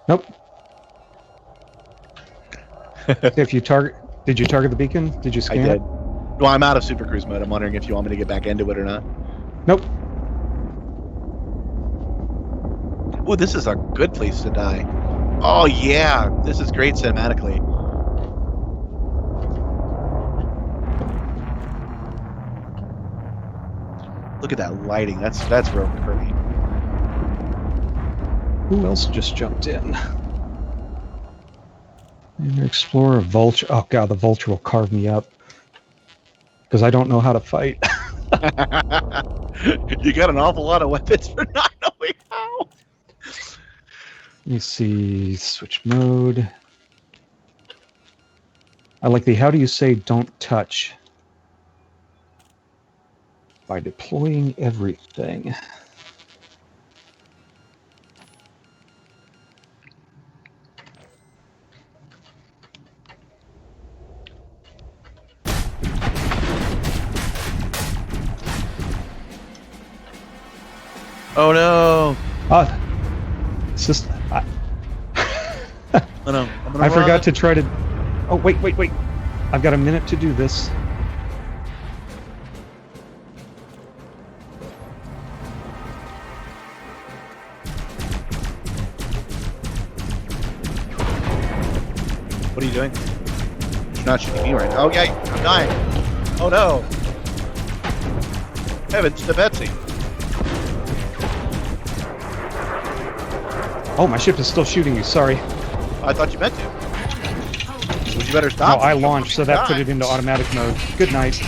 Nope. If you target... Did you target the beacon? Did you scan I did. it? Well, I'm out of Super Cruise mode. I'm wondering if you want me to get back into it or not. Nope. Ooh, this is a good place to die. Oh, yeah. This is great cinematically. Look at that lighting. That's real pretty. Who else just jumped in? Inner Explorer, Vulture. Oh, God, the Vulture will carve me up. Because I don't know how to fight. You got an awful lot of weapons for not knowing how. Let me see. Switch mode. I like the how do you say don't touch? By deploying everything. Oh no! It's just Oh no! I forgot to try to. Oh wait! I've got a minute to do this. What are you doing? You're not shooting me right now. Oh yeah, I'm dying. Oh no! Heavens to Betsy! Oh, my ship is still shooting you. Sorry. I thought you meant to. Well, you better stop. No, I launched, so that put it into automatic mode. Good night.